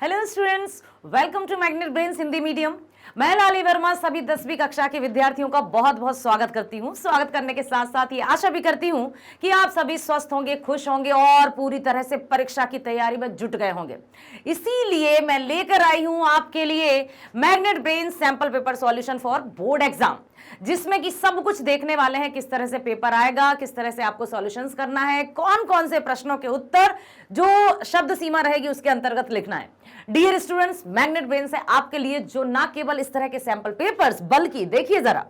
Hello students, welcome to Magnet Brains Hindi medium. मैं लाली वर्मा सभी 10वीं कक्षा के विद्यार्थियों का बहुत बहुत स्वागत करती हूँ। स्वागत करने के साथ साथ ये आशा भी करती हूँ कि आप सभी स्वस्थ होंगे, खुश होंगे और पूरी तरह से परीक्षा की तैयारी में जुट गए होंगे। इसीलिए मैं लेकर आई हूँ आपके लिए magnet brains sample paper solution for board exam, जिसमें कि सब कुछ देखने वाले हैं। किस तरह से पेपर आएगा, किस तरह से आपको सॉल्यूशंस करना है, कौन कौन से प्रश्नों के उत्तर जो शब्द सीमा रहेगी उसके अंतर्गत लिखना है। डियर स्टूडेंट्स, मैग्नेट ब्रेन्स है आपके लिए जो ना केवल इस तरह के सैंपल पेपर्स बल्कि देखिए जरा,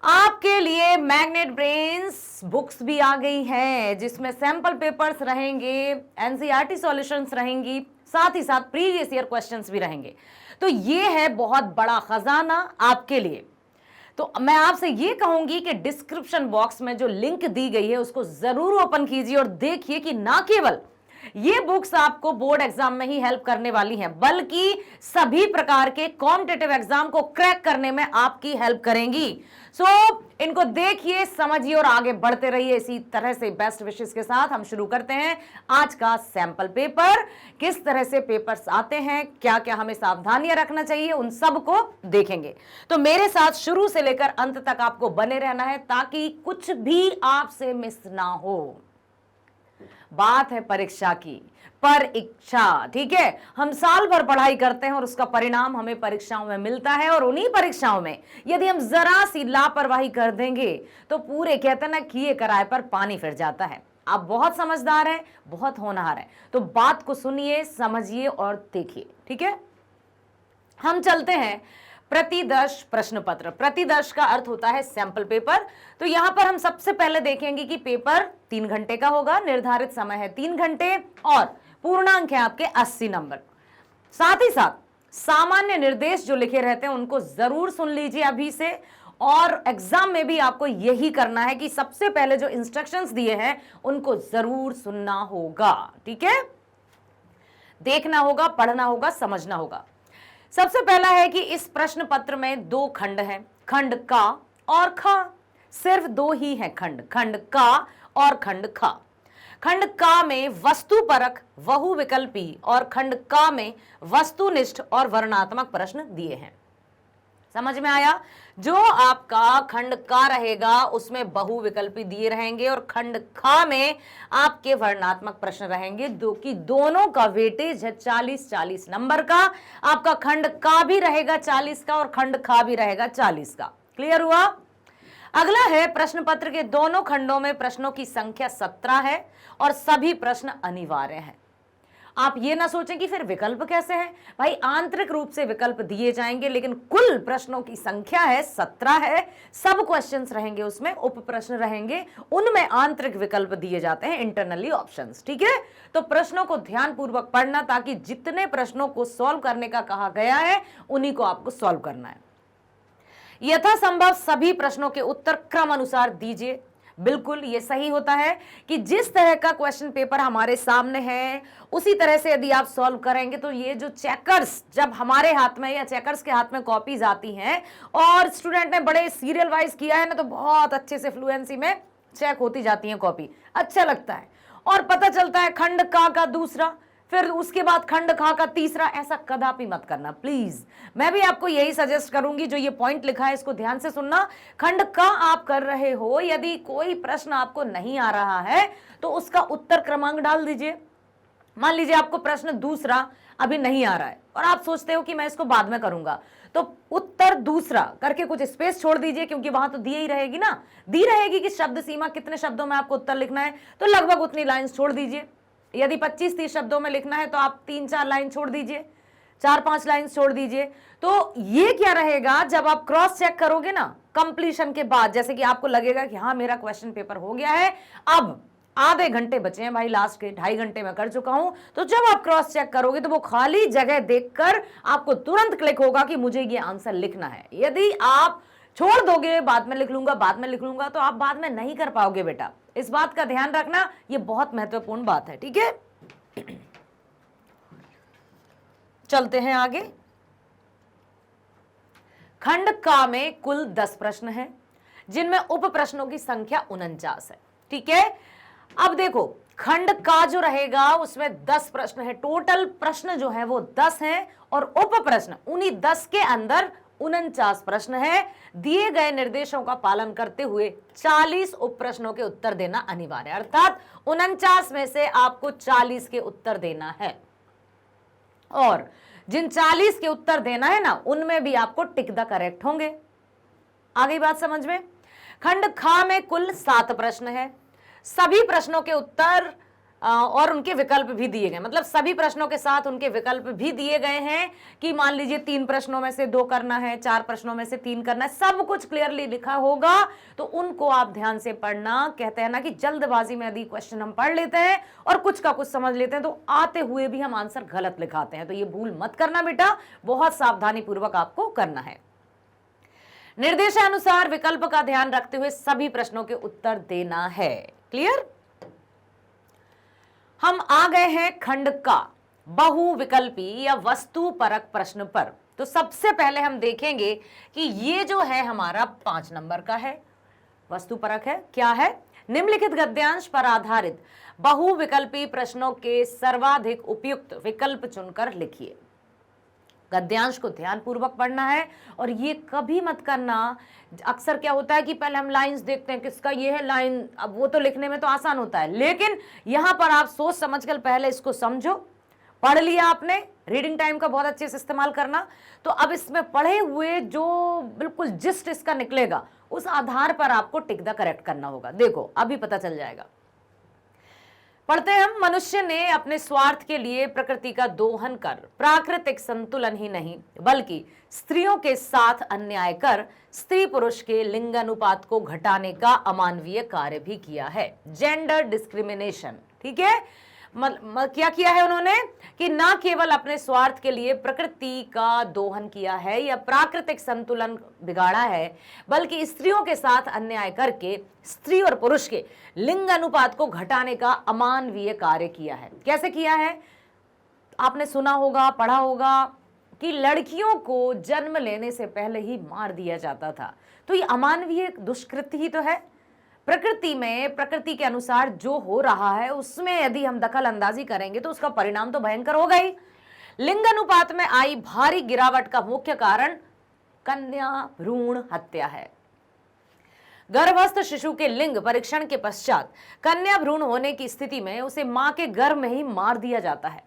आपके लिए मैग्नेट ब्रेन्स बुक्स भी आ गई हैं जिसमें सैंपल पेपर्स रहेंगे, एनसीईआरटी सॉल्यूशंस रहेंगी, साथ ही साथ प्रीवियस ईयर क्वेश्चंस भी रहेंगे। तो ये है बहुत बड़ा खजाना आपके लिए। तो मैं आपसे ये कहूंगी कि डिस्क्रिप्शन बॉक्स में जो लिंक दी गई है उसको जरूर ओपन कीजिए और देखिए कि ना केवल ये बुक्स आपको बोर्ड एग्जाम में ही हेल्प करने वाली हैं बल्कि सभी प्रकार के कॉम्पिटिटिव एग्जाम को क्रैक करने में आपकी हेल्प करेंगी। सो इनको देखिए, समझिए और आगे बढ़ते रहिए। इसी तरह से बेस्ट विशेस के साथ हम शुरू करते हैं आज का सैंपल पेपर। किस तरह से पेपर्स आते हैं, क्या क्या हमें सावधानियां रखना चाहिए, उन सब को देखेंगे। तो मेरे साथ शुरू से लेकर अंत तक आपको बने रहना है ताकि कुछ भी आपसे मिस ना हो। बात है परीक्षा की, परीक्षा, ठीक है। हम साल भर पढ़ाई करते हैं और उसका परिणाम हमें परीक्षाओं में मिलता है, और उन्हीं परीक्षाओं में यदि हम जरा सी लापरवाही कर देंगे तो पूरे कहते हैं ना किए कराए पर पानी फिर जाता है। आप बहुत समझदार हैं, बहुत होनहार हैं, तो बात को सुनिए, समझिए और देखिए, ठीक है। हम चलते हैं प्रतिदर्श प्रश्न पत्र। प्रतिदर्श का अर्थ होता है सैंपल पेपर। तो यहां पर हम सबसे पहले देखेंगे कि पेपर 3 घंटे का होगा, निर्धारित समय है 3 घंटे और पूर्णांक है आपके 80 नंबर। साथ ही साथ सामान्य निर्देश जो लिखे रहते हैं उनको जरूर सुन लीजिए अभी से, और एग्जाम में भी आपको यही करना है कि सबसे पहले जो इंस्ट्रक्शंस दिए हैं उनको जरूर सुनना होगा, ठीक है। देखना होगा, पढ़ना होगा, समझना होगा। सबसे पहला है कि इस प्रश्न पत्र में 2 खंड हैं, खंड का और खा। सिर्फ 2 ही हैं खंड, खंड का और खंड खा। खंड का में वस्तुपरक, बहुविकल्पी और खंड का में वस्तुनिष्ठ और वर्णनात्मक प्रश्न दिए हैं। समझ में आया? जो आपका खंड का रहेगा उसमें बहुविकल्पी दिए रहेंगे और खंड खा में आपके वर्णनात्मक प्रश्न रहेंगे, कि दोनों का वेटेज है 40-40 नंबर का। आपका खंड का भी रहेगा 40 का और खंड खा भी रहेगा 40 का। क्लियर हुआ? अगला है प्रश्न पत्र के दोनों खंडों में प्रश्नों की संख्या 17 है और सभी प्रश्न अनिवार्य हैं। आप ये ना सोचें कि फिर विकल्प कैसे हैं। भाई आंतरिक रूप से विकल्प दिए जाएंगे, लेकिन कुल प्रश्नों की संख्या है 17 है। सब क्वेश्चंस रहेंगे, उसमें उप प्रश्न रहेंगे, उनमें आंतरिक विकल्प दिए जाते हैं, इंटरनली ऑप्शंस, ठीक है। तो प्रश्नों को ध्यानपूर्वक पढ़ना ताकि जितने प्रश्नों को सॉल्व करने का कहा गया है उन्हीं को आपको सॉल्व करना है। यथासंभव सभी प्रश्नों के उत्तर क्रम अनुसार दीजिए। बिल्कुल ये सही होता है कि जिस तरह का क्वेश्चन पेपर हमारे सामने है उसी तरह से यदि आप सॉल्व करेंगे तो ये जो चेकर्स जब हमारे हाथ में या चेकर्स के हाथ में कॉपीज आती हैं और स्टूडेंट ने बड़े सीरियल वाइज किया है ना, तो बहुत अच्छे से फ्लुएंसी में चेक होती जाती है कॉपी, अच्छा लगता है। और पता चलता है खंड का दूसरा, फिर उसके बाद खंड खा का तीसरा। ऐसा कदापि मत करना प्लीज। मैं भी आपको यही सजेस्ट करूंगी, जो ये पॉइंट लिखा है इसको ध्यान से सुनना। खंड का आप कर रहे हो, यदि कोई प्रश्न आपको नहीं आ रहा है तो उसका उत्तर क्रमांक डाल दीजिए। मान लीजिए आपको प्रश्न दूसरा अभी नहीं आ रहा है और आप सोचते हो कि मैं इसको बाद में करूंगा, तो उत्तर दूसरा करके कुछ स्पेस छोड़ दीजिए, क्योंकि वहां तो दी ही रहेगी ना, दी रहेगी कि शब्द सीमा कितने शब्दों में आपको उत्तर लिखना है, तो लगभग उतनी लाइन्स छोड़ दीजिए। यदि 25-30 शब्दों में लिखना है तो आप 3-4 लाइन छोड़ दीजिए, 4-5 लाइन छोड़ दीजिए। तो ये क्या रहेगा, जब आप क्रॉस चेक करोगे ना कंप्लीशन के बाद, जैसे कि आपको लगेगा कि हाँ मेरा क्वेश्चन पेपर हो गया है, अब आधे घंटे बचे हैं भाई, लास्ट के 2.5 घंटे में कर चुका हूं, तो जब आप क्रॉस चेक करोगे तो वो खाली जगह देखकर आपको तुरंत क्लिक होगा कि मुझे ये आंसर लिखना है। यदि आप छोड़ दोगे बाद में लिख लूंगा, बाद में लिख लूंगा, तो आप बाद में नहीं कर पाओगे बेटा। इस बात का ध्यान रखना, ये बहुत महत्वपूर्ण बात है, ठीक है। चलते हैं आगे। खंड का में कुल 10 प्रश्न हैं जिनमें उप प्रश्नों की संख्या 49 है, ठीक है। अब देखो खंड का जो रहेगा उसमें 10 प्रश्न है, टोटल प्रश्न जो है वो 10 हैं और उप प्रश्न उन्हीं 10 के अंदर 49 प्रश्न है। दिए गए निर्देशों का पालन करते हुए 40 उप प्रश्नों के उत्तर देना अनिवार्य है, अर्थात 49 में से आपको 40 के उत्तर देना है और जिन 40 के उत्तर देना है ना उनमें भी आपको टिक द करेक्ट होंगे। आ गई बात समझ में। खंड खा में कुल 7 प्रश्न है, सभी प्रश्नों के उत्तर और उनके विकल्प भी दिए गए, मतलब सभी प्रश्नों के साथ उनके विकल्प भी दिए गए हैं कि मान लीजिए 3 प्रश्नों में से 2 करना है, 4 प्रश्नों में से 3 करना है, सब कुछ क्लियरली लिखा होगा। तो उनको आप ध्यान से पढ़ना। कहते हैं ना कि जल्दबाजी में यदि क्वेश्चन हम पढ़ लेते हैं और कुछ का कुछ समझ लेते हैं तो आते हुए भी हम आंसर गलत लिखाते हैं, तो ये भूल मत करना बेटा, बहुत सावधानी पूर्वक आपको करना है। निर्देशानुसार विकल्प का ध्यान रखते हुए सभी प्रश्नों के उत्तर देना है। क्लियर। हम आ गए हैं खंड का बहुविकल्पी या वस्तु परक प्रश्न पर। तो सबसे पहले हम देखेंगे कि ये जो है हमारा 5 नंबर का है, वस्तु परक है। क्या है? निम्नलिखित गद्यांश पर आधारित बहुविकल्पी प्रश्नों के सर्वाधिक उपयुक्त विकल्प चुनकर लिखिए। गद्यांश को ध्यानपूर्वक पढ़ना है और ये कभी मत करना। अक्सर क्या होता है कि पहले हम लाइंस देखते हैं, किसका ये है लाइन, अब वो तो लिखने में तो आसान होता है, लेकिन यहां पर आप सोच समझकर पहले इसको समझो। पढ़ लिया आपने, रीडिंग टाइम का बहुत अच्छे से इस्तेमाल करना। तो अब इसमें पढ़े हुए जो बिल्कुल जिस्ट इसका निकलेगा उस आधार पर आपको टिक द करेक्ट करना होगा। देखो अभी पता चल जाएगा। पढ़ते हैं हम। मनुष्य ने अपने स्वार्थ के लिए प्रकृति का दोहन कर प्राकृतिक संतुलन ही नहीं बल्कि स्त्रियों के साथ अन्याय कर स्त्री पुरुष के लिंग अनुपात को घटाने का अमानवीय कार्य भी किया है। Gender discrimination. ठीक है। क्या किया है उन्होंने कि ना केवल अपने स्वार्थ के लिए प्रकृति का दोहन किया है या प्राकृतिक संतुलन बिगाड़ा है, बल्कि स्त्रियों के साथ अन्याय करके स्त्री और पुरुष के लिंग अनुपात को घटाने का अमानवीय कार्य किया है। कैसे किया है? आपने सुना होगा, पढ़ा होगा कि लड़कियों को जन्म लेने से पहले ही मार दिया जाता था। तो ये अमानवीय दुष्कृत्य ही तो है। प्रकृति में, प्रकृति के अनुसार जो हो रहा है उसमें यदि हम दखल अंदाजी करेंगे तो उसका परिणाम तो भयंकर होगा ही। लिंग अनुपात में आई भारी गिरावट का मुख्य कारण कन्या भ्रूण हत्या है। गर्भस्थ शिशु के लिंग परीक्षण के पश्चात कन्या भ्रूण होने की स्थिति में उसे मां के गर्भ में ही मार दिया जाता है।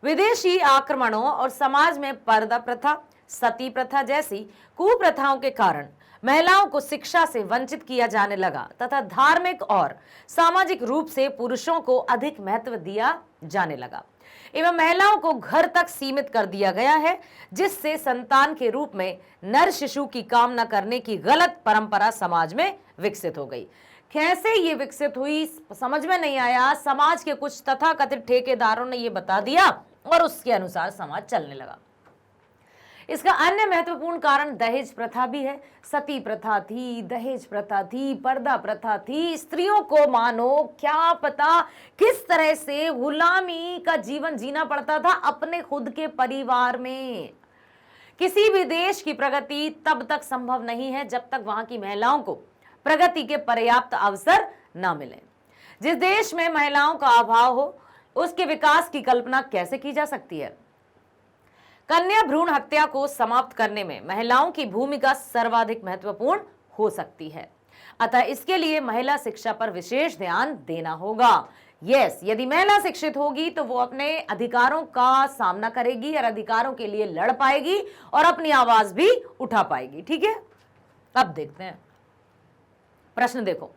विदेशी आक्रमणों और समाज में पर्दा प्रथा, सती प्रथा जैसी कुप्रथाओं के कारण महिलाओं को शिक्षा से वंचित किया जाने लगा तथा धार्मिक और सामाजिक रूप से पुरुषों को अधिक महत्व दिया जाने लगा एवं महिलाओं को घर तक सीमित कर दिया गया है, जिससे संतान के रूप में नर शिशु की कामना करने की गलत परंपरा समाज में विकसित हो गई। कैसे ये विकसित हुई समझ में नहीं आया। समाज के कुछ तथाकथित ठेकेदारों ने ये बता दिया और उसके अनुसार समाज चलने लगा। इसका अन्य महत्वपूर्ण कारण दहेज प्रथा भी है। सती प्रथा थी, दहेज प्रथा थी, पर्दा प्रथा थी। स्त्रियों को मानो क्या पता किस तरह से गुलामी का जीवन जीना पड़ता था अपने खुद के परिवार में। किसी भी देश की प्रगति तब तक संभव नहीं है जब तक वहां की महिलाओं को प्रगति के पर्याप्त अवसर न मिले। जिस देश में महिलाओं का अभाव हो उसके विकास की कल्पना कैसे की जा सकती है। कन्या भ्रूण हत्या को समाप्त करने में महिलाओं की भूमिका सर्वाधिक महत्वपूर्ण हो सकती है, अतः इसके लिए महिला शिक्षा पर विशेष ध्यान देना होगा। यस, यदि महिला शिक्षित होगी तो वो अपने अधिकारों का सामना करेगी और अधिकारों के लिए लड़ पाएगी और अपनी आवाज भी उठा पाएगी। ठीक है, अब देखते हैं प्रश्न। देखो,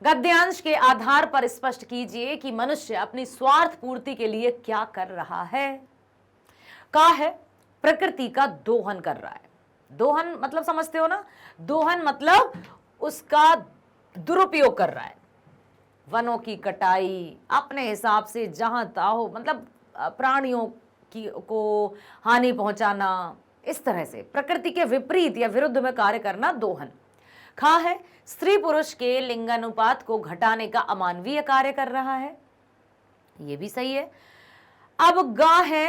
गद्यांश के आधार पर स्पष्ट कीजिए कि मनुष्य अपनी स्वार्थ पूर्ति के लिए क्या कर रहा है। का है प्रकृति का दोहन कर रहा है। दोहन मतलब समझते हो ना, दोहन मतलब उसका दुरुपयोग कर रहा है। वनों की कटाई अपने हिसाब से जहां ताहो, मतलब प्राणियों की को हानि पहुंचाना, इस तरह से प्रकृति के विपरीत या विरुद्ध में कार्य करना दोहन। खा है स्त्री पुरुष के लिंगानुपात को घटाने का अमानवीय कार्य कर रहा है, ये भी सही है। अब गा है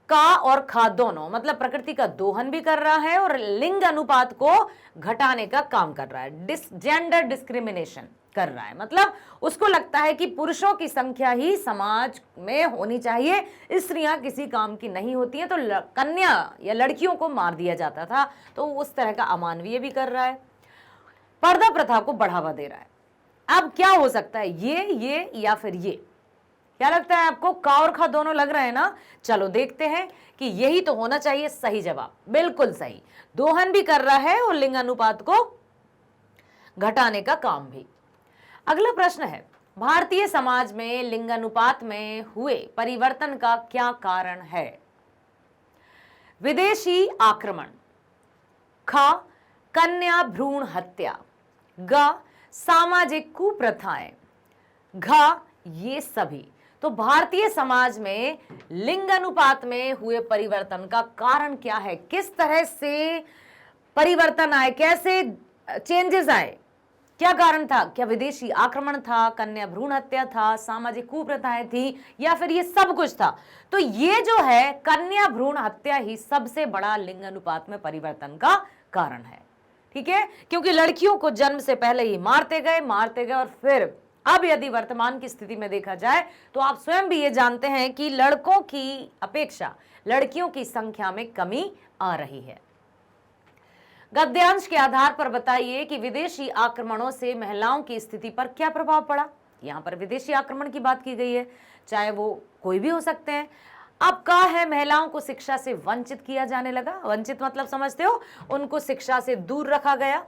का और खा दोनों, मतलब प्रकृति का दोहन भी कर रहा है और लिंग अनुपात को घटाने का काम कर रहा है, जेंडर डिस्क्रिमिनेशन कर रहा है। मतलब उसको लगता है कि पुरुषों की संख्या ही समाज में होनी चाहिए, स्त्रियां किसी काम की नहीं होती हैं, तो कन्या या लड़कियों को मार दिया जाता था, तो उस तरह का अमानवीय भी कर रहा है, पर्दा प्रथा को बढ़ावा दे रहा है। अब क्या हो सकता है, ये या फिर ये? क्या लगता है आपको? का और खा दोनों लग रहे हैं ना? चलो देखते हैं कि यही तो होना चाहिए सही जवाब। बिल्कुल सही, दोहन भी कर रहा है और लिंग अनुपात को घटाने का काम भी। अगला प्रश्न है, भारतीय समाज में लिंग अनुपात में हुए परिवर्तन का क्या कारण है? विदेशी आक्रमण, ख कन्या भ्रूण हत्या, ग सामाजिक कुप्रथाएं, घ ये सभी। तो भारतीय समाज में लिंग अनुपात में हुए परिवर्तन का कारण क्या है? किस तरह से परिवर्तन आए, कैसे चेंजेस आए, क्या कारण था? क्या विदेशी आक्रमण था, कन्या भ्रूण हत्या था, सामाजिक कुप्रथाएं थी, या फिर ये सब कुछ था? तो ये जो है कन्या भ्रूण हत्या ही सबसे बड़ा लिंग अनुपात में परिवर्तन का कारण है। ठीक है, क्योंकि लड़कियों को जन्म से पहले ही मारते गए और फिर अब यदि वर्तमान की स्थिति में देखा जाए तो आप स्वयं भी ये जानते हैं कि लड़कों की अपेक्षा लड़कियों की संख्या में कमी आ रही है। गद्यांश के आधार पर बताइए कि विदेशी आक्रमणों से महिलाओं की स्थिति पर क्या प्रभाव पड़ा। यहां पर विदेशी आक्रमण की बात की गई है, चाहे वो कोई भी हो सकते हैं। अब का है, महिलाओं को शिक्षा से वंचित किया जाने लगा। वंचित मतलब समझते हो, उनको शिक्षा से दूर रखा गया।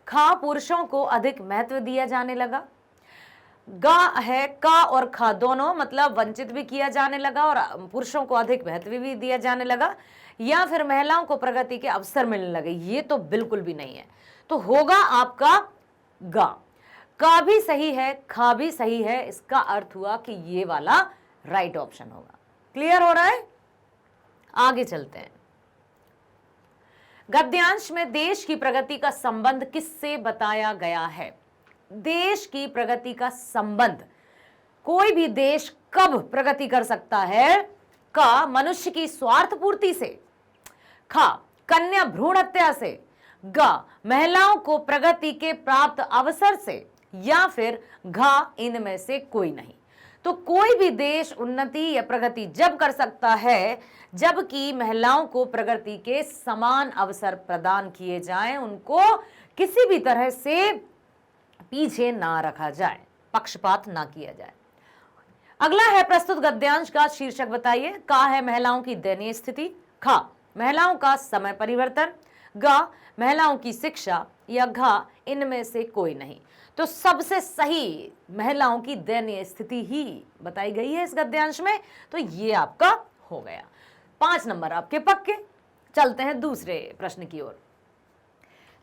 खा पुरुषों को अधिक महत्व दिया जाने लगा। गा है का और खा दोनों, मतलब वंचित भी किया जाने लगा और पुरुषों को अधिक महत्व भी दिया जाने लगा, या फिर महिलाओं को प्रगति के अवसर मिलने लगे। ये तो बिल्कुल भी नहीं है, तो होगा आपका गा। का भी सही है, खा भी सही है, इसका अर्थ हुआ कि ये वाला राइट ऑप्शन होगा। क्लियर हो रहा है? आगे चलते हैं। गद्यांश में देश की प्रगति का संबंध किससे बताया गया है? देश की प्रगति का संबंध, कोई भी देश कब प्रगति कर सकता है? का मनुष्य की स्वार्थ पूर्ति से, खा कन्या भ्रूण हत्या से, ग महिलाओं को प्रगति के प्राप्त अवसर से, या फिर घा इनमें से कोई नहीं। तो कोई भी देश उन्नति या प्रगति जब कर सकता है जबकि महिलाओं को प्रगति के समान अवसर प्रदान किए जाएं, उनको किसी भी तरह से पीछे ना रखा जाए, पक्षपात ना किया जाए। अगला है, प्रस्तुत गद्यांश का शीर्षक बताइए। का है महिलाओं की दयनीय स्थिति, खा महिलाओं का समय परिवर्तन, गा महिलाओं की शिक्षा, या घा इनमें से कोई नहीं। तो सबसे सही महिलाओं की दयनीय स्थिति ही बताई गई है इस गद्यांश में, तो ये आपका हो गया। 5 नंबर आपके पक्के। चलते हैं दूसरे प्रश्न की ओर।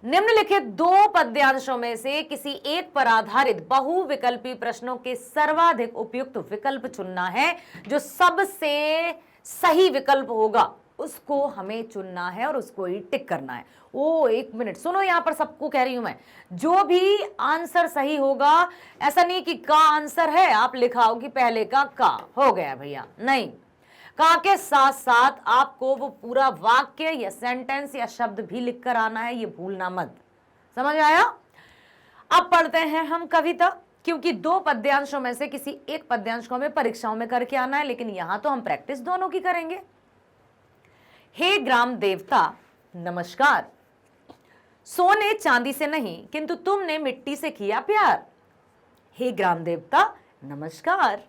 निम्नलिखित 2 पद्यांशों में से किसी एक पर आधारित बहुविकल्पी प्रश्नों के सर्वाधिक उपयुक्त विकल्प चुनना है। जो सबसे सही विकल्प होगा उसको हमें चुनना है और उसको ही टिक करना है। ओ 1 मिनट सुनो, यहां पर सबको कह रही हूं मैं, जो भी आंसर सही होगा, ऐसा नहीं कि का आंसर है आप लिखाओ कि पहले का हो गया भैया, नहीं। का के साथ साथ आपको वो पूरा वाक्य या सेंटेंस या शब्द भी लिखकर आना है, ये भूलना मत। समझ आया? अब पढ़ते हैं हम कविता, क्योंकि 2 पद्यांशों में से किसी एक पद्यांश को हमें परीक्षाओं में करके आना है, लेकिन यहां तो हम प्रैक्टिस दोनों की करेंगे। हे ग्राम देवता नमस्कार, सोने चांदी से नहीं किंतु तुमने मिट्टी से किया प्यार। हे ग्राम देवता नमस्कार,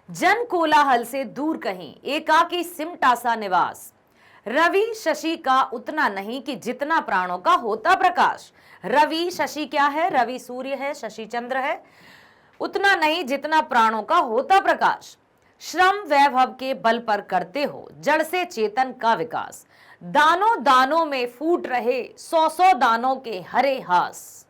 जन कोलाहल से दूर कहीं एकाकी सिमटा सा निवास। रवि शशि का उतना नहीं कि जितना प्राणों का होता प्रकाश। रवि शशि क्या है? रवि सूर्य है, शशि चंद्र है। उतना नहीं जितना प्राणों का होता प्रकाश। श्रम वैभव के बल पर करते हो जड़ से चेतन का विकास। दानों दानों में फूट रहे 100 दानों के हरे हास।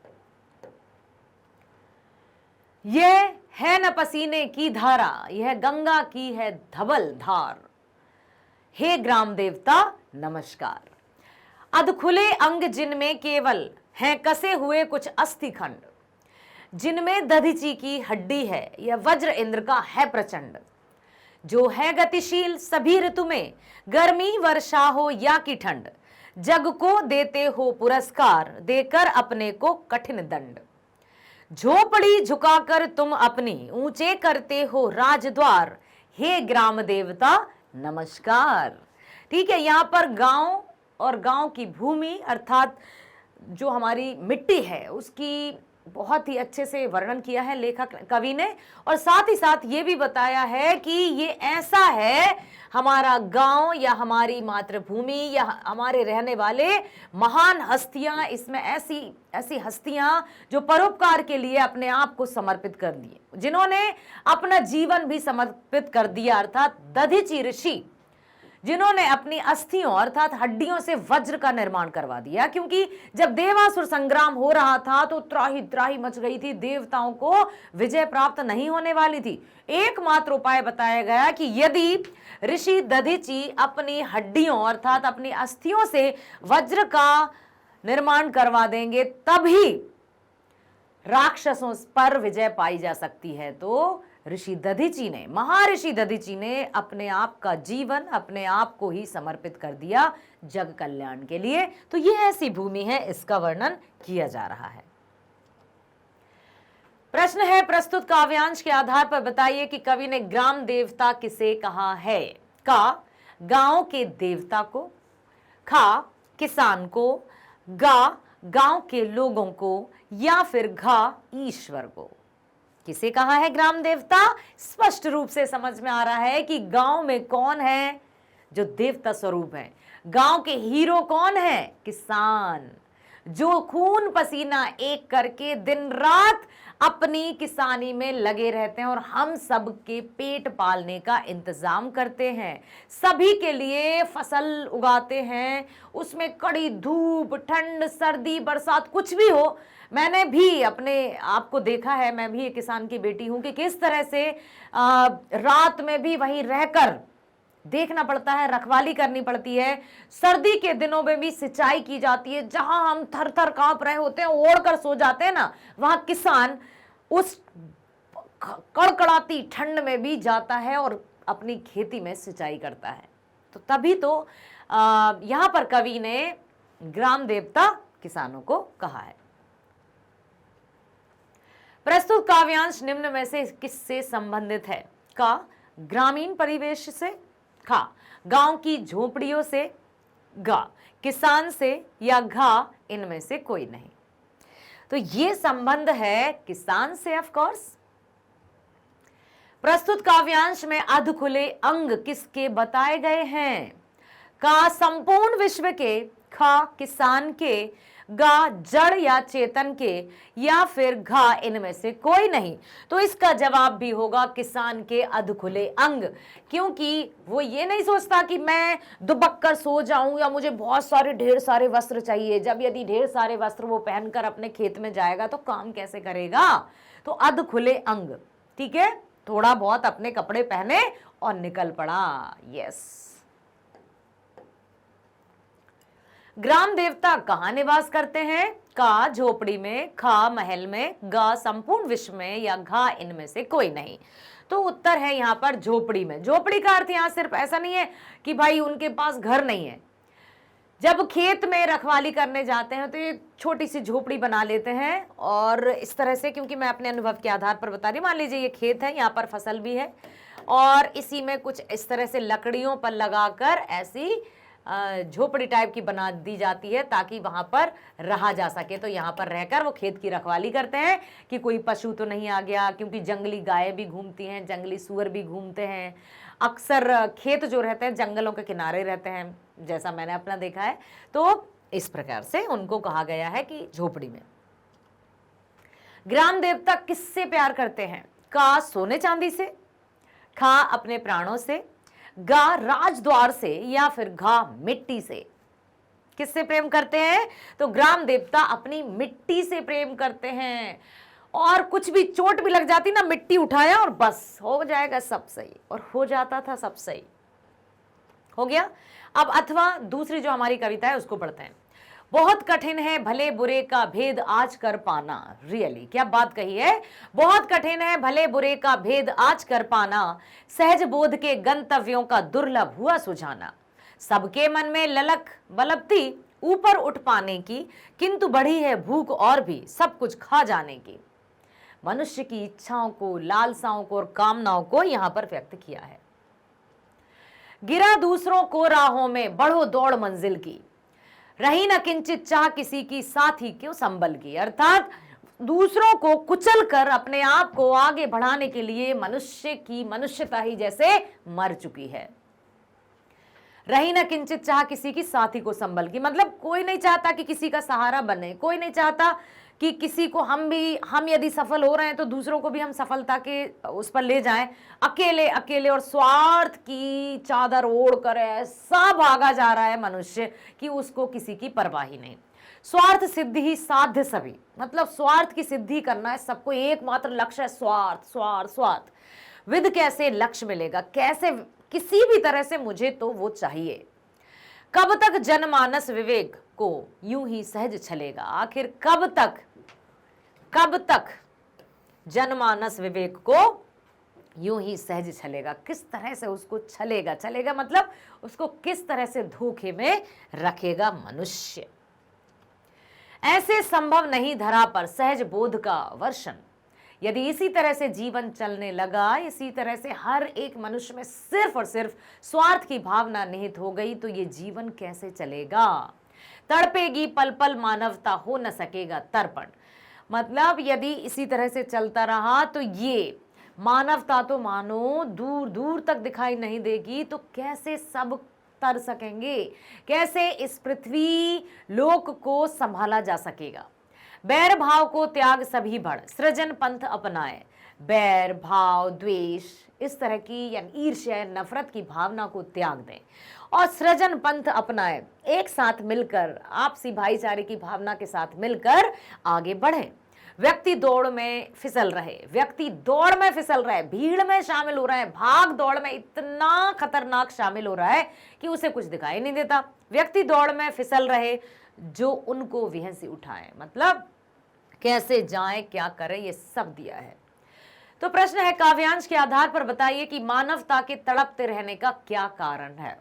यह है न पसीने की धारा, यह गंगा की है धवल धार। हे ग्राम देवता नमस्कार, अधखुले अंग जिनमें केवल हैं कसे हुए कुछ अस्थि खंड। जिनमें दधीची की हड्डी है, यह वज्र इंद्र का है प्रचंड। जो है गतिशील सभी ऋतु में, गर्मी वर्षा हो या की ठंड, जग को देते हो पुरस्कार, देकर अपने को कठिन दंड। झोपड़ी झुकाकर तुम अपनी, ऊंचे करते हो राजद्वार, हे ग्राम देवता नमस्कार। ठीक है, यहां पर गांव और गांव की भूमि अर्थात जो हमारी मिट्टी है उसकी बहुत ही अच्छे से वर्णन किया है लेखक कवि ने, और साथ ही साथ ये भी बताया है कि ये ऐसा है हमारा गांव या हमारी मातृभूमि या हमारे रहने वाले महान हस्तियां, इसमें ऐसी ऐसी हस्तियां जो परोपकार के लिए अपने आप को समर्पित कर दिए, जिन्होंने अपना जीवन भी समर्पित कर दिया, अर्थात दधीचि ऋषि, जिन्होंने अपनी अस्थियों अर्थात हड्डियों से वज्र का निर्माण करवा दिया। क्योंकि जब देवासुर संग्राम हो रहा था तो त्राही त्राही मच गई थी, देवताओं को विजय प्राप्त नहीं होने वाली थी। एकमात्र उपाय बताया गया कि यदि ऋषि दधीचि अपनी हड्डियों अर्थात अपनी अस्थियों से वज्र का निर्माण करवा देंगे तभी राक्षसों पर विजय पाई जा सकती है। तो ऋषि दधीचि ने, महर्षि दधीचि ने अपने आप का जीवन अपने आप को ही समर्पित कर दिया जग कल्याण के लिए। तो यह ऐसी भूमि है, इसका वर्णन किया जा रहा है। प्रश्न है, प्रस्तुत काव्यांश के आधार पर बताइए कि कवि ने ग्राम देवता किसे कहा है। का, गांव के देवता को, खा, किसान को, गा, गांव के लोगों को, या फिर घा, ईश्वर को। किसे कहा है ग्राम देवता? स्पष्ट रूप से समझ में आ रहा है कि गांव में कौन है जो देवता स्वरूप है। गांव के हीरो कौन है? किसान, जो खून पसीना एक करके दिन रात अपनी किसानी में लगे रहते हैं और हम सब के पेट पालने का इंतजाम करते हैं, सभी के लिए फसल उगाते हैं, उसमें कड़ी धूप, ठंड, सर्दी, बरसात कुछ भी हो। मैंने भी अपने आप को देखा है, मैं भी एक किसान की बेटी हूं, कि किस तरह से रात में भी वहीं रहकर देखना पड़ता है, रखवाली करनी पड़ती है। सर्दी के दिनों में भी सिंचाई की जाती है, जहां हम थर थर कांप रहे होते हैं, ओढ़ कर सो जाते हैं ना, वहां किसान उस कड़कड़ाती ठंड में भी जाता है और अपनी खेती में सिंचाई करता है। तो तभी तो यहां पर कवि ने ग्राम देवता किसानों को कहा है। प्रस्तुत काव्यांश निम्न में से किससे संबंधित है? का, ग्रामीण परिवेश से, खा, गांव की झोपड़ियों से, गा, किसान से, या घा, इनमें से कोई नहीं। तो ये संबंध है किसान से ऑफ कोर्स। प्रस्तुत काव्यांश में अध खुले अंग किसके बताए गए हैं? का, संपूर्ण विश्व के, खा, किसान के, गा, जड़ या चेतन के, या फिर घा, इनमें से कोई नहीं। तो इसका जवाब भी होगा किसान के अधखुले अंग, क्योंकि वो ये नहीं सोचता कि मैं दुबक कर सो जाऊं या मुझे बहुत सारे ढेर सारे वस्त्र चाहिए। जब यदि ढेर सारे वस्त्र वो पहनकर अपने खेत में जाएगा तो काम कैसे करेगा? तो अधखुले अंग, ठीक है, थोड़ा बहुत अपने कपड़े पहने और निकल पड़ा। यस। ग्राम देवता कहाँ निवास करते हैं? का, झोपड़ी में, खा, महल में, गा, संपूर्ण विश्व में, या घा, इनमें से कोई नहीं। तो उत्तर है यहाँ पर झोपड़ी में। झोपड़ी का अर्थ यहाँ सिर्फ ऐसा नहीं है कि भाई उनके पास घर नहीं है। जब खेत में रखवाली करने जाते हैं तो ये छोटी सी झोपड़ी बना लेते हैं, और इस तरह से, क्योंकि मैं अपने अनुभव के आधार पर बता रही हूँ, मान लीजिए ये खेत है, यहाँ पर फसल भी है और इसी में कुछ इस तरह से लकड़ियों पर लगाकर ऐसी झोपड़ी टाइप की बना दी जाती है ताकि वहां पर रहा जा सके। तो यहाँ पर रहकर वो खेत की रखवाली करते हैं कि कोई पशु तो नहीं आ गया, क्योंकि जंगली गायें भी घूमती हैं, जंगली सूअर भी घूमते हैं। अक्सर खेत जो रहते हैं जंगलों के किनारे रहते हैं, जैसा मैंने अपना देखा है। तो इस प्रकार से उनको कहा गया है कि झोपड़ी में। ग्राम देवता किससे प्यार करते हैं? का, सोने चांदी से, खा, अपने प्राणों से, गा, राजद्वार से, या फिर घा, मिट्टी से। किससे प्रेम करते हैं? तो ग्राम देवता अपनी मिट्टी से प्रेम करते हैं, और कुछ भी चोट भी लग जाती ना, मिट्टी उठाया और बस हो जाएगा सब सही, और हो जाता था सब सही, हो गया। अब अथवा दूसरी जो हमारी कविता है उसको पढ़ते हैं। बहुत कठिन है भले बुरे का भेद आज कर पाना। रियली क्या बात कही है, बहुत कठिन है भले बुरे का भेद आज कर पाना, सहज बोध के गंतव्यों का दुर्लभ हुआ सुझाना। सबके मन में ललक बलबती ऊपर उठ पाने की, किंतु बढ़ी है भूख और भी सब कुछ खा जाने की। मनुष्य की इच्छाओं को, लालसाओं को और कामनाओं को यहां पर व्यक्त किया है। गिरा दूसरों को राहों में, बढ़ो दौड़ मंजिल की, रही न किंचित चाह किसी की, साथ ही क्यों संभल की। अर्थात दूसरों को कुचल कर अपने आप को आगे बढ़ाने के लिए मनुष्य की मनुष्यता ही जैसे मर चुकी है। रही न किंचित चाह किसी की, साथी को संभल की, मतलब कोई नहीं चाहता कि किसी का सहारा बने, कोई नहीं चाहता कि किसी को हम यदि सफल हो रहे हैं तो दूसरों को भी हम सफलता के उस पर ले जाएं। अकेले अकेले और स्वार्थ की चादर ओढ़ कर ऐसा भागा जा रहा है मनुष्य कि उसको किसी की परवाह ही नहीं। स्वार्थ सिद्धि ही साध्य सभी, मतलब स्वार्थ की सिद्धि करना है सबको, एकमात्र लक्ष्य है स्वार्थ स्वार्थ स्वार्थ। विद कैसे लक्ष्य मिलेगा, कैसे, किसी भी तरह से मुझे तो वो चाहिए। कब तक जनमानस विवेक को यूं ही सहज चलेगा, आखिर कब तक जनमानस विवेक को यूं ही सहज चलेगा, किस तरह से उसको चलेगा मतलब उसको किस तरह से धोखे में रखेगा मनुष्य। ऐसे संभव नहीं धरा पर सहज बोध का वर्षन। यदि इसी तरह से जीवन चलने लगा, इसी तरह से हर एक मनुष्य में सिर्फ और सिर्फ स्वार्थ की भावना निहित हो गई तो ये जीवन कैसे चलेगा। तड़पेगी पल पल मानवता, हो न सकेगा तर्पण। मतलब यदि इसी तरह से चलता रहा तो ये मानवता तो मानो दूर दूर तक दिखाई नहीं देगी, तो कैसे सब तर सकेंगे, कैसे इस पृथ्वी लोक को संभाला जा सकेगा। बैर भाव को त्याग सभी बढ़, सृजन पंथ अपनाए। बैर भाव, द्वेष, इस तरह की यानी ईर्ष्या, नफरत की भावना को त्याग दें और सृजन पंथ अपनाए। एक साथ मिलकर, आपसी भाईचारे की भावना के साथ मिलकर आगे बढ़े। व्यक्ति दौड़ में फिसल रहे, भीड़ में शामिल हो रहा है, भाग दौड़ में इतना खतरनाक शामिल हो रहा है कि उसे कुछ दिखाई नहीं देता। व्यक्ति दौड़ में फिसल रहे, जो उनको विहंसी उठाए, मतलब कैसे जाएं, क्या करें, ये सब दिया है। तो प्रश्न है, काव्यांश के आधार पर बताइए कि मानवता के तड़पते रहने का क्या कारण है।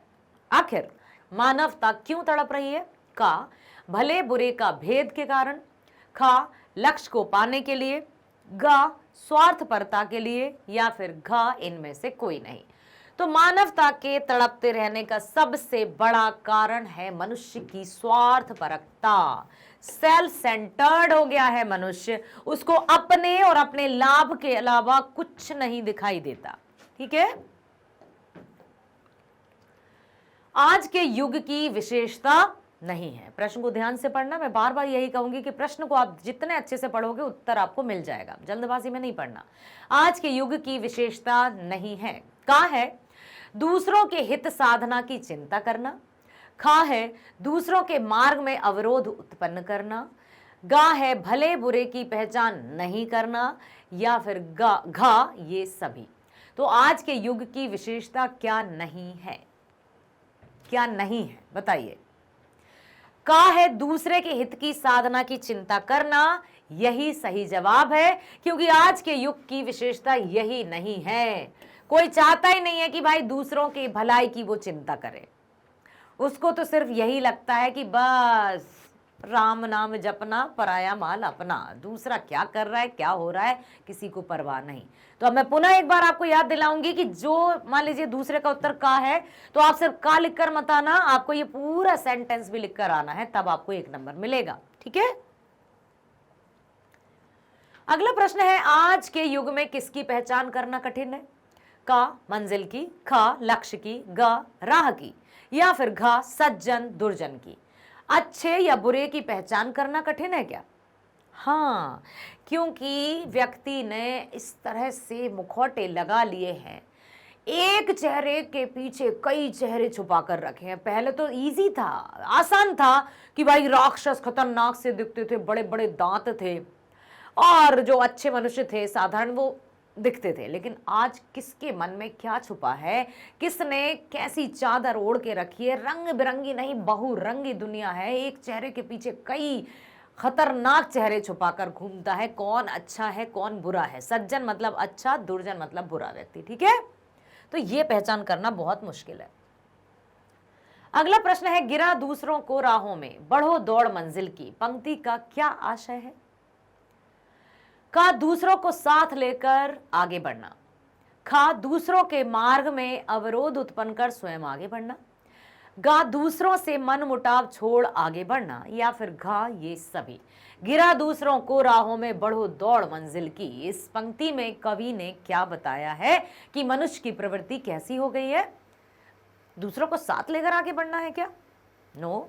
आखिर मानवता क्यों तड़प रही है। का, भले बुरे का भेद के कारण। खा, लक्ष्य को पाने के लिए। गा, स्वार्थपरता के लिए। या फिर घ, इनमें से कोई नहीं। तो मानवता के तड़पते रहने का सबसे बड़ा कारण है मनुष्य की स्वार्थपरकता। सेल्फ सेंटर्ड हो गया है मनुष्य, उसको अपने और अपने लाभ के अलावा कुछ नहीं दिखाई देता। ठीक है, आज के युग की विशेषता नहीं है। प्रश्न को ध्यान से पढ़ना, मैं बार बार यही कहूंगी कि प्रश्न को आप जितने अच्छे से पढ़ोगे उत्तर आपको मिल जाएगा, जल्दबाजी में नहीं पढ़ना। आज के युग की विशेषता नहीं है। का है दूसरों के हित साधना की चिंता करना। खा है दूसरों के मार्ग में अवरोध उत्पन्न करना। गा है भले बुरे की पहचान नहीं करना। या फिर घा, ये सभी। तो आज के युग की विशेषता क्या नहीं है, क्या नहीं है बताइए। का है दूसरे के हित की साधना की चिंता करना, यही सही जवाब है, क्योंकि आज के युग की विशेषता यही नहीं है। कोई चाहता ही नहीं है कि भाई दूसरों की भलाई की वो चिंता करे, उसको तो सिर्फ यही लगता है कि बस राम नाम जपना, पराया माल अपना, दूसरा क्या कर रहा है, क्या हो रहा है, किसी को परवाह नहीं। तो अब मैं पुनः एक बार आपको याद दिलाऊंगी कि जो मान लीजिए दूसरे का उत्तर का है तो आप सिर्फ का लिखकर मत आना, आपको ये पूरा सेंटेंस भी लिखकर आना है, तब आपको 1 नंबर मिलेगा। ठीक है, अगला प्रश्न है, आज के युग में किसकी पहचान करना कठिन है। का, मंजिल की। खा, लक्ष्य की। ग, राह की। या फिर घ, सज्जन दुर्जन की। अच्छे या बुरे की पहचान करना कठिन है क्या। हाँ, क्योंकि व्यक्ति ने इस तरह से मुखौटे लगा लिए हैं, एक चेहरे के पीछे कई चेहरे छुपा कर रखे हैं। पहले तो इजी था, आसान था कि भाई राक्षस खतरनाक से दिखते थे, बड़े बड़े दांत थे, और जो अच्छे मनुष्य थे साधारण वो दिखते थे, लेकिन आज किसके मन में क्या छुपा है, किसने कैसी चादर ओढ़ के रखी है। रंग बिरंगी नहीं, बहुरंगी दुनिया है। एक चेहरे के पीछे कई खतरनाक चेहरे छुपाकर घूमता है। कौन अच्छा है, कौन बुरा है, सज्जन मतलब अच्छा, दुर्जन मतलब बुरा व्यक्ति। ठीक है, तो ये पहचान करना बहुत मुश्किल है। अगला प्रश्न है, गिरा दूसरों को राहों में, बढ़ो दौड़ मंजिल की, पंक्ति का क्या आशय है? का दूसरों को साथ लेकर आगे बढ़ना, खा दूसरों के मार्ग में अवरोध उत्पन्न कर स्वयं आगे बढ़ना, गा दूसरों से मन मुटाव छोड़ आगे बढ़ना, या फिर घा ये सभी। गिरा दूसरों को राहों में, बढ़ो दौड़ मंजिल की। इस पंक्ति में कवि ने क्या बताया है कि मनुष्य की प्रवृत्ति कैसी हो गई है? दूसरों को साथ लेकर आगे बढ़ना है क्या? नो।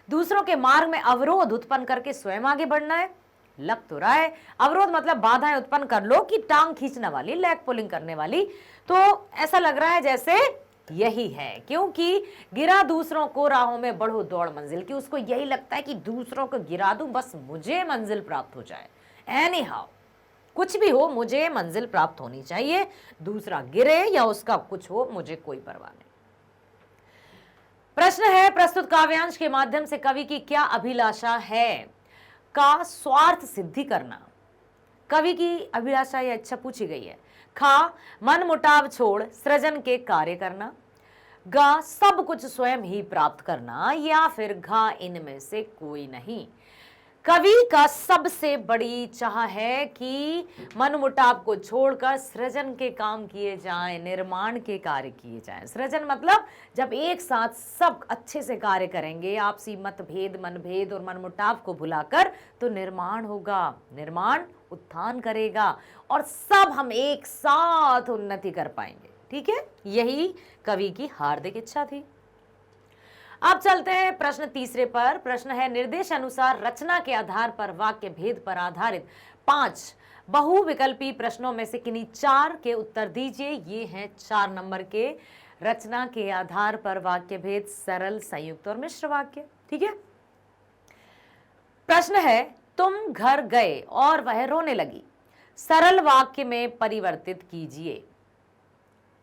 दूसरों के मार्ग में अवरोध उत्पन्न करके स्वयं आगे बढ़ना है। लग तो रहा है अवरोध मतलब बाधाएं उत्पन्न कर लो कि टांग खींचने वाली, लेग पुलिंग करने वाली, तो ऐसा लग रहा है जैसे यही है, क्योंकि गिरा दूसरों को राहों में, बढ़ो दौड़ मंजिल की। उसको यही लगता है कि दूसरों को गिरा दूं, बस मुझे मंजिल प्राप्त हो जाए। एनी हाउ, कुछ भी हो, मुझे मंजिल प्राप्त होनी चाहिए। दूसरा गिरे या उसका कुछ हो, मुझे कोई परवाह नहीं। प्रश्न है, प्रस्तुत काव्यांश के माध्यम से कवि की क्या अभिलाषा है? का स्वार्थ सिद्धि करना, कवि की अभिलाषा या इच्छा पूछी गई है। खा मन मुटाव छोड़ सृजन के कार्य करना, गा सब कुछ स्वयं ही प्राप्त करना, या फिर घा इनमें से कोई नहीं। कवि का सबसे बड़ी चाह है कि मनमुटाव को छोड़कर सृजन के काम किए जाएं, निर्माण के कार्य किए जाएं। सृजन मतलब जब एक साथ सब अच्छे से कार्य करेंगे, आपसी मतभेद, मनभेद और मनमुटाव को भुलाकर, तो निर्माण होगा, निर्माण उत्थान करेगा और सब हम एक साथ उन्नति कर पाएंगे। ठीक है, यही कवि की हार्दिक इच्छा थी। अब चलते हैं प्रश्न तीसरे पर। प्रश्न है, निर्देश अनुसार रचना के आधार पर वाक्य भेद पर आधारित 5 बहुविकल्पी प्रश्नों में से किन्हीं 4 के उत्तर दीजिए। ये हैं 4 नंबर के रचना के आधार पर वाक्य भेद, सरल, संयुक्त और मिश्र वाक्य। ठीक है, प्रश्न है, तुम घर गए और वह रोने लगी, सरल वाक्य में परिवर्तित कीजिए।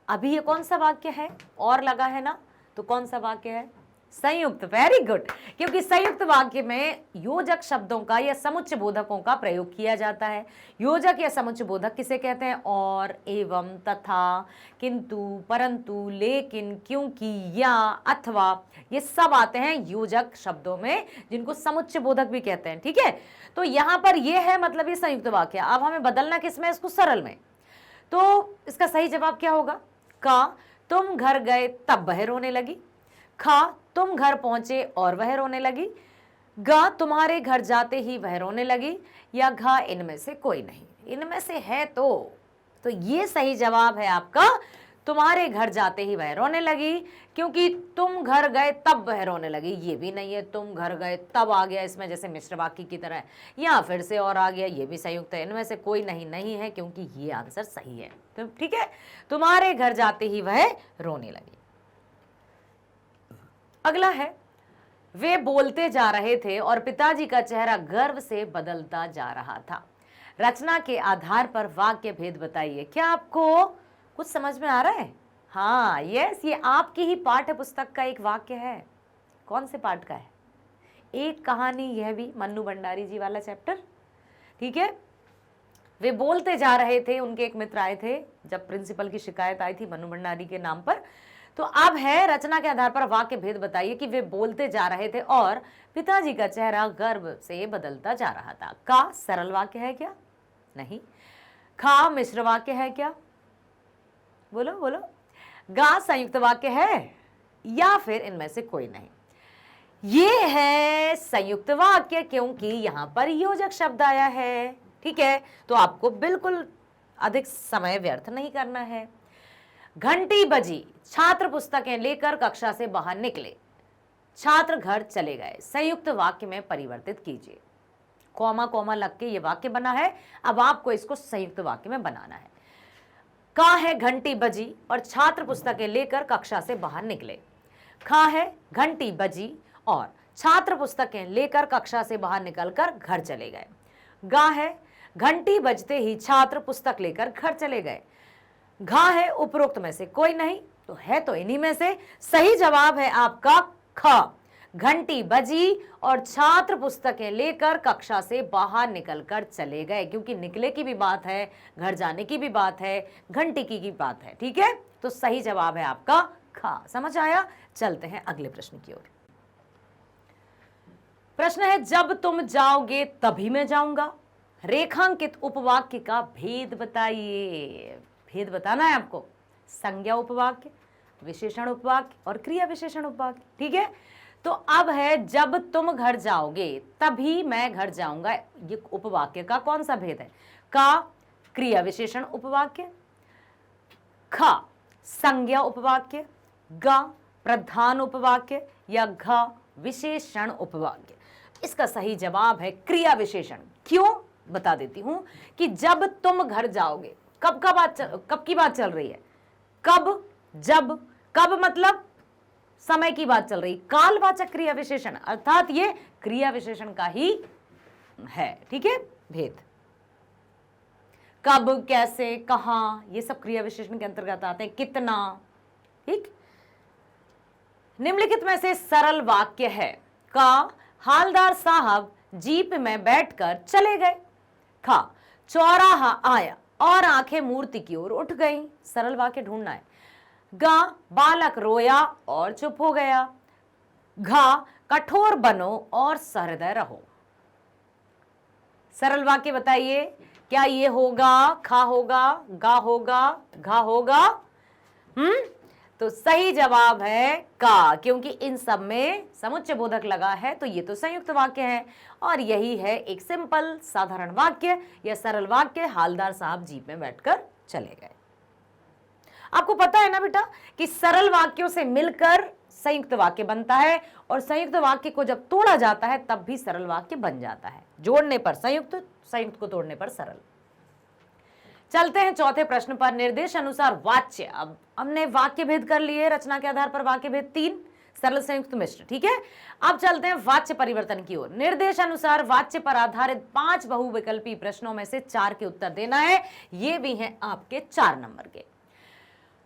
अभी ये कौन सा वाक्य है? और लगा है ना, तो कौन सा वाक्य है? संयुक्त। वेरी गुड, क्योंकि संयुक्त वाक्य में योजक शब्दों का या समुच्चय बोधकों का प्रयोग किया जाता है। योजक या समुच्चय बोधक किसे कहते हैं? और, एवं, तथा, किंतु, परंतु, लेकिन, क्योंकि, या, अथवा, ये सब आते हैं योजक शब्दों में, जिनको समुच्चय बोधक भी कहते हैं। ठीक है, तो यहां पर ये है, मतलब ये संयुक्त वाक्य। अब हमें बदलना किसमें? इसको सरल में। तो इसका सही जवाब क्या होगा? का तुम घर गए तब वह रोने लगी, खा तुम घर पहुंचे और वह रोने लगी, गा तुम्हारे घर जाते ही वह रोने लगी, या घा इनमें से कोई नहीं। इनमें से है तो ये सही जवाब है आपका, तुम्हारे घर जाते ही वह रोने लगी, क्योंकि तुम घर गए तब वह रोने लगी ये भी नहीं है, तुम घर गए तब आ गया इसमें जैसे मिश्र वाक्य की तरह, या फिर से और आ गया, ये भी संयुक्त है। इनमें से कोई नहीं है, क्योंकि ये आंसर सही है। तो ठीक है, तुम्हारे घर जाते ही वह रोने लगी। अगला है, वे बोलते जा रहे थे और पिताजी का चेहरा गर्व से बदलता जा रहा था। रचना के आधार पर वाक्य भेद बताइए। क्या आपको कुछ समझ में आ रहा है? हाँ, यस, ये आपकी ही पाठ्य पुस्तक का एक वाक्य है। कौन से पाठ का है? एक कहानी, यह भी मन्नू भंडारी जी वाला चैप्टर। ठीक है, वे बोलते जा रहे थे, उनके एक मित्र आए थे जब प्रिंसिपल की शिकायत आई थी मन्नू भंडारी के नाम पर। तो अब है, रचना के आधार पर वाक्य भेद बताइए कि वे बोलते जा रहे थे और पिताजी का चेहरा गर्व से बदलता जा रहा था। का सरल वाक्य है क्या? नहीं। खा मिश्र वाक्य है क्या? बोलो बोलो। गा संयुक्त वाक्य है, या फिर इनमें से कोई नहीं? ये है संयुक्त वाक्य, क्योंकि यहां पर योजक शब्द आया है। ठीक है, तो आपको बिल्कुल अधिक समय व्यर्थ नहीं करना है। घंटी बजी, छात्र पुस्तकें लेकर कक्षा से बाहर निकले, छात्र घर चले गए, संयुक्त वाक्य में परिवर्तित कीजिए। कॉमा कॉमा लग के ये वाक्य बना है, अब आपको इसको संयुक्त वाक्य में बनाना है। का है, घंटी बजी और छात्र पुस्तकें लेकर कक्षा से बाहर निकले। खा है, घंटी बजी और छात्र पुस्तकें लेकर कक्षा से बाहर निकलकर घर चले गए। गा है, घंटी बजते ही छात्र पुस्तक लेकर घर चले गए। घा है उपरोक्त में से कोई नहीं, तो है तो इन्हीं में से। सही जवाब है आपका ख। घंटी बजी और छात्र पुस्तकें लेकर कक्षा से बाहर निकलकर चले गए, क्योंकि निकले की भी बात है, घर जाने की भी बात है, घंटी की बात है। ठीक है, तो सही जवाब है आपका ख। समझ आया? चलते हैं अगले प्रश्न की ओर। प्रश्न है, जब तुम जाओगे तभी मैं जाऊंगा। रेखांकित उपवाक्य का भेद बताइए। भेद बताना है आपको। संज्ञा उपवाक्य, विशेषण उपवाक्य और क्रिया विशेषण उपवाक्य। ठीक है, तो अब है जब तुम घर जाओगे तभी मैं घर जाऊंगा, ये उपवाक्य का कौन सा भेद है? का क्रिया विशेषण उपवाक्य, ख संज्ञा उपवाक्य, ग प्रधान उपवाक्य या घ विशेषण उपवाक्य। इसका सही जवाब है क्रिया विशेषण। क्यों? बता देती हूं कि जब तुम घर जाओगे, कब की बात चल रही है? कब, जब, कब मतलब समय की बात चल रही। कालवाचक क्रिया विशेषण, अर्थात ये क्रिया विशेषण का ही है। ठीक है, भेद। कब, कैसे, कहां, ये सब क्रिया विशेषण के अंतर्गत आते हैं। कितना। ठीक, निम्नलिखित में से सरल वाक्य है। का हालदार साहब जीप में बैठकर चले गए। खा चौराहा आया और आंखें मूर्ति की ओर उठ गईं। सरल वाक्य ढूंढना है। गा बालक रोया और चुप हो गया। घा कठोर बनो और सहृदय रहो। सरल वाक्य बताइए, क्या ये होगा, खा होगा, गा होगा, घा होगा? तो सही जवाब है का, क्योंकि इन सब में समुच्चय बोधक लगा है, तो ये तो संयुक्त वाक्य है और यही है एक सिंपल साधारण वाक्य या सरल वाक्य। हालदार साहब जीप में बैठकर चले गए। आपको पता है ना बेटा कि सरल वाक्यों से मिलकर संयुक्त वाक्य बनता है और संयुक्त वाक्य को जब तोड़ा जाता है तब भी सरल वाक्य बन जाता है। जोड़ने पर संयुक्त, संयुक्त को तोड़ने पर सरल। चलते हैं चौथे प्रश्न पर। निर्देश अनुसार वाच्य। अब हमने वाक्य भेद कर लिए, रचना के आधार पर वाक्य भेद 3, सरल, संयुक्त, मिश्र। ठीक है, अब चलते हैं वाच्य परिवर्तन की ओर। निर्देश अनुसार वाच्य पर आधारित 5 बहुविकल्पी प्रश्नों में से 4 के उत्तर देना है। ये भी हैं आपके 4 नंबर के।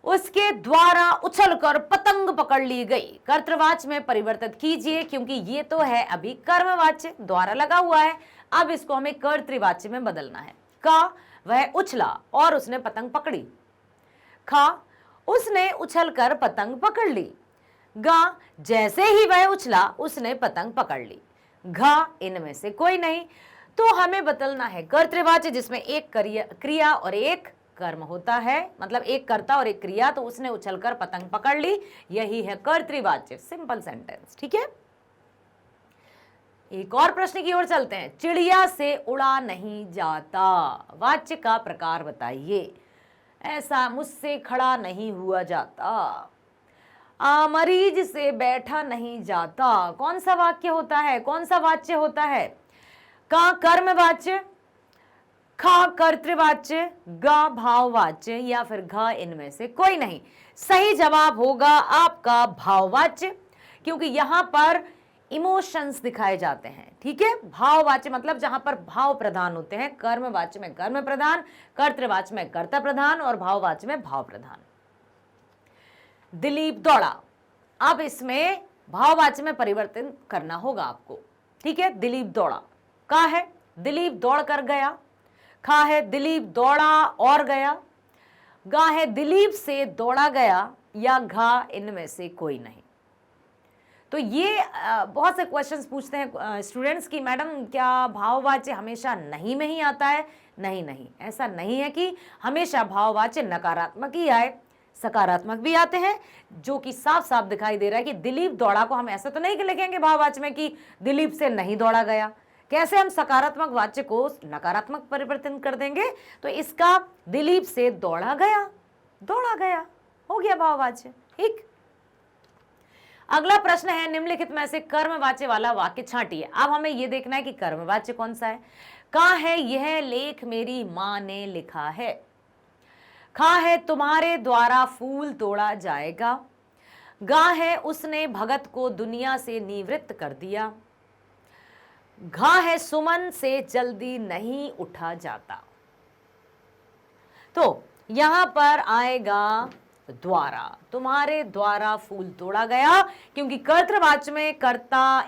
उसके द्वारा उछलकर पतंग पकड़ ली गई, कर्तृवाच्य में परिवर्तित कीजिए, क्योंकि ये तो है अभी कर्मवाच्य, द्वारा लगा हुआ है। अब इसको हमें कर्तृवाच्य में बदलना है। का वह उछला और उसने पतंग पकड़ी। खा उसने उछलकर पतंग पकड़ ली। गा जैसे ही वह उछला उसने पतंग पकड़ ली। घा इनमें से कोई नहीं। तो हमें बदलना है कर्तृवाच्य, जिसमें एक क्रिया और एक कर्म होता है, मतलब एक कर्ता और एक क्रिया। तो उसने उछलकर पतंग पकड़ ली, यही है कर्तृवाच्य, सिंपल सेंटेंस। ठीक है, एक और प्रश्न की ओर चलते हैं। चिड़िया से उड़ा नहीं जाता, वाच्य का प्रकार बताइए। ऐसा मुझसे खड़ा नहीं हुआ जाता। मरीज से बैठा नहीं जाता, कौन सा वाक्य होता है, कौन सा वाच्य होता है? का कर्मवाच्य, खा कर्तृवाच्य, गा भाववाच्य या फिर घ इनमें से कोई नहीं। सही जवाब होगा आपका भाववाच्य, क्योंकि यहां पर इमोशंस दिखाए जाते हैं। ठीक है, भाववाच्य मतलब जहां पर भाव प्रधान होते हैं। कर्मवाच्य में कर्म प्रधान, कर्तृवाच्य में कर्ता प्रधान और भाववाच्य में भाव प्रधान। दिलीप दौड़ा, अब इसमें भाववाच्य में परिवर्तन करना होगा आपको। ठीक है, दिलीप दौड़ा का है दिलीप दौड़ कर गया। खा है दिलीप दौड़ा और गया। गा है दिलीप से दौड़ा गया या घा इनमें से कोई नहीं। तो ये बहुत से क्वेश्चंस पूछते हैं स्टूडेंट्स की मैडम क्या भाववाच्य हमेशा नहीं में ही आता है? नहीं नहीं, ऐसा नहीं है कि हमेशा भाववाच्य नकारात्मक ही आए, सकारात्मक भी आते हैं, जो कि साफ साफ दिखाई दे रहा है कि दिलीप दौड़ा को हम ऐसा तो नहीं लिखेंगे भाववाच्य में कि दिलीप से नहीं दौड़ा गया। कैसे हम सकारात्मक वाच्य को नकारात्मक परिवर्तन कर देंगे? तो इसका दिलीप से दौड़ा गया हो गया भाववाच्य। ठीक, अगला प्रश्न है निम्नलिखित में से कर्मवाच्य वाला वाक्य छांटिए। अब हमें यह देखना है कि कर्मवाच्य कौन सा है। का है यह लेख मेरी मां ने लिखा है। खा है तुम्हारे द्वारा फूल तोड़ा जाएगा। गा है उसने भगत को दुनिया से निवृत्त कर दिया। घा है सुमन से जल्दी नहीं उठा जाता। तो यहां पर आएगा द्वारा, तुम्हारे द्वारा फूल तोड़ा गया, क्योंकि कर्तृवाच्य में कर्ता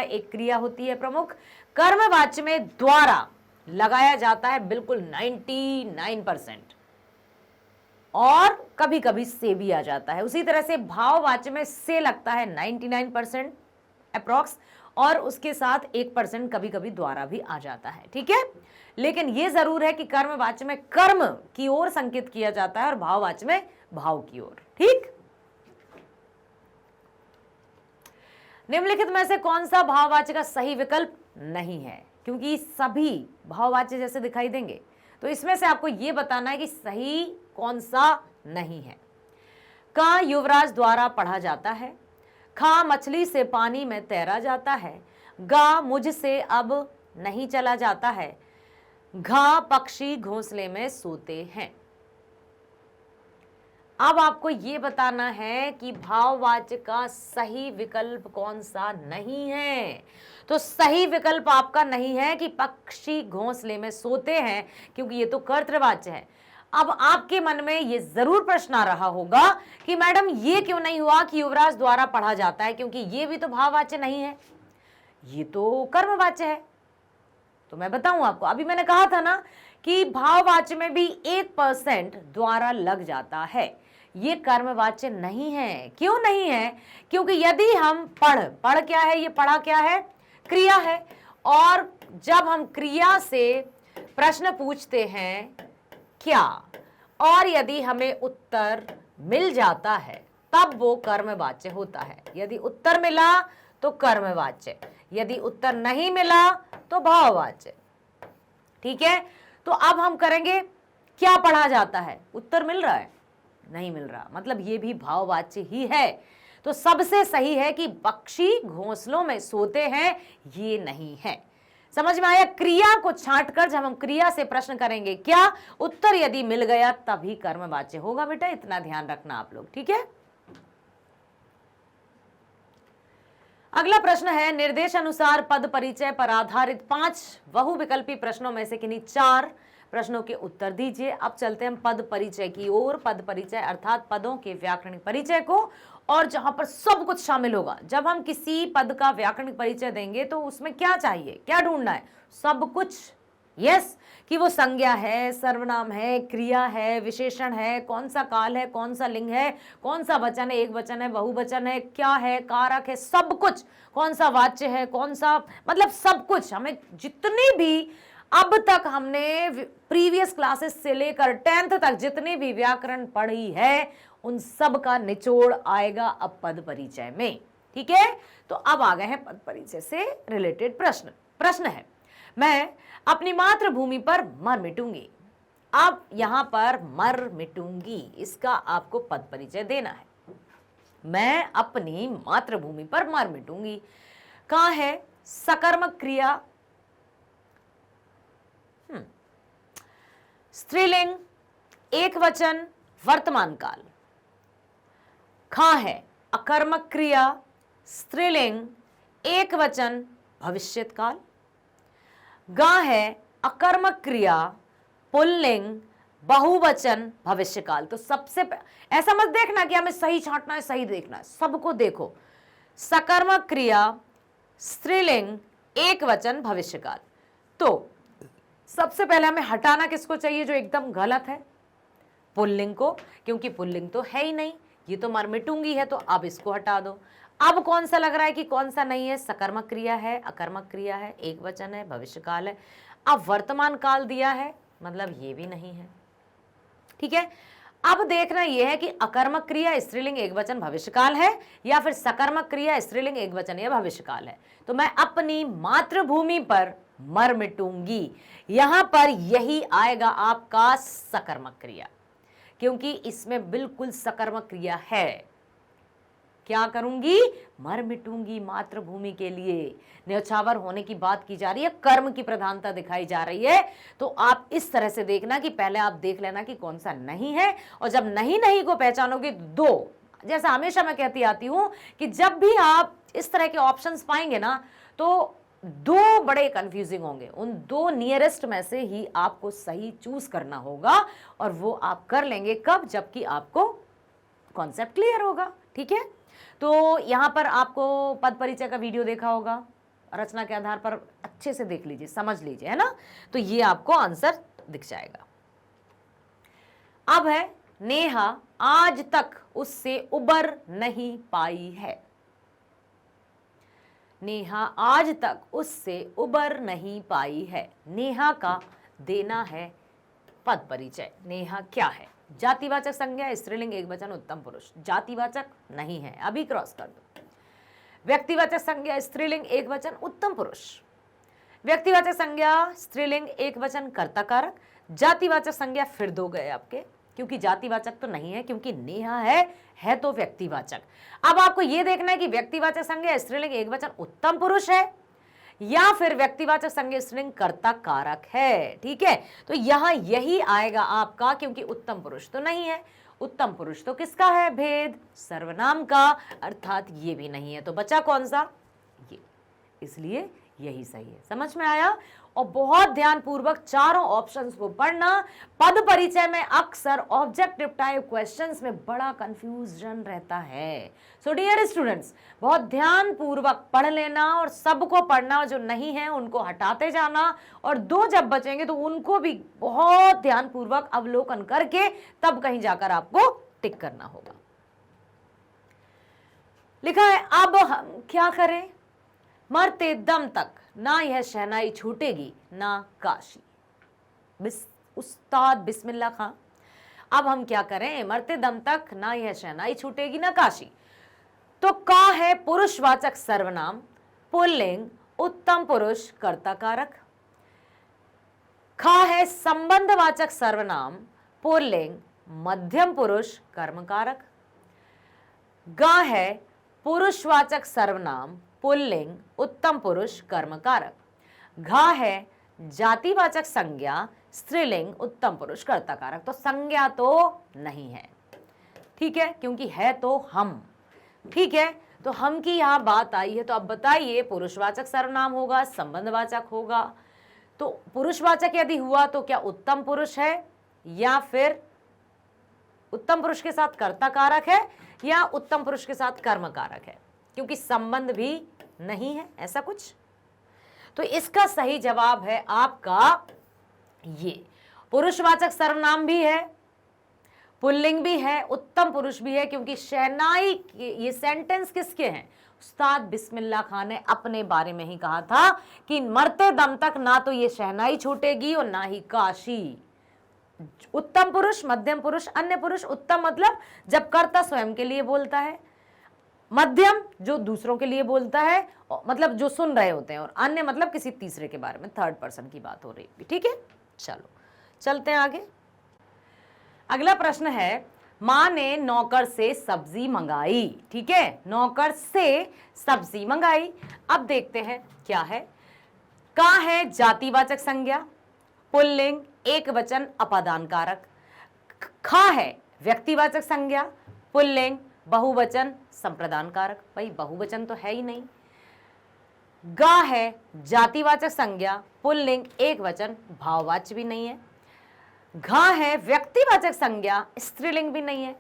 एक क्रिया होती है प्रमुख, कर्मवाच्य में द्वारा लगाया जाता है बिल्कुल 99%, और कभी कभी से भी आ जाता है। उसी तरह से भाववाच्य में से लगता है 99% अप्रॉक्स, और उसके साथ 1% कभी कभी द्वारा भी आ जाता है। ठीक है, लेकिन यह जरूर है कि कर्मवाच्य में कर्म की ओर संकेत किया जाता है और भाववाच्य में भाव की ओर। ठीक, निम्नलिखित में से कौन सा भाववाच्य का सही विकल्प नहीं है? क्योंकि सभी भाववाच्य जैसे दिखाई देंगे, तो इसमें से आपको यह बताना है कि सही कौन सा नहीं है। का युवराज द्वारा पढ़ा जाता है, खा मछली से पानी में तैरा जाता है, गा मुझसे अब नहीं चला जाता है, घा पक्षी घोंसले में सोते हैं। अब आपको यह बताना है कि भाववाच्य का सही विकल्प कौन सा नहीं है। तो सही विकल्प आपका नहीं है कि पक्षी घोंसले में सोते हैं, क्योंकि ये तो कर्तृवाच्य है। अब आपके मन में ये जरूर प्रश्न आ रहा होगा कि मैडम ये क्यों नहीं हुआ कि युवराज द्वारा पढ़ा जाता है, क्योंकि ये भी तो भाववाच्य नहीं है, ये तो कर्मवाच्य है। तो मैं बताऊं आपको, अभी मैंने कहा था ना कि भाववाच्य में भी 1% द्वारा लग जाता है, ये कर्मवाच्य नहीं है। क्यों नहीं है? क्योंकि यदि हम पढ़ क्या है, ये पढ़ा क्या है, क्रिया है, और जब हम क्रिया से प्रश्न पूछते हैं क्या, और यदि हमें उत्तर मिल जाता है तब वो कर्मवाच्य होता है। यदि उत्तर मिला तो कर्मवाच्य, यदि उत्तर नहीं मिला तो भाववाच्य। ठीक है, तो अब हम करेंगे क्या पढ़ा जाता है, उत्तर मिल रहा है, नहीं मिल रहा, मतलब ये भी भाववाच्य ही है। तो सबसे सही है कि पक्षी घोंसलों में सोते हैं, ये नहीं है। समझ में आया? क्रिया को छांटकर जब हम क्रिया से प्रश्न करेंगे क्या, उत्तर यदि मिल गया तभी कर्मवाच्य होगा। बेटा इतना ध्यान रखना आप लोग। ठीक है, अगला प्रश्न है, निर्देश अनुसार पद परिचय पर आधारित 5 बहुविकल्पी प्रश्नों में से किन्हीं 4 प्रश्नों के उत्तर दीजिए। अब चलते हैं पद परिचय की ओर। पद परिचय अर्थात पदों के व्याकरणिक परिचय को, और जहां पर सब कुछ शामिल होगा। जब हम किसी पद का व्याकरणिक परिचय देंगे तो उसमें क्या चाहिए, क्या ढूंढना है, सब कुछ। यस, कि वो संज्ञा है, सर्वनाम है, क्रिया है, विशेषण है, कौन सा काल है, कौन सा लिंग है, कौन सा वचन है, एक वचन है, बहुवचन है, क्या है, कारक है, सब कुछ, कौन सा वाच्य है, कौन सा, मतलब सब कुछ। हमें जितनी भी अब तक हमने प्रीवियस क्लासेस से लेकर 10th तक जितनी भी व्याकरण पढ़ी है, उन सब का निचोड़ आएगा अब पद परिचय में। ठीक है, तो अब आ गए हैं पद परिचय से रिलेटेड प्रश्न। प्रश्न है, मैं अपनी मातृभूमि पर मर मिटूंगी। अब यहां पर मर मिटूंगी, इसका आपको पद परिचय देना है। मैं अपनी मातृभूमि पर मर मिटूंगी, कहां है, सकर्मक क्रिया, स्त्रीलिंग, एक वचन, वर्तमान काल। कहां है, अकर्मक क्रिया, स्त्रीलिंग, एक वचन, भविष्यत काल। गा है अकर्मक क्रिया, पुल्लिंग, बहुवचन, भविष्यकाल। तो सबसे ऐसा मत देखना कि हमें सही छांटना है, सही देखना है, सबको देखो। सकर्मक क्रिया, स्त्रीलिंग, एक वचन, भविष्यकाल। तो सबसे पहले हमें हटाना किसको चाहिए, जो एकदम गलत है, पुल्लिंग को, क्योंकि पुल्लिंग तो है ही नहीं, ये तो मर मिटूंगी है, तो अब इसको हटा दो। अब कौन सा लग रहा है कि कौन सा नहीं है, सकर्मक क्रिया है, अकर्मक क्रिया है, एक वचन है, भविष्यकाल है। अब वर्तमान काल दिया है, मतलब ये भी नहीं है। ठीक है, अब देखना यह है कि अकर्मक क्रिया, स्त्रीलिंग, एक वचन, भविष्यकाल है, या फिर सकर्मक क्रिया, स्त्रीलिंग, एक वचन या भविष्यकाल है। तो मैं अपनी मातृभूमि पर मर मिटूंगी, यहां पर यही आएगा आपका सकर्मक क्रिया, क्योंकि इसमें बिल्कुल सकर्मक क्रिया है। क्या करूंगी, मर मिटूंगी मातृभूमि के लिए। न्यौछावर होने की बात की जा रही है, कर्म की प्रधानता दिखाई जा रही है। तो आप इस तरह से देखना कि पहले आप देख लेना कि कौन सा नहीं है, और जब नहीं को पहचानोगे दो, जैसा हमेशा मैं कहती आती हूं कि जब भी आप इस तरह के ऑप्शंस पाएंगे ना, तो दो बड़े कंफ्यूजिंग होंगे, उन दो नियरेस्ट में से ही आपको सही चूज करना होगा, और वो आप कर लेंगे कब, जबकि आपको कॉन्सेप्ट क्लियर होगा। ठीक है, तो यहां पर आपको पद परिचय का वीडियो देखा होगा, रचना के आधार पर अच्छे से देख लीजिए, समझ लीजिए, है ना, तो ये आपको आंसर दिख जाएगा। अब है नेहा आज तक उससे उबर नहीं पाई है। नेहा आज तक उससे उबर नहीं पाई है। नेहा का देना है पद परिचय। नेहा क्या है? जातिवाचक संज्ञा, स्त्रीलिंग, एकवचन, उत्तम पुरुष। जातिवाचक नहीं है, अभी क्रॉस कर दो। व्यक्तिवाचक संज्ञा, स्त्रीलिंग, एकवचन, उत्तम पुरुष। व्यक्तिवाचक संज्ञा, स्त्रीलिंग, एकवचन, कर्ता कारक। जातिवाचक संज्ञा फिर दो गए आपके, क्योंकि जातिवाचक तो नहीं है, क्योंकि नेहा है तो व्यक्तिवाचक। अब आपको यह देखना है कि व्यक्तिवाचक संज्ञा, स्त्रीलिंग, एकवचन, उत्तम पुरुष है, या फिर व्यक्तिवाचक संज्ञा, स्त्रीलिंग, कर्ता कारक है। ठीक है, तो यहां यही आएगा आपका, क्योंकि उत्तम पुरुष तो नहीं है। उत्तम पुरुष तो किसका है? भेद सर्वनाम का, अर्थात ये भी नहीं है, तो बचा कौन सा? ये, इसलिए यही सही है। समझ में आया? और बहुत ध्यान पूर्वक चारों ऑप्शंस को पढ़ना। पद परिचय में अक्सर ऑब्जेक्टिव टाइप क्वेश्चंस में बड़ा कंफ्यूजन रहता है। सो डियर स्टूडेंट्स, बहुत ध्यान पूर्वक पढ़ लेना, और सबको पढ़ना, जो नहीं है उनको हटाते जाना, और दो जब बचेंगे तो उनको भी बहुत ध्यान पूर्वक अवलोकन करके तब कहीं जाकर आपको टिक करना होगा। लिखा है, अब हम क्या करें? मरते दम तक ना यह शहनाई छूटेगी ना काशी। उस्ताद बिस्मिल्लाह खां, अब हम क्या करें? मरते दम तक ना यह शहनाई छूटेगी ना काशी। तो का है पुरुषवाचक सर्वनाम, पुल्लिंग, उत्तम पुरुष, कर्ता कारक। खा है संबंधवाचक सर्वनाम, पुल्लिंग, मध्यम पुरुष, कर्म कारक। गा है पुरुषवाचक सर्वनाम, पुल्लिंग, उत्तम पुरुष, कर्म कारक। घा है जातिवाचक संज्ञा, स्त्रीलिंग, उत्तम पुरुष, कर्ता कारक। तो संज्ञा तो नहीं है, ठीक है, क्योंकि है तो हम। ठीक है, तो हम की यहां बात आई है, तो अब बताइए पुरुषवाचक सर्वनाम होगा, संबंधवाचक होगा। तो पुरुषवाचक यदि हुआ तो क्या उत्तम पुरुष है, या फिर उत्तम पुरुष के साथ कर्ता कारक है, या उत्तम पुरुष के साथ कर्म कारक है, क्योंकि संबंध भी नहीं है ऐसा कुछ। तो इसका सही जवाब है आपका ये, पुरुषवाचक सर्वनाम भी है, पुल्लिंग भी है, उत्तम पुरुष भी है, क्योंकि शहनाई, ये सेंटेंस किसके हैं? उस्ताद बिस्मिल्लाह खान ने अपने बारे में ही कहा था कि मरते दम तक ना तो ये शहनाई छूटेगी और ना ही काशी। उत्तम पुरुष, मध्यम पुरुष, अन्य पुरुष। उत्तम मतलब जब कर्ता स्वयं के लिए बोलता है, मध्यम जो दूसरों के लिए बोलता है, मतलब जो सुन रहे होते हैं, और अन्य मतलब किसी तीसरे के बारे में, थर्ड पर्सन की बात हो रही है। ठीक है, चलो चलते हैं आगे। अगला प्रश्न है, मां ने नौकर से सब्जी मंगाई। ठीक है, नौकर से सब्जी मंगाई। अब देखते हैं क्या है। का है जातिवाचक संज्ञा, पुल्लिंग, एकवचन, अपादान कारक। खा है व्यक्तिवाचक संज्ञा, पुल्लिंग, बहुवचन, संप्रदान कारक। भाई बहुवचन तो है ही नहीं। गा है जातिवाचक संज्ञा, पुल्लिंग, एकवचन, भाववाच्य भी नहीं है। घा है व्यक्तिवाचक संज्ञा, स्त्रीलिंग भी नहीं है।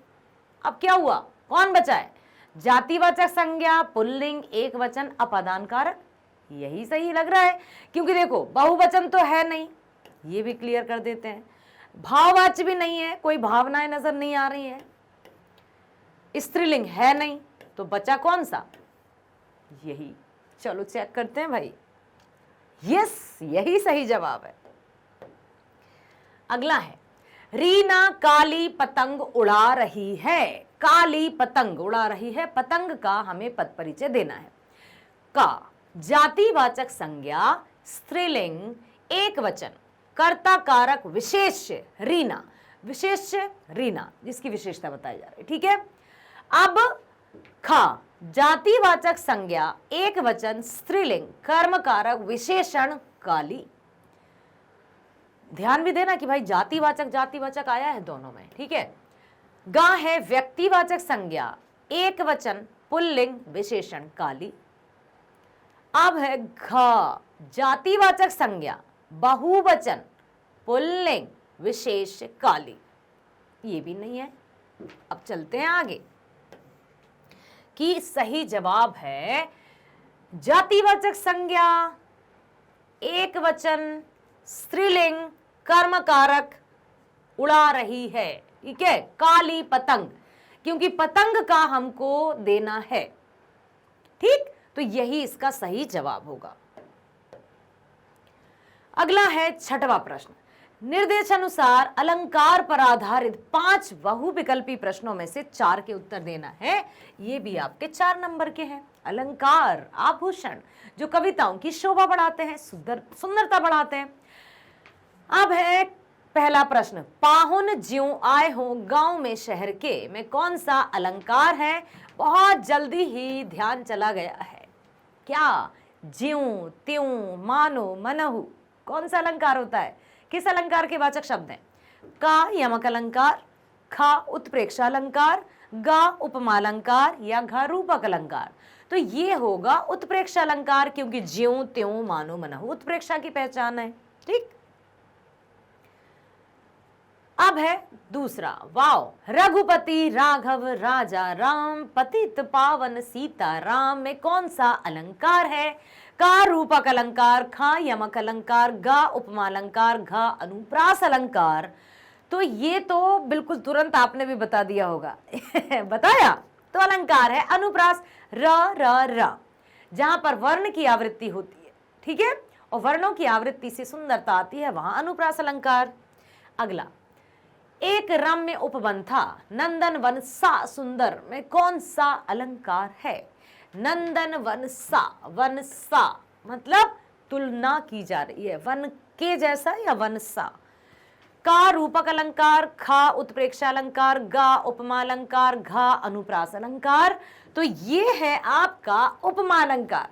अब क्या हुआ? कौन बचा है? जातिवाचक संज्ञा, पुल्लिंग, एकवचन, अपादान कारक। यही सही लग रहा है, क्योंकि देखो बहुवचन तो है नहीं, ये भी क्लियर कर देते हैं। भाववाच्य भी नहीं है, कोई भावनाएं नजर नहीं आ रही हैं। स्त्रीलिंग है नहीं, तो बचा कौन सा? यही। चलो चेक करते हैं भाई। यस, यही सही जवाब है। अगला है, रीना काली पतंग उड़ा रही है। काली पतंग उड़ा रही है, पतंग का हमें पद परिचय देना है। का जातिवाचक संज्ञा, स्त्रीलिंग, एकवचन, कर्ता कारक, विशेष्य रीना। विशेष्य रीना, जिसकी विशेषता बताई जा रही है। ठीक है, अब खा जातिवाचक संज्ञा, एकवचन, स्त्रीलिंग, कर्म कारक, विशेषण काली। ध्यान भी देना कि भाई जातिवाचक जातिवाचक आया है दोनों में। ठीक है, गा है व्यक्तिवाचक संज्ञा, एकवचन, पुल्लिंग, विशेषण काली। अब है घ, जातिवाचक संज्ञा, बहुवचन, पुल्लिंग, विशेष काली। ये भी नहीं है। अब चलते हैं आगे कि सही जवाब है जातिवाचक संज्ञा, एक वचन, स्त्रीलिंग, कर्मकारक, उड़ा रही है। ठीक है, काली पतंग, क्योंकि पतंग का हमको देना है। ठीक, तो यही इसका सही जवाब होगा। अगला है छठवां प्रश्न। निर्देशानुसार अलंकार पर आधारित 5 बहुविकल्पी प्रश्नों में से 4 के उत्तर देना है। ये भी आपके 4 नंबर के हैं। अलंकार, आभूषण जो कविताओं की शोभा बढ़ाते हैं, सुंदरता बढ़ाते हैं। अब है पहला प्रश्न, पाहुन ज्यों आए हो गांव में शहर के में कौन सा अलंकार है? बहुत जल्दी ही ध्यान चला गया है। क्या? ज्यों, त्यों, मानो, मनहु, कौन सा अलंकार होता है? किस अलंकार के वाचक शब्द हैं? का यमक अलंकार, खा उत्प्रेक्षा अलंकार, गा उपमा अलंकार या घा रूपक अलंकार? तो ये होगा उत्प्रेक्षा अलंकार, क्योंकि ज्यों, त्यों, मानो, मनहु उत्प्रेक्षा की पहचान है। ठीक, अब है दूसरा, वाव, रघुपति राघव राजा राम पतित पावन सीता राम में कौन सा अलंकार है? का रूपक अलंकार, खा यमक अलंकार, गा उपमा अलंकार, घा अनुप्रास अलंकार? तो ये तो बिल्कुल तुरंत आपने भी बता दिया होगा बताया, तो अलंकार है अनुप्रास, र र र, जहां पर वर्ण की आवृत्ति होती है। ठीक है, और वर्णों की आवृत्ति से सुंदरता आती है, वहां अनुप्रास अलंकार। अगला, एक रम्य उपवन था नंदन वन सा सुंदर में कौन सा अलंकार है? नंदन वन सा मतलब तुलना की जा रही है, वन के जैसा या वन सा। का रूपक अलंकार, खा उत्प्रेक्षा अलंकार, गा उपमा अलंकार, घा अनुप्रास अलंकार? तो ये है आपका उपमा अलंकार।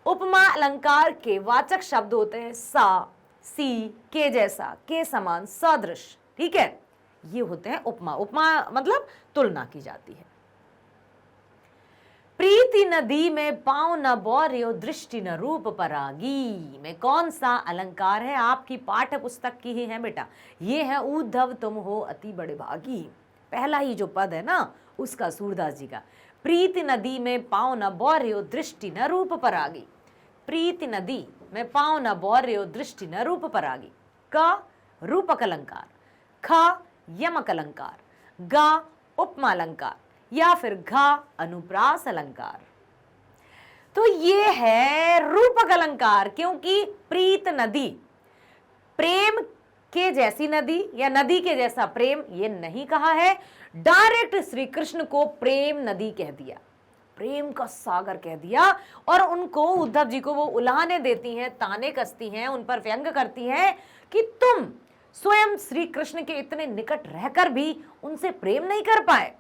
उपमा अलंकार के वाचक शब्द होते हैं सा, सी, के जैसा, के समान, सदृश। ठीक है, ये होते हैं उपमा। उपमा मतलब तुलना की जाती है। प्रीति नदी में पांव न बौर्यो दृष्टि न रूप परागी में कौन सा अलंकार है? आपकी पाठ्य पुस्तक की ही है बेटा। ये है उद्धव तुम हो अति बड़े भागी। पहला ही जो पद है ना उसका, सूरदास जी का, प्रीति नदी में पांव न बौर्यो दृष्टि न रूप परागी। प्रीति नदी में पांव न बौर्यो दृष्टि न रूप परागी। का रूपक अलंकार, खा यमक अलंकार, गा उपमा अलंकार या फिर घा अनुप्रास अलंकार? तो ये है रूपक अलंकार, क्योंकि प्रीत नदी, प्रेम के जैसी नदी या नदी के जैसा प्रेम, ये नहीं कहा है। डायरेक्ट श्री कृष्ण को प्रेम नदी कह दिया, प्रेम का सागर कह दिया। और उनको, उद्धव जी को वो उलाहने देती हैं, ताने कसती हैं, उन पर व्यंग करती हैं कि तुम स्वयं श्री कृष्ण के इतने निकट रहकर भी उनसे प्रेम नहीं कर पाए,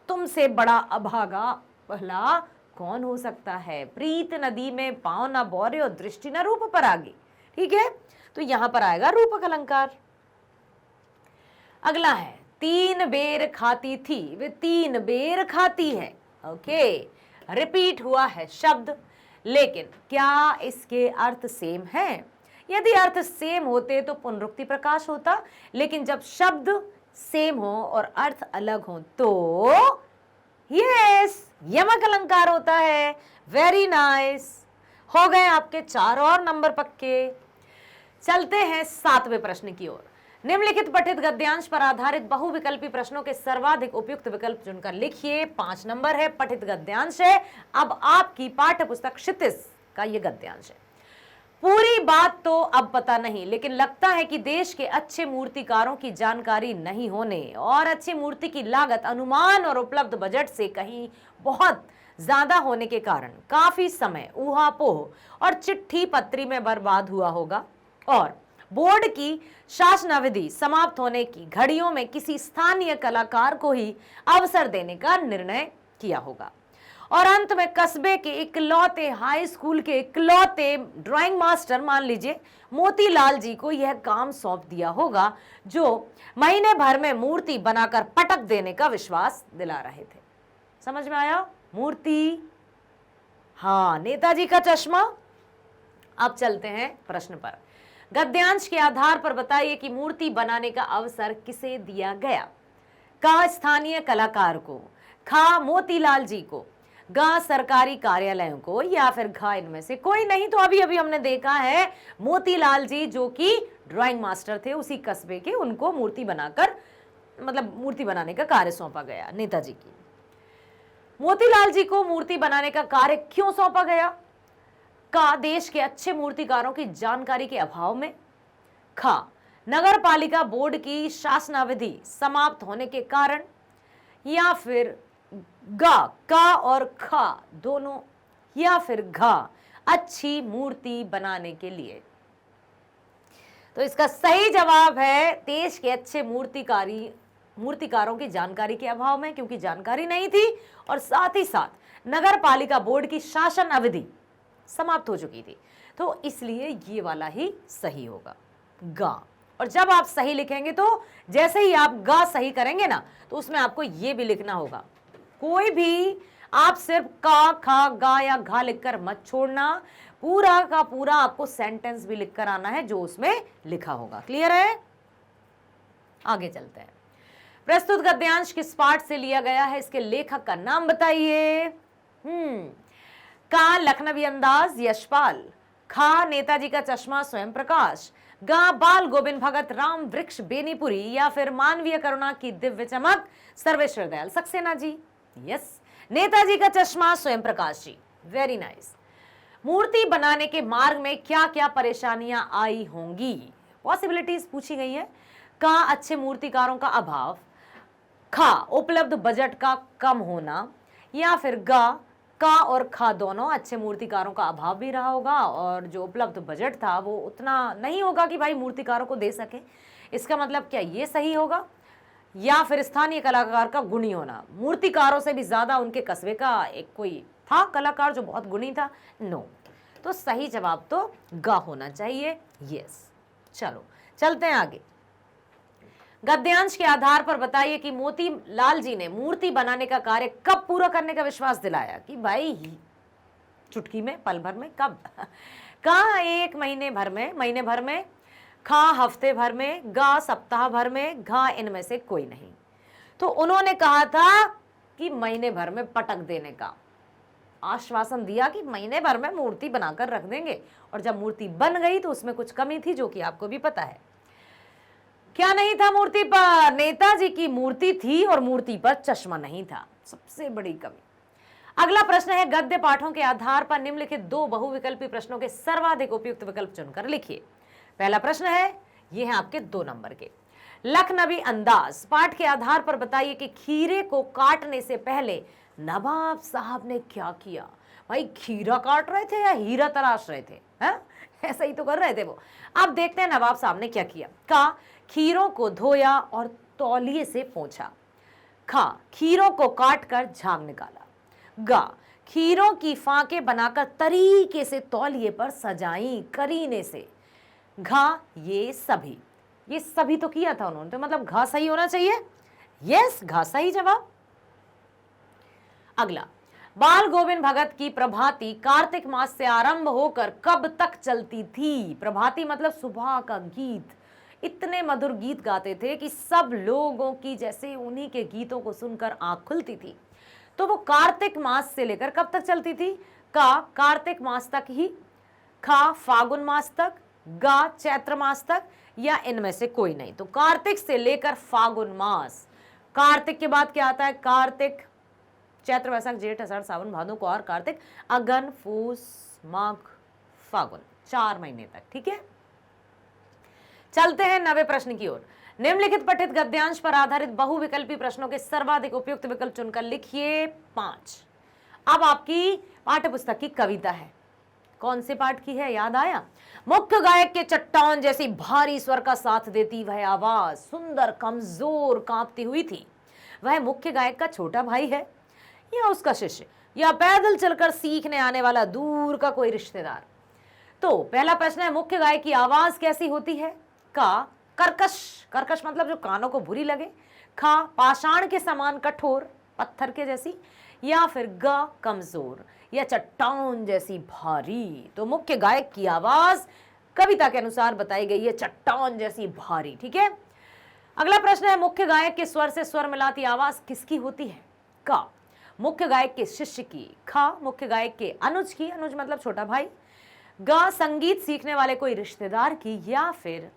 तुमसे बड़ा अभागा भला कौन हो सकता है? प्रीत नदी में पांव न बौर्यो दृष्टि न रूप परागी। ठीक है, तो यहां पर आएगा रूपक अलंकार। अगला है, 3 बेर खाती थी वे 3 बेर खाती है। ओके, रिपीट हुआ है शब्द, लेकिन क्या इसके अर्थ सेम है? यदि अर्थ सेम होते तो पुनरुक्ति प्रकाश होता, लेकिन जब शब्द सेम हो और अर्थ अलग हो तो यस यमक अलंकार होता है। वेरी नाइस, हो गए आपके 4 और नंबर पक्के। चलते हैं 7वें प्रश्न की ओर। निम्नलिखित पठित गद्यांश पर आधारित बहुविकल्पी प्रश्नों के सर्वाधिक उपयुक्त विकल्प चुनकर लिखिए। 5 नंबर है, पठित गद्यांश है। अब आपकी पाठ्य पुस्तक क्षितिज का यह गद्यांश है। पूरी बात तो अब पता नहीं, लेकिन लगता है कि देश के अच्छे मूर्तिकारों की जानकारी नहीं होने और अच्छी मूर्ति की लागत अनुमान और उपलब्ध बजट से कहीं बहुत ज्यादा होने के कारण काफी समय ऊहापोह और चिट्ठी पत्री में बर्बाद हुआ होगा और बोर्ड की शासनावधि समाप्त होने की घड़ियों में किसी स्थानीय कलाकार को ही अवसर देने का निर्णय किया होगा और अंत में कस्बे के इकलौते हाई स्कूल के इकलौते ड्राइंग मास्टर मान लीजिए मोतीलाल जी को यह काम सौंप दिया होगा, जो महीने भर में मूर्ति बनाकर पटक देने का विश्वास दिला रहे थे। समझ में आया? मूर्ति, हाँ, नेताजी का चश्मा, अब चलते हैं प्रश्न पर। गद्यांश के आधार पर बताइए कि मूर्ति बनाने का अवसर किसे दिया गया। का स्थानीय कलाकार को, खा मोतीलाल जी को, गा सरकारी कार्यालयों को, या फिर घा इनमें से कोई नहीं। तो अभी अभी हमने देखा है मोतीलाल जी जो कि ड्राइंग मास्टर थे उसी कस्बे के, उनको मूर्ति बनाकर मतलब मूर्ति बनाने का कार्य सौंपा गया नेताजी की। मोतीलाल जी को मूर्ति बनाने का कार्य क्यों सौंपा गया। का देश के अच्छे मूर्तिकारों की जानकारी के अभाव में, खा नगर पालिका बोर्ड की शासनावधि समाप्त होने के कारण, या फिर गा का और खा दोनों, या फिर घा अच्छी मूर्ति बनाने के लिए। तो इसका सही जवाब है देश के अच्छे मूर्तिकारों की जानकारी के अभाव में, क्योंकि जानकारी नहीं थी और साथ ही साथ नगर पालिका बोर्ड की शासन अवधि समाप्त हो चुकी थी, तो इसलिए ये वाला ही सही होगा, गा। और जब आप सही लिखेंगे तो जैसे ही आप गा सही करेंगे ना, तो उसमें आपको ये भी लिखना होगा। कोई भी आप सिर्फ का, खा, गा या घा लिखकर मत छोड़ना, पूरा का पूरा आपको सेंटेंस भी लिखकर आना है जो उसमें लिखा होगा। क्लियर है? आगे चलते हैं। प्रस्तुत गद्यांश किस पाठ से लिया गया है, इसके लेखक का नाम बताइए। का लखनवी अंदाज यशपाल, खा नेताजी का चश्मा स्वयं प्रकाश, गा बाल गोविंद भगत राम वृक्ष बेनीपुरी, या फिर मानवीय करुणा की दिव्य चमक सर्वेश्वर दयाल सक्सेना जी। यस, नेताजी का चश्मा स्वयं प्रकाश जी। Very nice. मूर्ति बनाने के मार्ग में क्या क्या परेशानियां आई होंगी, पॉसिबिलिटीज पूछी गई है। का अच्छे मूर्तिकारों का अभाव, खा उपलब्ध बजट का कम होना, या फिर गा का और खा दोनों अच्छे मूर्तिकारों का अभाव भी रहा होगा और जो उपलब्ध बजट था वो उतना नहीं होगा कि भाई मूर्तिकारों को दे सके। इसका मतलब क्या ये सही होगा, या फिर स्थानीय कलाकार का गुणी होना, मूर्तिकारों से भी ज्यादा उनके कस्बे का एक कोई था कलाकार जो बहुत गुणी था। नो, तो सही जवाब तो गा होना चाहिए। यस, चलो चलते हैं आगे। गद्यांश के आधार पर बताइए कि मोतीलाल जी ने मूर्ति बनाने का कार्य कब पूरा करने का विश्वास दिलाया, कि भाई चुटकी में, पल भर में, कब। का एक महीने भर में, खा हफ्ते भर में, गा सप्ताह भर में, घा इनमें से कोई नहीं। तो उन्होंने कहा था कि महीने भर में पटक देने का आश्वासन दिया कि महीने भर में मूर्ति बनाकर रख देंगे, और जब मूर्ति बन गई तो उसमें कुछ कमी थी जो कि आपको भी पता है। क्या नहीं था मूर्ति पर? नेताजी की मूर्ति थी और मूर्ति पर चश्मा नहीं था, सबसे बड़ी कमी। अगला प्रश्न है, गद्य पाठों के आधार पर निम्नलिखित दो बहुविकल्पी प्रश्नों के सर्वाधिक उपयुक्त विकल्प चुनकर लिखिए। पहला प्रश्न है, ये है आपके 2 नंबर के। लखनवी अंदाज पाठ के आधार पर बताइए कि खीरे को काटने से पहले नवाब साहब ने क्या किया। भाई खीरा काट रहे थे या हीरा तराश रहे थे? ऐसा ही तो कर रहे थे वो। अब देखते हैं नवाब साहब ने क्या किया। का खीरों को धोया और तौलिए से पोंछा, खा खीरों को काटकर झाग निकाला, गा खीरों की फांके बनाकर तरीके से तौलिए पर सजाई करीने से, घा ये सभी तो किया था उन्होंने, तो मतलब घा सही होना चाहिए। यस, घा सही जवाब। अगला, बाल गोविंद भगत की प्रभाती कार्तिक मास से आरंभ होकर कब तक चलती थी। प्रभाती मतलब सुबह का गीत, इतने मधुर गीत गाते थे कि सब लोगों की जैसे उन्हीं के गीतों को सुनकर आंख खुलती थी। तो वो कार्तिक मास से लेकर कब तक चलती थी? का कार्तिक मास तक ही, खा फागुन मास तक, गा चैत्र मास तक, या इनमें से कोई नहीं। तो कार्तिक से लेकर फागुन मास, कार्तिक के बाद क्या आता है? कार्तिक, चैत्र, वैशाख, जेठ, आषाढ़, सावन, भादो, कुआर, कार्तिक, अगन, फूस, माघ, फागुन, 4 महीने तक। ठीक है, चलते हैं 9वें प्रश्न की ओर। निम्नलिखित पठित गद्यांश पर आधारित बहुविकल्पी प्रश्नों के सर्वाधिक उपयुक्त विकल्प चुनकर लिखिए 5। अब आपकी पाठ्य पुस्तक की कविता है, कौन से पाठ की है याद आया? मुख्य गायक के चट्टान जैसी भारी स्वर का साथ देती वह आवाज सुंदर कमजोर कांपती हुई थी। वह मुख्य गायक का छोटा भाई है या उसका शिष्य, या पैदल चलकर सीखने आने वाला दूर का कोई रिश्तेदार? तो पहला प्रश्न है, मुख्य गायक की आवाज कैसी होती है? का कर्कश, कर्कश मतलब जो कानों को बुरी लगे। खा पाषाण के समान कठोर, पत्थर के जैसी, या फिर ग कमजोर या चट्टान जैसी भारी। तो मुख्य गायक की आवाज कविता के अनुसार बताई गई है चट्टान जैसी भारी। ठीक है, अगला प्रश्न है मुख्य गायक के स्वर से स्वर मिलाती आवाज किसकी होती है? का मुख्य गायक के शिष्य की, खा मुख्य गायक के अनुज की, अनुज मतलब छोटा भाई, गा संगीत सीखने वाले कोई रिश्तेदार की, या फिर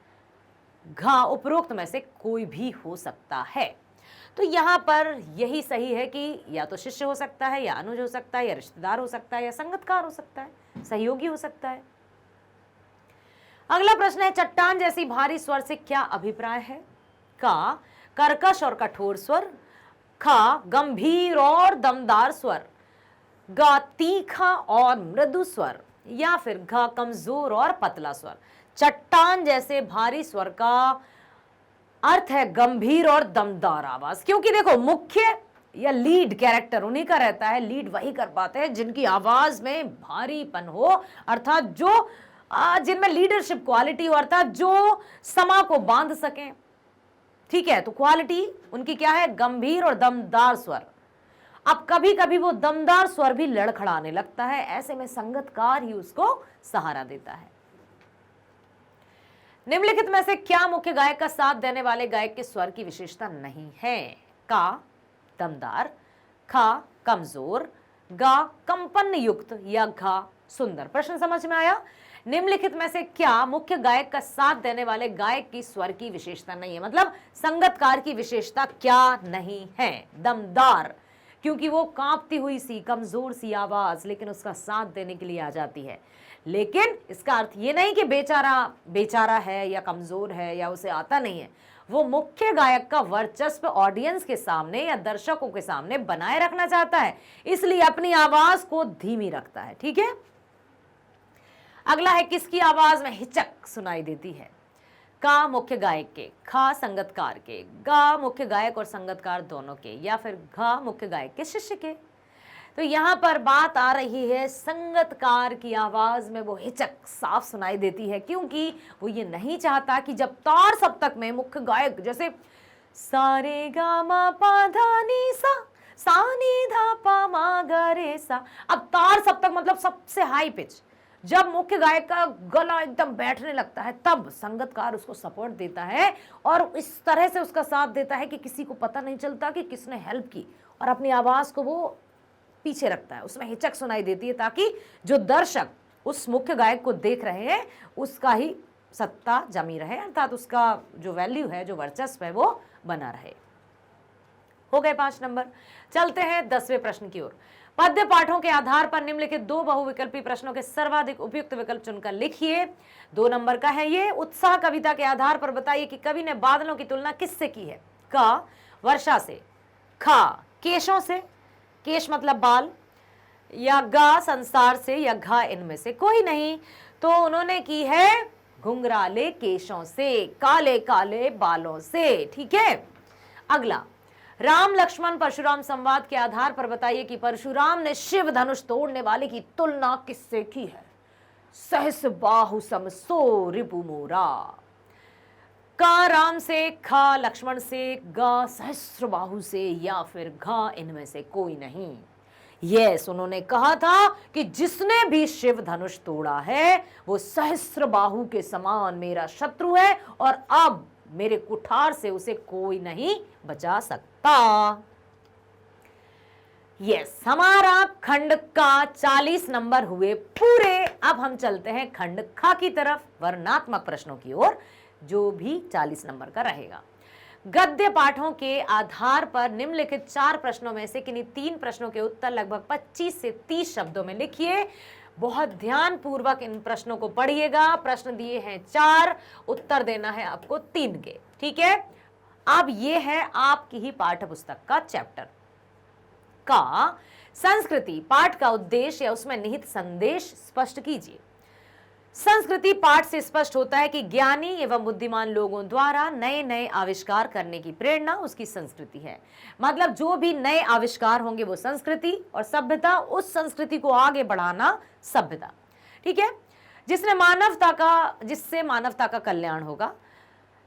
घा उपरोक्त में से कोई भी हो सकता है। तो यहां पर यही सही है कि या तो शिष्य हो सकता है, या अनुज हो सकता है, या रिश्तेदार हो सकता है, या संगतकार हो सकता है, सहयोगी हो सकता है। अगला प्रश्न है चट्टान जैसी भारी स्वर से क्या अभिप्राय है? का कर्कश और कठोर स्वर, खा गंभीर और दमदार स्वर, गा तीखा और मृदु स्वर, या फिर घ कमजोर और पतला स्वर। चट्टान जैसे भारी स्वर का अर्थ है गंभीर और दमदार आवाज, क्योंकि देखो मुख्य या लीड कैरेक्टर उन्हीं का रहता है, लीड वही कर पाते हैं जिनकी आवाज में भारीपन हो, अर्थात जो जिनमें लीडरशिप क्वालिटी हो, अर्थात जो समा को बांध सकें। ठीक है, तो क्वालिटी उनकी क्या है? गंभीर और दमदार स्वर। अब कभी कभी वो दमदार स्वर भी लड़खड़ाने लगता है, ऐसे में संगतकार ही उसको सहारा देता है। निम्नलिखित में से क्या मुख्य गायक का साथ देने वाले गायक के स्वर की विशेषता नहीं है? का दमदार, खा कमजोर, गा कंपन युक्त, या घा सुंदर। प्रश्न समझ में आया? निम्नलिखित में से क्या मुख्य गायक का साथ देने वाले गायक की स्वर की विशेषता नहीं है? मतलब संगतकार की विशेषता क्या नहीं है? दमदार, क्योंकि वो कांपती हुई सी कमजोर सी आवाज लेकिन उसका साथ देने के लिए आ जाती है। लेकिन इसका अर्थ ये नहीं कि बेचारा है या कमजोर है या उसे आता नहीं है। वो मुख्य गायक का वर्चस्व ऑडियंस के सामने या दर्शकों के सामने बनाए रखना चाहता है, इसलिए अपनी आवाज को धीमी रखता है। ठीक है, अगला है किसकी आवाज में हिचक सुनाई देती है? का मुख्य गायक के, खा संगतकार के, गा मुख्य गायक और संगतकार दोनों के, या फिर घा मुख्य गायक के शिष्य के। तो यहां पर बात आ रही है संगतकार की आवाज में वो हिचक साफ सुनाई देती है, क्योंकि वो ये नहीं चाहता कि जब तार सप्तक में मुख्य गायक जैसे सारे गा मा पा धा नी सा सा नी धा पा मा गा रे सा, अब तार सप्तक मतलब सबसे हाई पिच, जब मुख्य गायक का गला एकदम बैठने लगता है तब संगतकार उसको सपोर्ट देता है और इस तरह से उसका साथ देता है कि किसी को पता नहीं चलता कि किसने हेल्प की, और अपनी आवाज को वो पीछे रखता है, उसमें हिचक सुनाई देती है, ताकि जो दर्शक उस मुख्य गायक को देख रहे हैं उसका ही सत्ता जमी रहे, अर्थात उसका जो वैल्यू है, जो वर्चस्व है, वो बना रहे। हो गए 5 नंबर। चलते हैं 10वें प्रश्न की ओर। पद्य पाठों के आधार पर निम्नलिखित 2 बहुविकल्पी प्रश्नों के सर्वाधिक उपयुक्त विकल्प चुनकर लिखिए। 2 नंबर का है ये, उत्साह कविता के आधार पर बताइए कि कवि ने बादलों की तुलना किससे की है? का वर्षा से, खा केशों से, केश मतलब बाल, या गा संसार से, या घा इनमें से कोई नहीं। तो उन्होंने की है घुंघराले केशों से, काले काले बालों से। ठीक है, अगला राम लक्ष्मण परशुराम संवाद के आधार पर बताइए कि परशुराम ने शिव धनुष तोड़ने वाले की तुलना किससे की है? सहस बाहु सम सो रिपु मोरा। का राम से, खा लक्ष्मण से, गा सहस्र बाहु से, या फिर घा इनमें से कोई नहीं। यस, उन्होंने कहा था कि जिसने भी शिव धनुष तोड़ा है वो सहस्र बाहु के समान मेरा शत्रु है, और अब मेरे कुठार से उसे कोई नहीं बचा सकता। यस, हमारा खंड का 40 नंबर हुए पूरे। अब हम चलते हैं खंड खा की तरफ, वर्णनात्मक प्रश्नों की ओर, जो भी 40 नंबर का रहेगा। गद्य पाठों के आधार पर निम्नलिखित 4 प्रश्नों में से किन्हीं 3 प्रश्नों के उत्तर लगभग 25 से 30 शब्दों में लिखिए। बहुत ध्यान पूर्वक इन प्रश्नों को पढ़िएगा। प्रश्न दिए हैं 4, उत्तर देना है आपको 3 के। ठीक है, अब ये है आपकी ही पाठ्य पुस्तक का चैप्टर का संस्कृति। पाठ का उद्देश्य या उसमें निहित संदेश स्पष्ट कीजिए। संस्कृति पाठ से स्पष्ट होता है कि ज्ञानी एवं बुद्धिमान लोगों द्वारा नए नए आविष्कार करने की प्रेरणा उसकी संस्कृति है। मतलब जो भी नए आविष्कार होंगे वो संस्कृति, और सभ्यता उस संस्कृति को आगे बढ़ाना सभ्यता। ठीक है, जिससे मानवता का कल्याण होगा,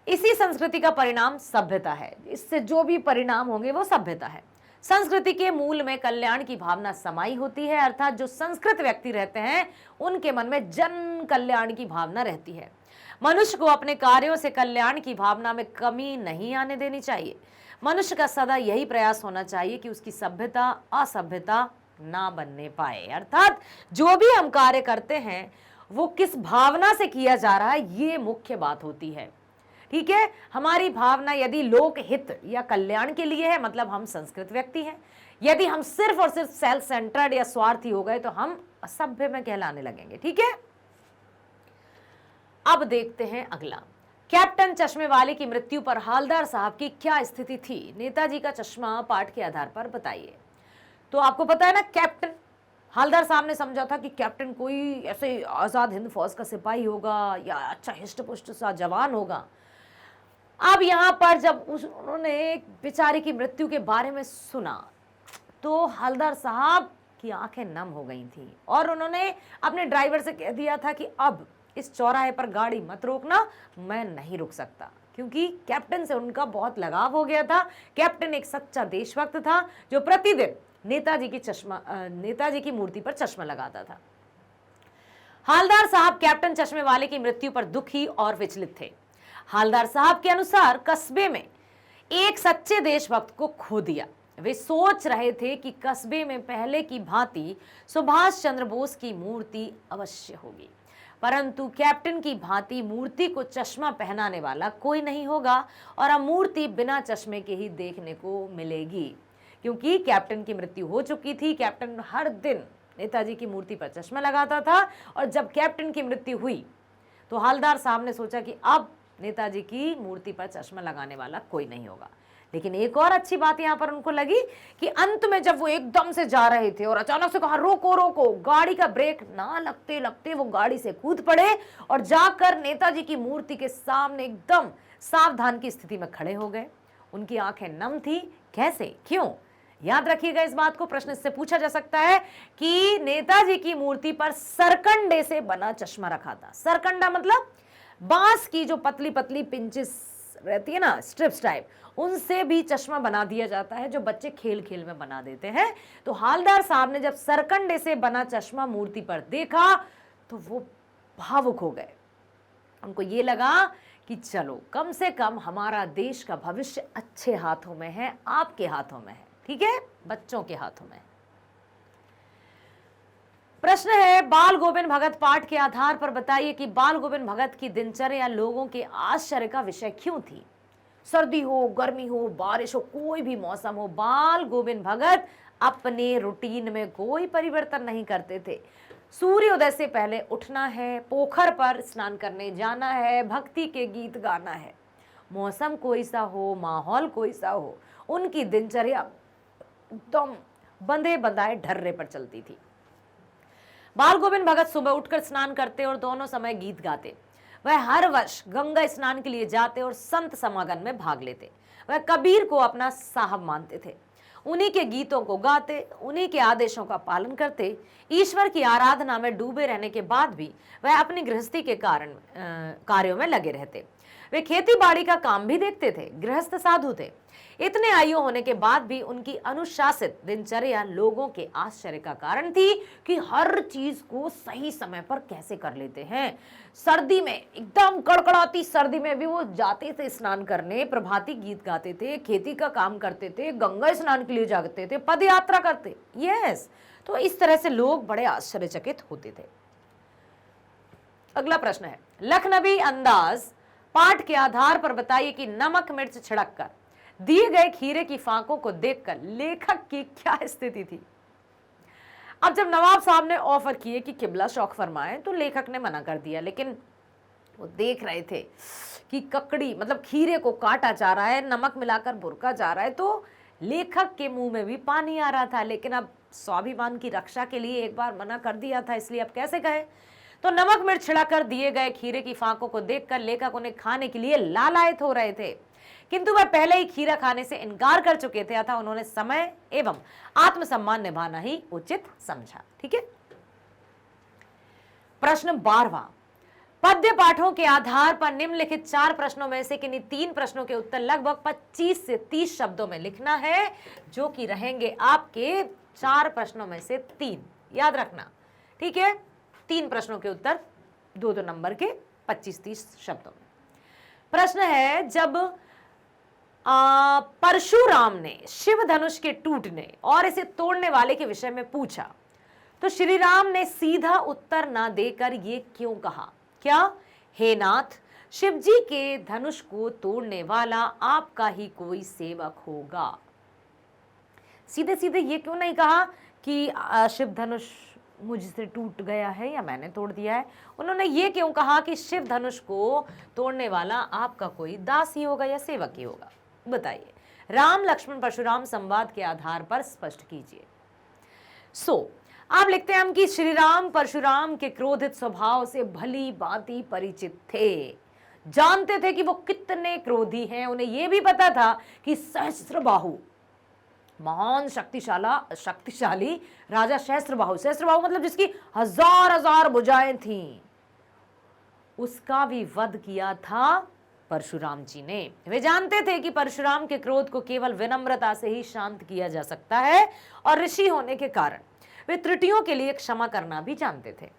इसी संस्कृति का परिणाम सभ्यता है। इससे जो भी परिणाम होंगे वो सभ्यता है। संस्कृति के मूल में कल्याण की भावना समाई होती है, अर्थात जो संस्कृत व्यक्ति रहते हैं उनके मन में जन कल्याण की भावना रहती है। मनुष्य को अपने कार्यों से कल्याण की भावना में कमी नहीं आने देनी चाहिए। मनुष्य का सदा यही प्रयास होना चाहिए कि उसकी सभ्यता असभ्यता ना बनने पाए, अर्थात जो भी हम कार्य करते हैं वो किस भावना से किया जा रहा है, ये मुख्य बात होती है। ठीक है, हमारी भावना यदि लोक हित या कल्याण के लिए है, मतलब हम संस्कृत व्यक्ति हैं। यदि हम सिर्फ और सिर्फ सेल्फ सेंटर्ड या स्वार्थी हो गए तो हम असभ्य में कहलाने लगेंगे। ठीक है, अब देखते हैं अगला। कैप्टन चश्मे वाले की मृत्यु पर हालदार साहब की क्या स्थिति थी? नेताजी का चश्मा पाठ के आधार पर बताइए। तो आपको पता है ना, कैप्टन हालदार साहब ने समझा था कि कैप्टन कोई ऐसे आजाद हिंद फौज का सिपाही होगा या अच्छा हिष्ट पुष्ट सा जवान होगा। अब यहां पर जब उन्होंने बेचारे की मृत्यु के बारे में सुना तो हालदार साहब की आंखें नम हो गई थी और उन्होंने अपने ड्राइवर से कह दिया था कि अब इस चौराहे पर गाड़ी मत रोकना, मैं नहीं रुक सकता, क्योंकि कैप्टन से उनका बहुत लगाव हो गया था। कैप्टन एक सच्चा देशभक्त था जो प्रतिदिन नेताजी की मूर्ति पर चश्मा लगाता था। हालदार साहब कैप्टन चश्मे वाले की मृत्यु पर दुखी और विचलित थे। हालदार साहब के अनुसार कस्बे में एक सच्चे देशभक्त को खो दिया। वे सोच रहे थे कि कस्बे में पहले की भांति सुभाष चंद्र बोस की मूर्ति अवश्य होगी, परंतु कैप्टन की भांति मूर्ति को चश्मा पहनाने वाला कोई नहीं होगा और अब मूर्ति बिना चश्मे के ही देखने को मिलेगी, क्योंकि कैप्टन की मृत्यु हो चुकी थी। कैप्टन हर दिन नेताजी की मूर्ति पर चश्मा लगाता था और जब कैप्टन की मृत्यु हुई तो हालदार साहब ने सोचा कि अब नेताजी की मूर्ति पर चश्मा लगाने वाला कोई नहीं होगा। लेकिन एक और अच्छी बात यहां पर उनको लगी कि अंत में जब वो एकदम से जा रहे थे और अचानक से कहा रोको रोको, गाड़ी का ब्रेक ना लगते लगते वो गाड़ी से कूद पड़े और जाकर नेताजी की मूर्ति के सामने एकदम सावधान की स्थिति में खड़े हो गए। उनकी आंखें नम थी। कैसे, क्यों? याद रखिएगा इस बात को, प्रश्न इससे पूछा जा सकता है कि नेताजी की मूर्ति पर सरकंडे से बना चश्मा रखा था। सरकंडा मतलब बांस की जो पतली पतली पिंचेस रहती है ना, स्ट्रिप्स टाइप, उनसे भी चश्मा बना दिया जाता है जो बच्चे खेल खेल में बना देते हैं। तो हालदार साहब ने जब सरकंडे से बना चश्मा मूर्ति पर देखा तो वो भावुक हो गए। उनको ये लगा कि चलो कम से कम हमारा देश का भविष्य अच्छे हाथों में है, आपके हाथों में है। ठीक है, बच्चों के हाथों में। प्रश्न है, बाल गोविंद भगत पाठ के आधार पर बताइए कि बाल गोविंद भगत की दिनचर्या लोगों के आश्चर्य का विषय क्यों थी? सर्दी हो, गर्मी हो, बारिश हो, कोई भी मौसम हो, बाल गोविंद भगत अपने रूटीन में कोई परिवर्तन नहीं करते थे। सूर्योदय से पहले उठना है, पोखर पर स्नान करने जाना है, भक्ति के गीत गाना है। मौसम कोई सा हो, माहौल कोई सा हो, उनकी दिनचर्या एकदम बंधे बंधाए ढर्रे पर चलती थी। बाल गोविंद भगत सुबह उठकर स्नान करते और दोनों समय गीत गाते। वह हर वर्ष गंगा स्नान के लिए जाते और संत समागम में भाग लेते। वह कबीर को अपना साहब मानते थे, उन्हीं के गीतों को गाते, उन्हीं के आदेशों का पालन करते। ईश्वर की आराधना में डूबे रहने के बाद भी वह अपनी गृहस्थी के कार्यों में लगे रहते। वे खेती बाड़ी का काम भी देखते थे, गृहस्थ साधु थे। इतने आयु होने के बाद भी उनकी अनुशासित दिनचर्या लोगों के आश्चर्य का कारण थी कि हर चीज को सही समय पर कैसे कर लेते हैं। सर्दी में, एकदम कड़कड़ाती सर्दी में भी वो जाते थे स्नान करने, प्रभाती गीत गाते थे, खेती का काम करते थे, गंगा स्नान के लिए जाते थे, पद यात्रा करते। यस, तो इस तरह से लोग बड़े आश्चर्यचकित होते थे। अगला प्रश्न है, लखनवी अंदाज पाठ के आधार पर बताइए कि नमक मिर्च छिड़ककर दिए गए खीरे की फांकों को देखकर लेखक की क्या स्थिति थी? अब जब नवाब साहब ने ऑफर किए कि किबला शौक फरमाए तो लेखक ने मना कर दिया, लेकिन वो देख रहे थे कि ककड़ी मतलब खीरे को काटा जा रहा है, नमक मिलाकर भुरका जा रहा है, तो लेखक के मुंह में भी पानी आ रहा था। लेकिन अब स्वाभिमान की रक्षा के लिए एक बार मना कर दिया था, इसलिए अब कैसे कहे। तो नमक मिर्च छिड़ाकर दिए गए खीरे की फांकों को देखकर लेखक उन्हें खाने के लिए लालायित हो रहे थे, किंतु वह पहले ही खीरा खाने से इनकार कर चुके थे, अतः उन्होंने समय एवं आत्मसम्मान निभाना ही उचित समझा। ठीक है। प्रश्न 12वां, पद्य पाठों के आधार पर निम्नलिखित 4 प्रश्नों में से किन्हीं 3 प्रश्नों के उत्तर लगभग 25 से 30 शब्दों में लिखना है, जो कि रहेंगे आपके 4 प्रश्नों में से 3। याद रखना, ठीक है। 3 प्रश्नों के उत्तर 2-2 नंबर के 25-30 शब्दों में। प्रश्न है, जब परशुराम ने शिव धनुष के टूटने और इसे तोड़ने वाले के विषय में पूछा, तो श्री राम ने सीधा उत्तर ना देकर ये क्यों कहा? क्या? हे नाथ, शिव जी के धनुष को तोड़ने वाला आपका ही कोई सेवक होगा। सीधे सीधे ये क्यों नहीं कहा कि शिव धनुष मुझसे टूट गया है या मैंने तोड़ दिया है? उन्होंने ये क्यों कहा कि शिव धनुष को तोड़ने वाला आपका कोई दास ही होगा या सेवक ही होगा? बताइए। राम लक्ष्मण परशुराम संवाद के आधार पर स्पष्ट कीजिए। आप लिखते हैं हम कि श्री राम परशुराम के क्रोधित स्वभाव से भली भांति परिचित थे, जानते थे कि वो कितने क्रोधी हैं। उन्हें यह भी पता था कि सहस्त्रबाहु, महान शक्तिशाली राजा सहस्त्रबाहु मतलब जिसकी हजार भुजाएं थीं, उसका भी वध किया था परशुराम जी ने। वे जानते थे कि परशुराम के क्रोध को केवल विनम्रता से ही शांत किया जा सकता है, और ऋषि होने के कारण वे त्रुटियों के लिए क्षमा करना भी जानते थे।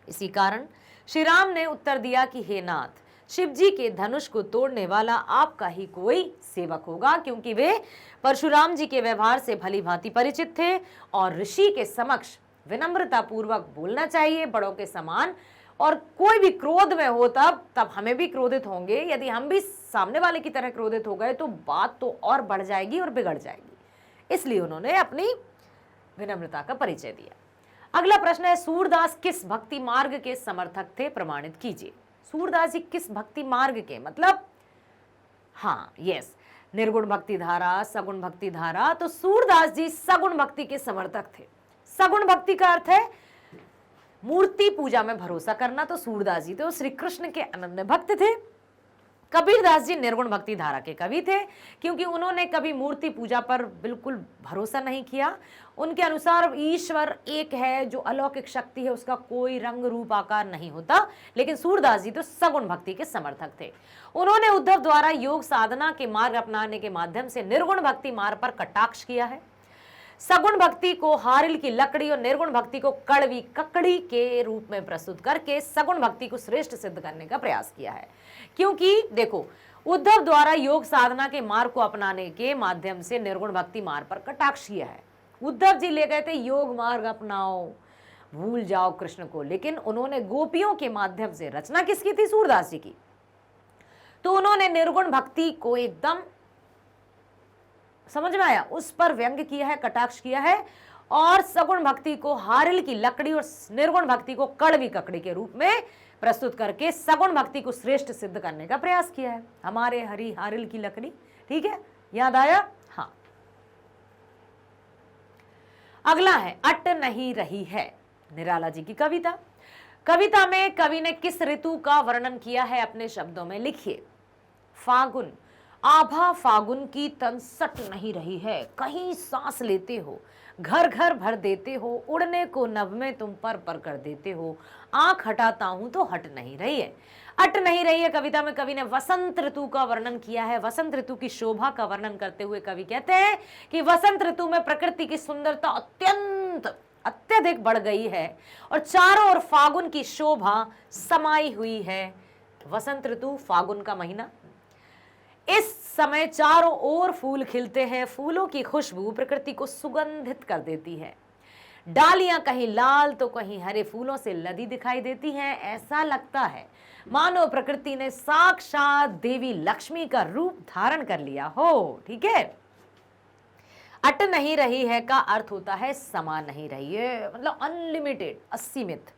इसी कारण श्री राम ने उत्तर दिया कि हे नाथ, शिव जी के धनुष को तोड़ने वाला आपका ही कोई सेवक होगा, क्योंकि वे परशुराम जी के व्यवहार से भली भांति परिचित थे और ऋषि के समक्ष विनम्रता पूर्वक बोलना चाहिए, बड़ों के समान। और कोई भी क्रोध में हो तब हमें भी क्रोधित होंगे। यदि हम भी सामने वाले की तरह क्रोधित हो गए तो बात तो और बढ़ जाएगी और बिगड़ जाएगी। इसलिए उन्होंने अपनी विनम्रता का परिचय दिया। अगला प्रश्न है, सूरदास किस भक्ति मार्ग के समर्थक थे? प्रमाणित कीजिए। सूरदास जी किस भक्ति मार्ग के, मतलब निर्गुण भक्ति धारा, सगुण भक्ति धारा। तो सूरदास जी सगुण भक्ति के समर्थक थे। सगुण भक्ति का अर्थ है मूर्ति पूजा में भरोसा करना। तो सूरदास जी तो श्री कृष्ण के अनन्य भक्त थे। कबीरदास जी निर्गुण भक्ति धारा के कवि थे, क्योंकि उन्होंने कभी मूर्ति पूजा पर बिल्कुल भरोसा नहीं किया। उनके अनुसार ईश्वर एक है, जो अलौकिक शक्ति है, उसका कोई रंग रूप आकार नहीं होता। लेकिन सूरदास जी तो सगुण भक्ति के समर्थक थे। उन्होंने उद्धव द्वारा योग साधना के मार्ग अपनाने के माध्यम से निर्गुण भक्ति मार्ग पर कटाक्ष किया है। सगुण भक्ति को हारिल की लकड़ी और निर्गुण भक्ति को कड़वी ककड़ी के रूप में प्रस्तुत करके सगुण भक्ति को श्रेष्ठ सिद्ध करने का प्रयास किया है। क्योंकि देखो, उद्धव द्वारा योग साधना के मार्ग को अपनाने के माध्यम से निर्गुण भक्ति मार्ग पर कटाक्ष किया है। उद्धव जी ले गए थे योग मार्ग अपनाओ, भूल जाओ कृष्ण को, लेकिन उन्होंने गोपियों के माध्यम से रचना किसकी थी? सूरदास जी की। तो उन्होंने निर्गुण भक्ति को एकदम समझ में आया, उस पर व्यंग किया है, कटाक्ष किया है, और सगुण भक्ति को हारिल की लकड़ी और निर्गुण भक्ति को कड़वी ककड़ी के रूप में प्रस्तुत करके सगुण भक्ति को श्रेष्ठ सिद्ध करने का प्रयास किया है। हमारे हरी हारिल की लकड़ी, ठीक है, याद आया? हाँ। अगला है, अट नहीं रही है, निराला जी की कविता। कविता में कवि ने किस ऋतु का वर्णन किया है? अपने शब्दों में लिखिए। फागुन, आभा फागुन की तन सट नहीं रही है, कहीं सांस लेते हो, घर घर भर देते हो, उड़ने को नभ में तुम पर कर देते हो, आंख हटाता हूं तो हट नहीं रही है। अट नहीं रही है कविता में कवि ने वसंत ऋतु का वर्णन किया है। वसंत ऋतु की शोभा का वर्णन करते हुए कवि कहते हैं कि वसंत ऋतु में प्रकृति की सुंदरता अत्यधिक बढ़ गई है और चारों ओर फागुन की शोभा समाई हुई है। वसंत ऋतु, फागुन का महीना, इस समय चारों ओर फूल खिलते हैं। फूलों की खुशबू प्रकृति को सुगंधित कर देती है। डालियां कहीं लाल तो कहीं हरे फूलों से लदी दिखाई देती हैं। ऐसा लगता है मानो प्रकृति ने साक्षात देवी लक्ष्मी का रूप धारण कर लिया हो। ठीक है। अट नहीं रही है का अर्थ होता है समा नहीं रही है, मतलब अनलिमिटेड, असीमित।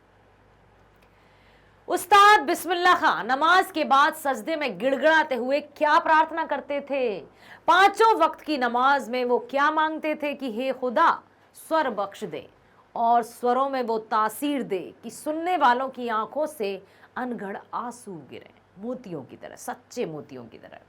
उस्ताद बिस्मिल्लाह खां नमाज के बाद सजदे में गिड़गिड़ाते हुए क्या प्रार्थना करते थे? पांचों वक्त की नमाज में वो क्या मांगते थे कि हे खुदा स्वर बख्श दे और स्वरों में वो तासीर दे कि सुनने वालों की आंखों से अनगढ़ आंसू गिरे, मोतियों की तरह, सच्चे मोतियों की तरह।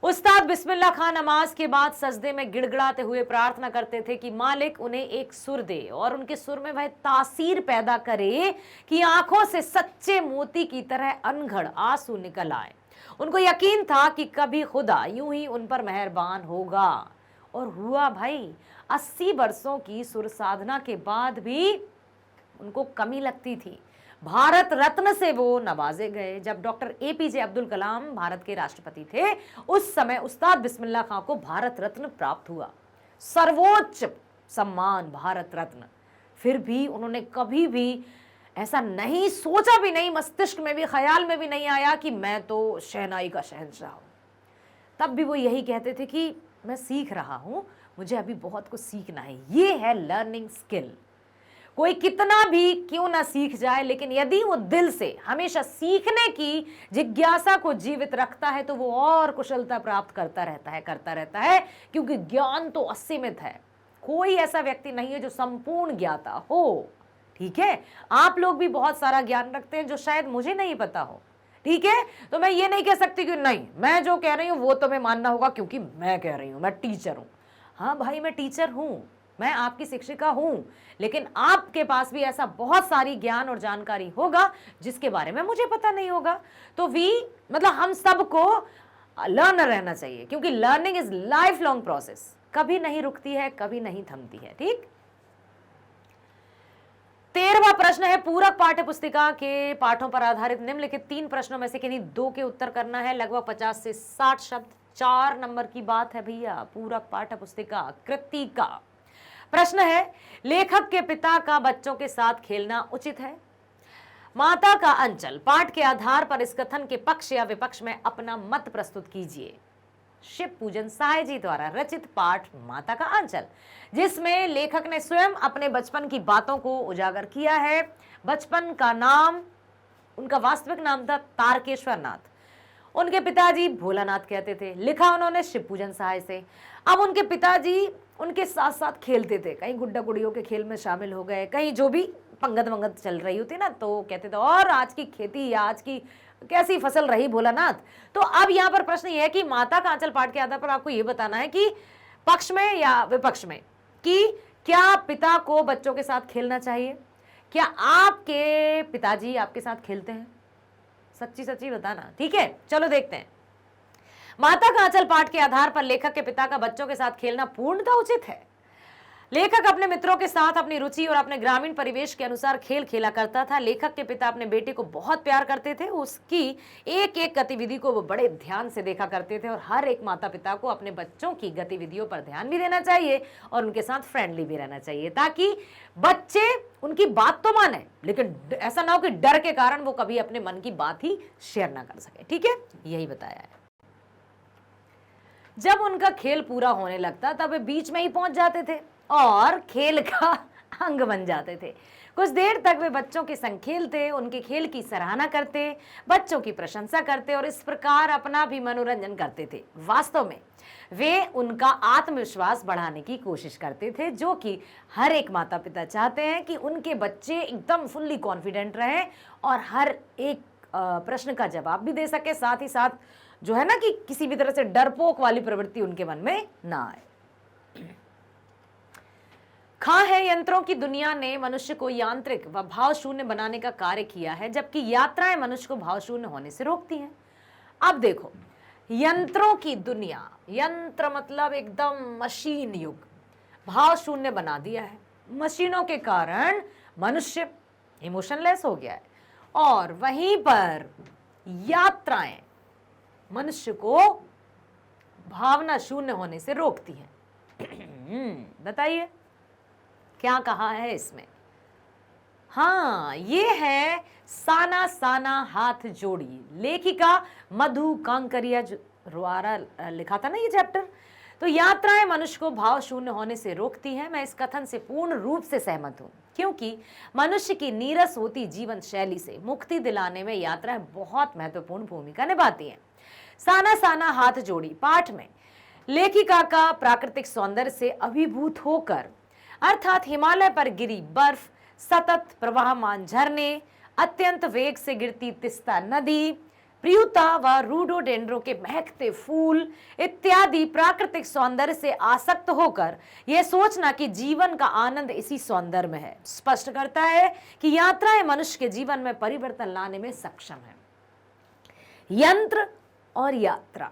उस्ताद बिस्मिल्लाह खां नमाज के बाद सजदे में गिड़गिड़ाते हुए प्रार्थना करते थे कि मालिक उन्हें एक सुर दे और उनके सुर में वह तासीर पैदा करे कि आंखों से सच्चे मोती की तरह अनघड़ आंसू निकल आए। उनको यकीन था कि कभी खुदा यूं ही उन पर मेहरबान होगा, और हुआ भाई। 80 वर्षों की सुर साधना के बाद भी उनको कमी लगती थी। भारत रत्न से वो नवाजे गए। जब डॉक्टर APJ अब्दुल कलाम भारत के राष्ट्रपति थे, उस समय उस्ताद बिस्मिल्लाह खां को भारत रत्न प्राप्त हुआ, सर्वोच्च सम्मान भारत रत्न। फिर भी उन्होंने कभी भी ऐसा नहीं सोचा, भी नहीं, मस्तिष्क में भी, ख्याल में भी नहीं आया कि मैं तो शहनाई का शहंशाह हूं। तब भी वो यही कहते थे कि मैं सीख रहा हूं, मुझे अभी बहुत कुछ सीखना है। ये है लर्निंग स्किल। कोई कितना भी क्यों ना सीख जाए, लेकिन यदि वो दिल से हमेशा सीखने की जिज्ञासा को जीवित रखता है तो वो और कुशलता प्राप्त करता रहता है, क्योंकि ज्ञान तो असीमित है। कोई ऐसा व्यक्ति नहीं है जो संपूर्ण ज्ञाता हो। ठीक है, आप लोग भी बहुत सारा ज्ञान रखते हैं जो शायद मुझे नहीं पता हो। ठीक है, तो मैं ये नहीं कह सकती कि नहीं, मैं जो कह रही हूं वो तुम्हें मानना होगा क्योंकि मैं कह रही हूं, मैं टीचर हूं। हाँ भाई, मैं टीचर हूं, मैं आपकी शिक्षिका हूं, लेकिन आपके पास भी ऐसा बहुत सारी ज्ञान और जानकारी होगा जिसके बारे में मुझे पता नहीं होगा। तो मतलब हम सबको लर्नर रहना चाहिए, क्योंकि learning is life long process, कभी नहीं रुकती है, कभी नहीं थमती है। ठीक, 13वां प्रश्न है, पूरक पाठ्य पुस्तिका के पाठों पर आधारित निम्नलिखित 3 प्रश्नों में से किन्हीं 2 के उत्तर करना है। लगभग 50 से 60 शब्द, 4 नंबर की बात है भैया। पूरक पाठ्य पुस्तिका कृतिका। प्रश्न है, लेखक के पिता का बच्चों के साथ खेलना उचित है? माता का अंचल। पाठ के आधार पर इस कथन के पक्ष या विपक्ष में अपना मत प्रस्तुत कीजिए। शिव पूजन साय जी द्वारा रचित पाठ माता का अंचल, जिसमें लेखक ने स्वयं अपने बचपन की बातों को उजागर किया है। बचपन का नाम, उनका वास्तविक नाम था तारकेश्वर नाथ। उनके पिताजी भोलानाथ कहते थे। लिखा उन्होंने शिव पूजन सहाय से। अब उनके पिताजी उनके साथ साथ खेलते थे, कहीं गुड्डा गुड़ियों के खेल में शामिल हो गए, कहीं जो भी पंगत वंगत चल रही होती ना, तो कहते थे और आज की खेती या आज की कैसी फसल रही भोलानाथ। तो अब यहाँ पर प्रश्न ये है कि माता का आंचल पाठ के आधार पर आपको ये बताना है कि पक्ष में या विपक्ष में, कि क्या पिता को बच्चों के साथ खेलना चाहिए? क्या आपके पिताजी आपके साथ खेलते हैं? सच्ची सच्ची बताना। ठीक है, चलो देखते हैं। माता का आंचल पाठ के आधार पर लेखक के पिता का बच्चों के साथ खेलना पूर्णतः उचित है। लेखक अपने मित्रों के साथ अपनी रुचि और अपने ग्रामीण परिवेश के अनुसार खेल खेला करता था। लेखक के पिता अपने बेटे को बहुत प्यार करते थे, उसकी एक एक गतिविधि को वो बड़े ध्यान से देखा करते थे, और हर एक माता पिता को अपने बच्चों की गतिविधियों पर ध्यान भी देना चाहिए और उनके साथ फ्रेंडली भी रहना चाहिए, ताकि बच्चे उनकी बात तो माने, लेकिन ऐसा ना हो कि डर के कारण वो कभी अपने मन की बात ही शेयर ना कर सके। ठीक है, यही बताया है। जब उनका खेल पूरा होने लगता तब वे बीच में ही पहुंच जाते थे और खेल का अंग बन जाते थे। कुछ देर तक वे बच्चों के संग खेलते, उनके खेल की सराहना करते, बच्चों की प्रशंसा करते और इस प्रकार अपना भी मनोरंजन करते थे। वास्तव में वे उनका आत्मविश्वास बढ़ाने की कोशिश करते थे, जो कि हर एक माता पिता चाहते हैं कि उनके बच्चे एकदम फुल्ली कॉन्फिडेंट रहें और हर एक प्रश्न का जवाब भी दे सके, साथ ही साथ जो है ना कि किसी भी तरह से डरपोक वाली प्रवृत्ति उनके मन में ना आए। खां है, यंत्रों की दुनिया ने मनुष्य को यांत्रिक व भाव शून्य बनाने का कार्य किया है, जबकि यात्राएं मनुष्य को भाव शून्य होने से रोकती हैं। अब देखो, यंत्रों की दुनिया, यंत्र मतलब एकदम मशीन युग, भाव शून्य बना दिया है। मशीनों के कारण मनुष्य इमोशनलेस हो गया है, और वहीं पर यात्राएं मनुष्य को भावना शून्य होने से रोकती हैं। बताइए क्या कहा है इसमें? हाँ, ये है साना साना हाथ जोड़ी, लेखिका मधु कांकरिया द्वारा लिखा था ना ये चैप्टर। तो यात्राएं मनुष्य को भाव शून्य होने से रोकती हैं। मैं इस कथन से पूर्ण रूप से सहमत हूं, क्योंकि मनुष्य की नीरस होती जीवन शैली से मुक्ति दिलाने में यात्राएं बहुत महत्वपूर्ण भूमिका निभाती हैं। साना साना हाथ जोड़ी पाठ में लेखिका का प्राकृतिक सौंदर्य से अभिभूत होकर, अर्थात हिमालय पर गिरी बर्फ, सतत प्रवाहमान झरने, अत्यंत वेग से गिरती तिस्ता नदी, प्रियुता व रूडोडेंड्रो के महकते फूल इत्यादि प्राकृतिक सौंदर्य से आसक्त होकर यह सोचना कि जीवन का आनंद इसी सौंदर्य में है स्पष्ट करता है कि यात्राएं मनुष्य के जीवन में परिवर्तन लाने में सक्षम है। यंत्र और यात्रा।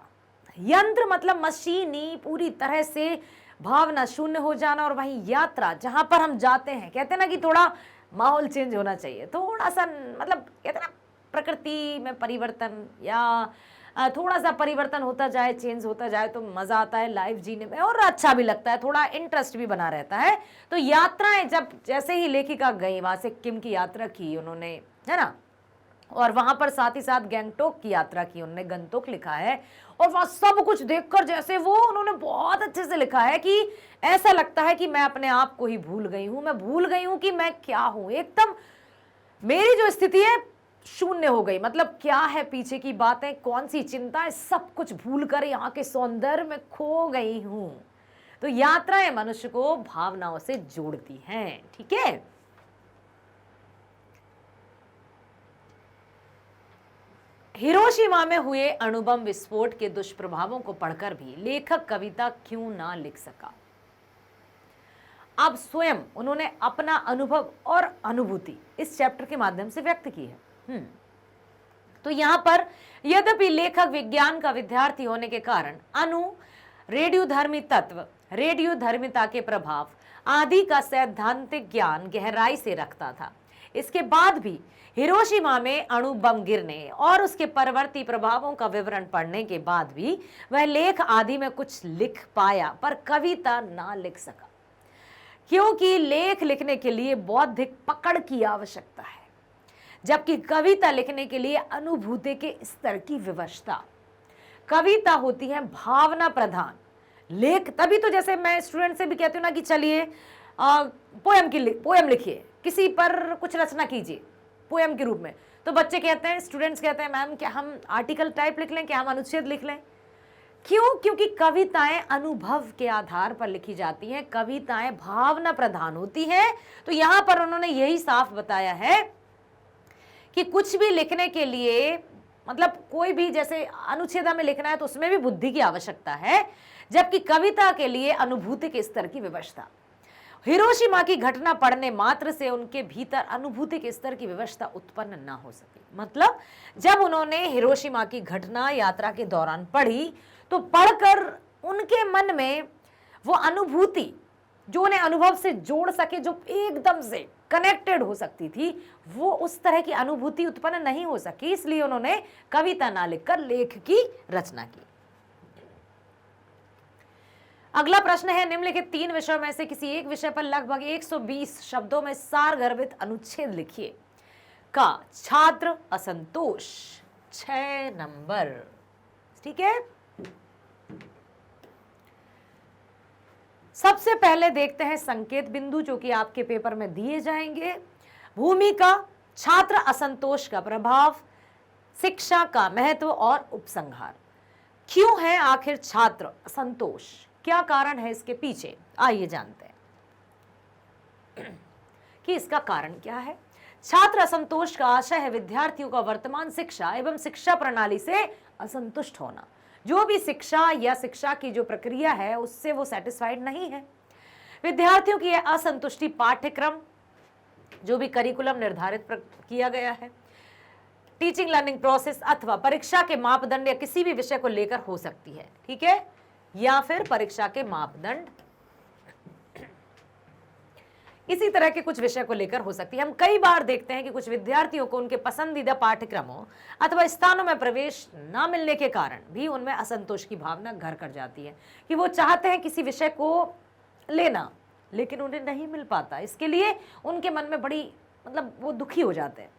यंत्र मतलब मशीनी, पूरी तरह से भावना शून्य हो जाना, और वहीं यात्रा जहां पर हम जाते हैं, कहते हैं ना कि थोड़ा माहौल चेंज होना चाहिए, थोड़ा सा, मतलब कहते हैं ना प्रकृति में परिवर्तन, या थोड़ा सा परिवर्तन होता जाए, चेंज होता जाए तो मजा आता है लाइफ जीने में और अच्छा भी लगता है, थोड़ा इंटरेस्ट भी बना रहता है। तो यात्राएं, जब जैसे ही लेखिका गई, वहां सिक्किम की यात्रा की उन्होंने, है ना, और वहां पर साथ ही साथ गंगटोक की यात्रा की, उन्होंने गंगटोक लिखा है, और वहां सब कुछ देखकर जैसे वो उन्होंने बहुत अच्छे से लिखा है कि ऐसा लगता है कि मैं अपने आप को ही भूल गई हूं, मैं भूल गई हूं कि मैं क्या हूं, एकदम मेरी जो स्थिति है शून्य हो गई, मतलब क्या है पीछे की बातें, कौन सी चिंताएं, सब कुछ भूलकर यहाँ के सौंदर्य में खो गई हूं। तो यात्राएं मनुष्य को भावनाओं से जोड़ती हैं। ठीक है, हिरोशिमा में हुए अणुबम विस्फोट के दुष्प्रभावों को पढ़कर भी लेखक कविता क्यों ना लिख सका। अब स्वयं उन्होंने अपना अनुभव और अनुभूति इस चैप्टर के माध्यम से व्यक्त की है। तो यहां पर यद्यपि लेखक विज्ञान का विद्यार्थी होने के कारण रेडियोधर्मी तत्व, रेडियोधर्मिता के प्रभाव आदि का सैद्धांतिक ज्ञान गहराई से रखता था, इसके बाद भी हिरोशिमा में अणु बम गिरने और उसके परवर्ती प्रभावों का विवरण पढ़ने के बाद भी वह लेख आदि में कुछ लिख पाया, पर कविता ना लिख सका, क्योंकि लेख लिखने के लिए बौद्धिक पकड़ की आवश्यकता है, जबकि कविता लिखने के लिए अनुभूति के स्तर की विवशता। कविता होती है भावना प्रधान, लेख तभी तो, जैसे मैं स्टूडेंट से भी कहती हूँ ना कि चलिए पोएम लिखिए, किसी पर कुछ रचना कीजिए पोएम के रूप में, तो बच्चे कहते हैं, स्टूडेंट्स कहते हैं मैम क्या हम आर्टिकल टाइप लिख लें, क्या हम अनुच्छेद लिख लें। क्यों? क्योंकि कविताएं अनुभव के आधार पर लिखी जाती हैं, कविताएं भावना प्रधान होती हैं। तो यहां पर उन्होंने यही साफ बताया है कि कुछ भी लिखने के लिए, मतलब कोई भी जैसे अनुच्छेदा में लिखना है तो उसमें भी बुद्धि की आवश्यकता है, जबकि कविता के लिए अनुभूति के स्तर की विवशता। हिरोशिमा की घटना पढ़ने मात्र से उनके भीतर अनुभूति के स्तर की विवशता उत्पन्न ना हो सकी। मतलब जब उन्होंने हिरोशिमा की घटना यात्रा के दौरान पढ़ी तो पढ़कर उनके मन में वो अनुभूति जो उन्हें अनुभव से जोड़ सके, जो एकदम से कनेक्टेड हो सकती थी, वो उस तरह की अनुभूति उत्पन्न नहीं हो सकी, इसलिए उन्होंने कविता ना लिखकर लेख की रचना की। अगला प्रश्न है, निम्नलिखित 3 विषयों में से किसी एक विषय पर लगभग 120 शब्दों में सारगर्भित अनुच्छेद लिखिए। का छात्र असंतोष, 6 नंबर। ठीक है, सबसे पहले देखते हैं संकेत बिंदु जो कि आपके पेपर में दिए जाएंगे। भूमिका, छात्र असंतोष का प्रभाव, शिक्षा का महत्व और उपसंहार। क्यों है आखिर छात्र असंतोष, क्या कारण है इसके पीछे, आइए जानते हैं कि इसका कारण क्या है। छात्र असंतोष का आशय है विद्यार्थियों का वर्तमान शिक्षा एवं शिक्षा प्रणाली से असंतुष्ट होना। जो भी शिक्षा या शिक्षा की जो प्रक्रिया है उससे वो सेटिस्फाइड नहीं है। विद्यार्थियों की यह असंतुष्टि पाठ्यक्रम, जो भी करिकुलम निर्धारित किया गया है, टीचिंग लर्निंग प्रोसेस अथवा परीक्षा के मापदंड या किसी भी विषय को लेकर हो सकती है। ठीक है, या फिर परीक्षा के मापदंड, इसी तरह के कुछ विषय को लेकर हो सकती है। हम कई बार देखते हैं कि कुछ विद्यार्थियों को उनके पसंदीदा पाठ्यक्रमों अथवा स्थानों में प्रवेश न मिलने के कारण भी उनमें असंतोष की भावना घर कर जाती है कि वो चाहते हैं किसी विषय को लेना, लेकिन उन्हें नहीं मिल पाता। इसके लिए उनके मन में बड़ी, मतलब वो दुखी हो जाते हैं।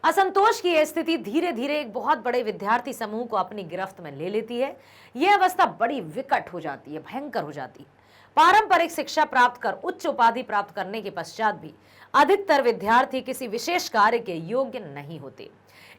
असंतोष की यह स्थिति धीरे धीरे एक बहुत बड़े विद्यार्थी समूह को अपनी गिरफ्त में ले लेती है। यह अवस्था बड़ी विकट हो जाती है, भयंकर हो जाती है। पारंपरिक शिक्षा प्राप्त कर उच्च उपाधि प्राप्त करने के पश्चात भी अधिकतर विद्यार्थी किसी विशेष कार्य के योग्य नहीं होते।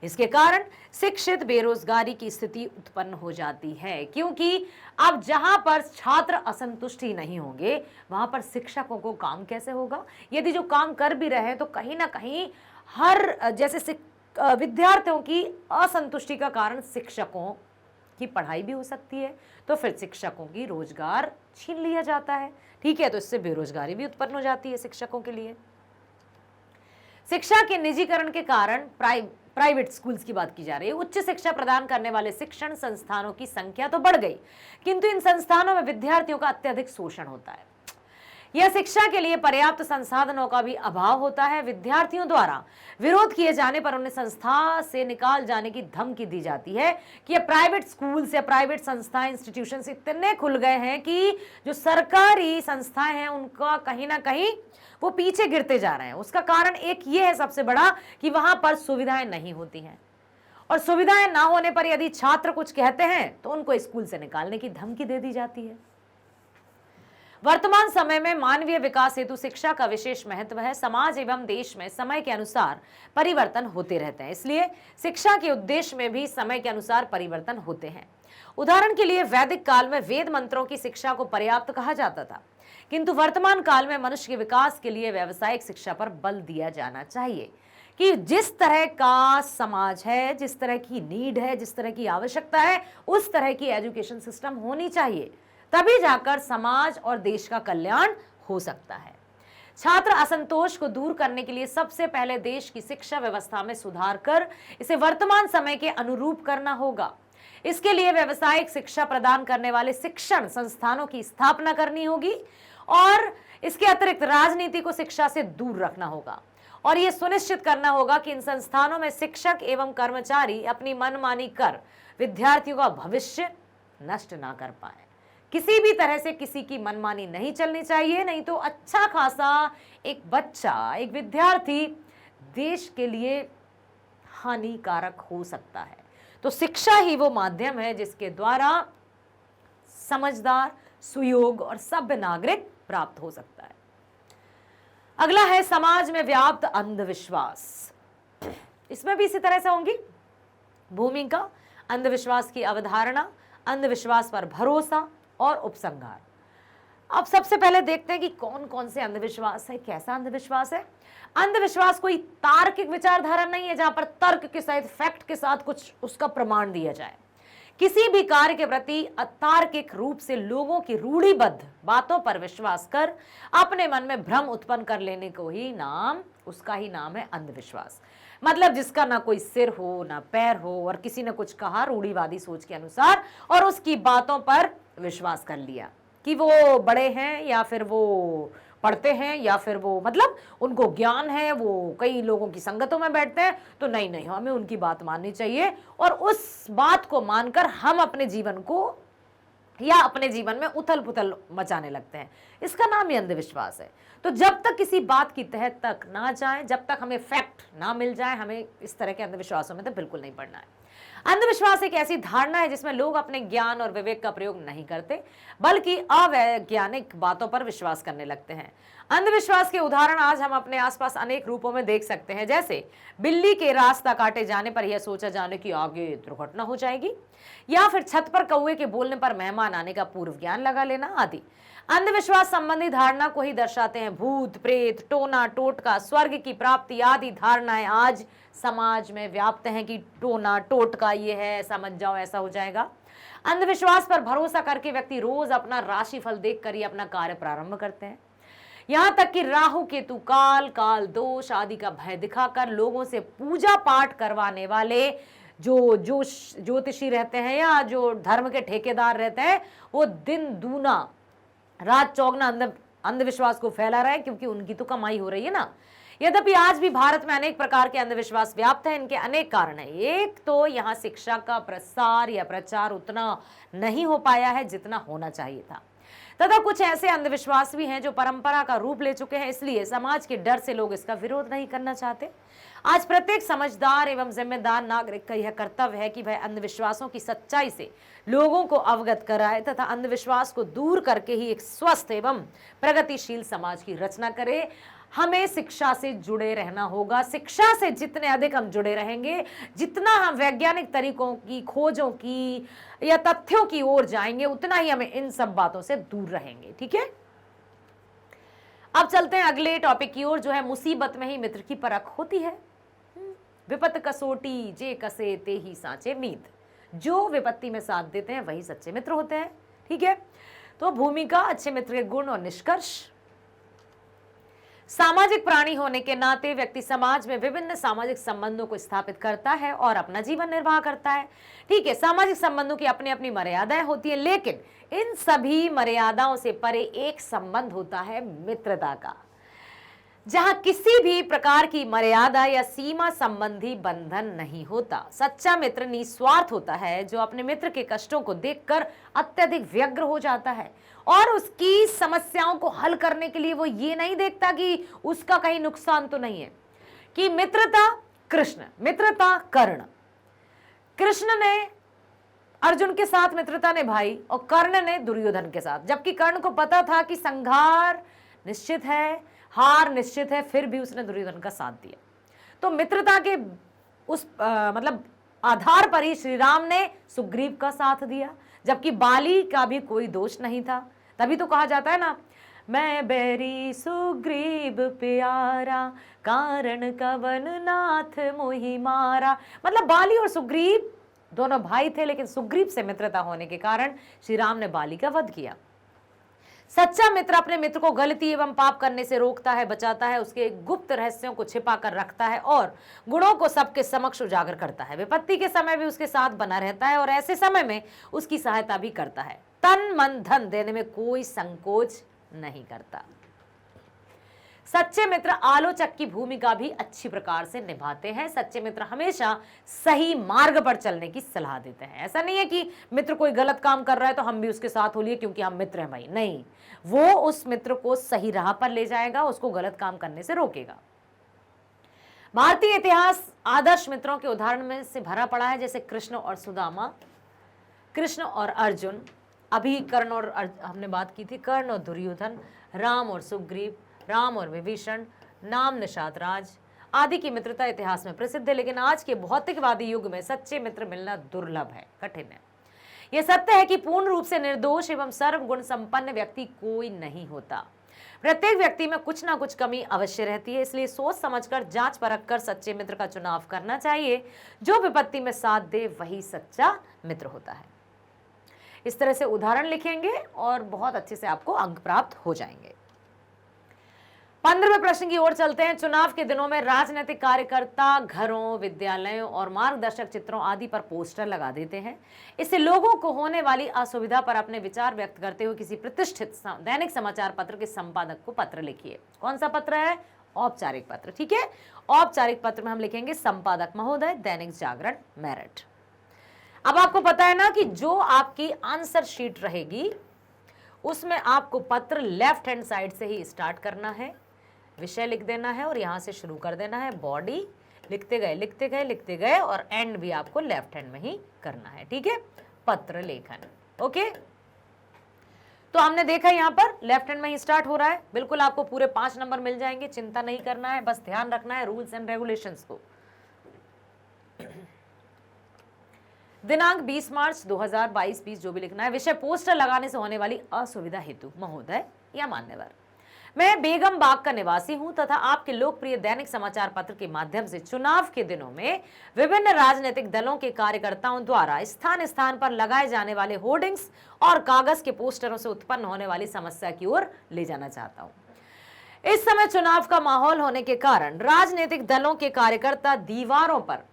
इसके कारण शिक्षित बेरोजगारी की स्थिति उत्पन्न हो जाती है, क्योंकि अब जहां पर छात्र असंतुष्ट ही नहीं होंगे वहां पर शिक्षकों को काम कैसे होगा। यदि जो काम कर भी रहे हैं तो कहीं ना कहीं हर, जैसे विद्यार्थियों की असंतुष्टि का कारण शिक्षकों की पढ़ाई भी हो सकती है, तो फिर शिक्षकों की रोजगार छीन लिया जाता है। ठीक है, तो इससे बेरोजगारी भी उत्पन्न हो जाती है शिक्षकों के लिए। शिक्षा के निजीकरण के कारण प्राइवेट स्कूल्स की बात की जा रही है। उच्च शिक्षा प्रदान करने वाले शिक्षण संस्थानों की संख्या तो बढ़ गई, किंतु इन संस्थानों में विद्यार्थियों का अत्यधिक शोषण होता है। यह शिक्षा के लिए पर्याप्त संसाधनों का भी अभाव होता है। विद्यार्थियों द्वारा विरोध किए जाने पर उन्हें संस्था से निकाल जाने की धमकी दी जाती है कि ये प्राइवेट स्कूल्स या प्राइवेट संस्थाएं, इंस्टीट्यूशंस इतने खुल गए हैं कि जो सरकारी संस्थाएं हैं उनका कहीं ना कहीं वो पीछे गिरते जा रहे हैं। उसका कारण एक ये है सबसे बड़ा कि वहां पर सुविधाएं नहीं होती हैं, और सुविधाएं ना होने पर यदि छात्र कुछ कहते हैं तो उनको स्कूल से निकालने की धमकी दे दी जाती है। वर्तमान समय में मानवीय विकास हेतु शिक्षा का विशेष महत्व है। समाज एवं देश में समय के अनुसार परिवर्तन होते रहते हैं, इसलिए शिक्षा के उद्देश्य में भी समय के अनुसार परिवर्तन होते हैं। उदाहरण के लिए वैदिक काल में वेद मंत्रों की शिक्षा को पर्याप्त कहा जाता था, किंतु वर्तमान काल में मनुष्य के विकास के लिए व्यावसायिक शिक्षा पर बल दिया जाना चाहिए कि जिस तरह का समाज है, जिस तरह की नीड है, जिस तरह की आवश्यकता है, उस तरह की एजुकेशन सिस्टम होनी चाहिए, तभी जाकर समाज और देश का कल्याण हो सकता है। छात्र असंतोष को दूर करने के लिए सबसे पहले देश की शिक्षा व्यवस्था में सुधार कर इसे वर्तमान समय के अनुरूप करना होगा। इसके लिए व्यावसायिक शिक्षा प्रदान करने वाले शिक्षण संस्थानों की स्थापना करनी होगी, और इसके अतिरिक्त राजनीति को शिक्षा से दूर रखना होगा, और यह सुनिश्चित करना होगा कि इन संस्थानों में शिक्षक एवं कर्मचारी अपनी मनमानी कर विद्यार्थियों का भविष्य नष्ट ना कर पाए। किसी भी तरह से किसी की मनमानी नहीं चलनी चाहिए, नहीं तो अच्छा खासा एक बच्चा, एक विद्यार्थी देश के लिए हानिकारक हो सकता है। तो शिक्षा ही वो माध्यम है जिसके द्वारा समझदार, सुयोग और सभ्य नागरिक प्राप्त हो सकता है। अगला है समाज में व्याप्त अंधविश्वास। इसमें भी इसी तरह से होंगी भूमिका, अंधविश्वास की अवधारणा, अंधविश्वास पर भरोसा और उपसंहार। अब सबसे पहले देखते हैं कि कौन कौन से अंधविश्वास है, कैसा अंधविश्वास है। अंधविश्वास कोई तार्किक विचारधारा नहीं है जहां पर तर्क के साथ, फैक्ट के साथ कुछ उसका प्रमाण दिया जाए। किसी भी कार्य के प्रति अतार्किक रूप से लोगों की रूढ़िबद्ध बातों पर विश्वास कर अपने मन में भ्रम उत्पन्न कर लेने को ही उसका ही नाम है अंधविश्वास। मतलब जिसका ना कोई सिर हो ना पैर हो, और किसी ने कुछ कहा रूढ़िवादी सोच के अनुसार और उसकी बातों पर विश्वास कर लिया कि वो बड़े हैं या फिर वो पढ़ते हैं या फिर वो मतलब उनको ज्ञान है, वो कई लोगों की संगतों में बैठते हैं, तो नहीं हमें उनकी बात माननी चाहिए, और उस बात को मानकर हम अपने जीवन को या अपने जीवन में उथल पुथल मचाने लगते हैं। इसका नाम ही अंधविश्वास है। तो जब तक किसी बात की तह तक ना जाए, जब तक हमें फैक्ट ना मिल जाए, हमें इस तरह के अंधविश्वासों में तो बिल्कुल नहीं पड़ना है। अंधविश्वास एक ऐसी धारणा है जिसमें लोग अपने ज्ञान और विवेक का प्रयोग नहीं करते, बल्कि अवैज्ञानिक बातों पर विश्वास करने लगते हैं। अंधविश्वास के उदाहरण आज हम अपने आसपास अनेक रूपों में देख सकते हैं, जैसे बिल्ली के रास्ता काटे जाने पर यह सोचा जाने की आगे दुर्घटना हो जाएगी, या फिर छत पर कौवे के बोलने पर मेहमान आने का पूर्व ज्ञान लगा लेना आदि। अंधविश्वास संबंधी धारणा को ही दर्शाते हैं भूत, प्रेत, टोना टोटका, स्वर्ग की प्राप्ति आदि धारणाएं आज समाज में व्याप्त हैं कि टोना टोटका ये है, ऐसा मत जाओ, ऐसा हो जाएगा। अंधविश्वास पर भरोसा करके व्यक्ति रोज अपना राशिफल देखकर ही अपना कार्य प्रारंभ करते हैं। यहां तक कि राहु केतु काल दोष आदि का भय दिखाकर लोगों से पूजा पाठ करवाने वाले जो ज्योतिषी रहते हैं या जो धर्म के ठेकेदार रहते हैं, वो दिन दूना रात चौगना अंधविश्वास को फैला रहे हैं, क्योंकि उनकी तो कमाई हो रही है ना। यद्यपि आज भी भारत में अनेक प्रकार के अंधविश्वास व्याप्त हैं। इनके अनेक कारण हैं। एक तो यहाँ शिक्षा का प्रसार या प्रचार उतना नहीं हो पाया है जितना होना चाहिए था, तथा कुछ ऐसे अंधविश्वास भी हैं जो परंपरा का रूप ले चुके हैं, इसलिए समाज के डर से लोग इसका विरोध नहीं करना चाहते। आज प्रत्येक समझदार एवं जिम्मेदार नागरिक का यह कर्तव्य है कि वह अंधविश्वासों की सच्चाई से लोगों को अवगत कराए तथा अंधविश्वास को दूर करके ही एक स्वस्थ एवं प्रगतिशील समाज की रचना करे। हमें शिक्षा से जुड़े रहना होगा। शिक्षा से जितने अधिक हम जुड़े रहेंगे, जितना हम वैज्ञानिक तरीकों की, खोजों की या तथ्यों की ओर जाएंगे, उतना ही हमें इन सब बातों से दूर रहेंगे। ठीक है, अब चलते हैं अगले टॉपिक की ओर, जो है मुसीबत में ही मित्र की परख होती है। विपत कसोटी जे कसे ते ही साचे मीत। जो विपत्ति में साथ देते हैं वही सच्चे मित्र होते हैं। ठीक है, तो भूमिका, अच्छे मित्र के गुण और निष्कर्ष। सामाजिक प्राणी होने के नाते व्यक्ति समाज में विभिन्न सामाजिक संबंधों को स्थापित करता है और अपना जीवन निर्वाह करता है। ठीक है, सामाजिक संबंधों की अपनी अपनी मर्यादाएं होती है, लेकिन इन सभी मर्यादाओं से परे एक संबंध होता है मित्रता का, जहां किसी भी प्रकार की मर्यादा या सीमा संबंधी बंधन नहीं होता। सच्चा मित्र निस्वार्थ होता है, जो अपने मित्र के कष्टों को देखकर अत्यधिक व्यग्र हो जाता है और उसकी समस्याओं को हल करने के लिए वो ये नहीं देखता कि उसका कहीं नुकसान तो नहीं है। कि मित्रता कृष्ण, मित्रता कर्ण। कृष्ण ने अर्जुन के साथ मित्रता निभाई और कर्ण ने दुर्योधन के साथ, जबकि कर्ण को पता था कि संहार निश्चित है, हार निश्चित है, फिर भी उसने दुर्योधन का साथ दिया। तो मित्रता के उस मतलब आधार पर ही श्री राम ने सुग्रीव का साथ दिया, जबकि बाली का भी कोई दोष नहीं था। तभी तो कहा जाता है ना, मैं बैरी सुग्रीव प्यारा, कारण कवन नाथ मोहि मारा। मतलब बाली और सुग्रीव दोनों भाई थे, लेकिन सुग्रीव से मित्रता होने के कारण श्री राम ने बाली का वध किया। सच्चा मित्र अपने मित्र को गलती एवं पाप करने से रोकता है, बचाता है, उसके गुप्त रहस्यों को छिपा कर रखता है और गुणों को सबके समक्ष उजागर करता है। विपत्ति के समय भी उसके साथ बना रहता है और ऐसे समय में उसकी सहायता भी करता है। तन मन धन देने में कोई संकोच नहीं करता। सच्चे मित्र आलोचक की भूमिका भी अच्छी प्रकार से निभाते हैं। सच्चे मित्र हमेशा सही मार्ग पर चलने की सलाह देते हैं। ऐसा नहीं है कि मित्र कोई गलत काम कर रहा है तो हम भी उसके साथ हो लिए क्योंकि हम मित्र हैं भाई, नहीं, वो उस मित्र को सही राह पर ले जाएगा, उसको गलत काम करने से रोकेगा। भारतीय इतिहास आदर्श मित्रों के उदाहरण में से भरा पड़ा है, जैसे कृष्ण और सुदामा, कृष्ण और अर्जुन, अभी कर्ण और हमने बात की थी, कर्ण और दुर्योधन, राम और सुग्रीव, राम और विभीषण, नाम निषाद राज आदि की मित्रता इतिहास में प्रसिद्ध है। लेकिन आज के भौतिकवादी युग में सच्चे मित्र मिलना दुर्लभ है, कठिन है। यह सत्य है कि पूर्ण रूप से निर्दोष एवं सर्वगुण संपन्न व्यक्ति कोई नहीं होता। प्रत्येक व्यक्ति में कुछ ना कुछ कमी अवश्य रहती है, इसलिए सोच समझकर, जांच परख कर सच्चे मित्र का चुनाव करना चाहिए। जो विपत्ति में साथ दे वही सच्चा मित्र होता है। इस तरह से उदाहरण लिखेंगे और बहुत अच्छे से आपको अंक प्राप्त हो जाएंगे। 15वें प्रश्न की ओर चलते हैं। चुनाव के दिनों में राजनीतिक कार्यकर्ता घरों, विद्यालयों और मार्गदर्शक चित्रों आदि पर पोस्टर लगा देते हैं। इससे लोगों को होने वाली असुविधा पर अपने विचार व्यक्त करते हुए किसी प्रतिष्ठित दैनिक समाचार पत्र के संपादक को पत्र लिखिए। कौन सा पत्र है? औपचारिक पत्र। ठीक है, औपचारिक पत्र में हम लिखेंगे संपादक महोदय, दैनिक जागरण, मेरठ। अब आपको पता है ना कि जो आपकी आंसर शीट रहेगी उसमें आपको पत्र लेफ्ट हैंड साइड से ही स्टार्ट करना है, विषय लिख देना है और यहां से शुरू कर देना है। बॉडी लिखते गए लिखते गए लिखते गए और एंड भी आपको लेफ्ट हैंड में ही करना है। ठीक है, पत्र लेखन। ओके, तो हमने देखा यहां पर लेफ्ट हैंड में ही स्टार्ट हो रहा है। बिल्कुल आपको पूरे 5 नंबर मिल जाएंगे, चिंता नहीं करना है, बस ध्यान रखना है रूल्स एंड रेगुलेशंस को। दिनांक 20 मार्च 2022 20 जो भी लिखना है। विषय पोस्टर लगाने से होने वाली असुविधा हेतु महोदय या मान्यवर, मैं बेगम बाग का निवासी हूं तथा आपके लोकप्रिय दैनिक समाचार पत्र के माध्यम से चुनाव के दिनों में विभिन्न राजनीतिक दलों के कार्यकर्ताओं द्वारा स्थान स्थान पर लगाए जाने वाले होर्डिंग्स और कागज के पोस्टरों से उत्पन्न होने वाली समस्या की ओर ले जाना चाहता हूं। इस समय चुनाव का माहौल होने के कारण राजनीतिक दलों के कार्यकर्ता दीवारों पर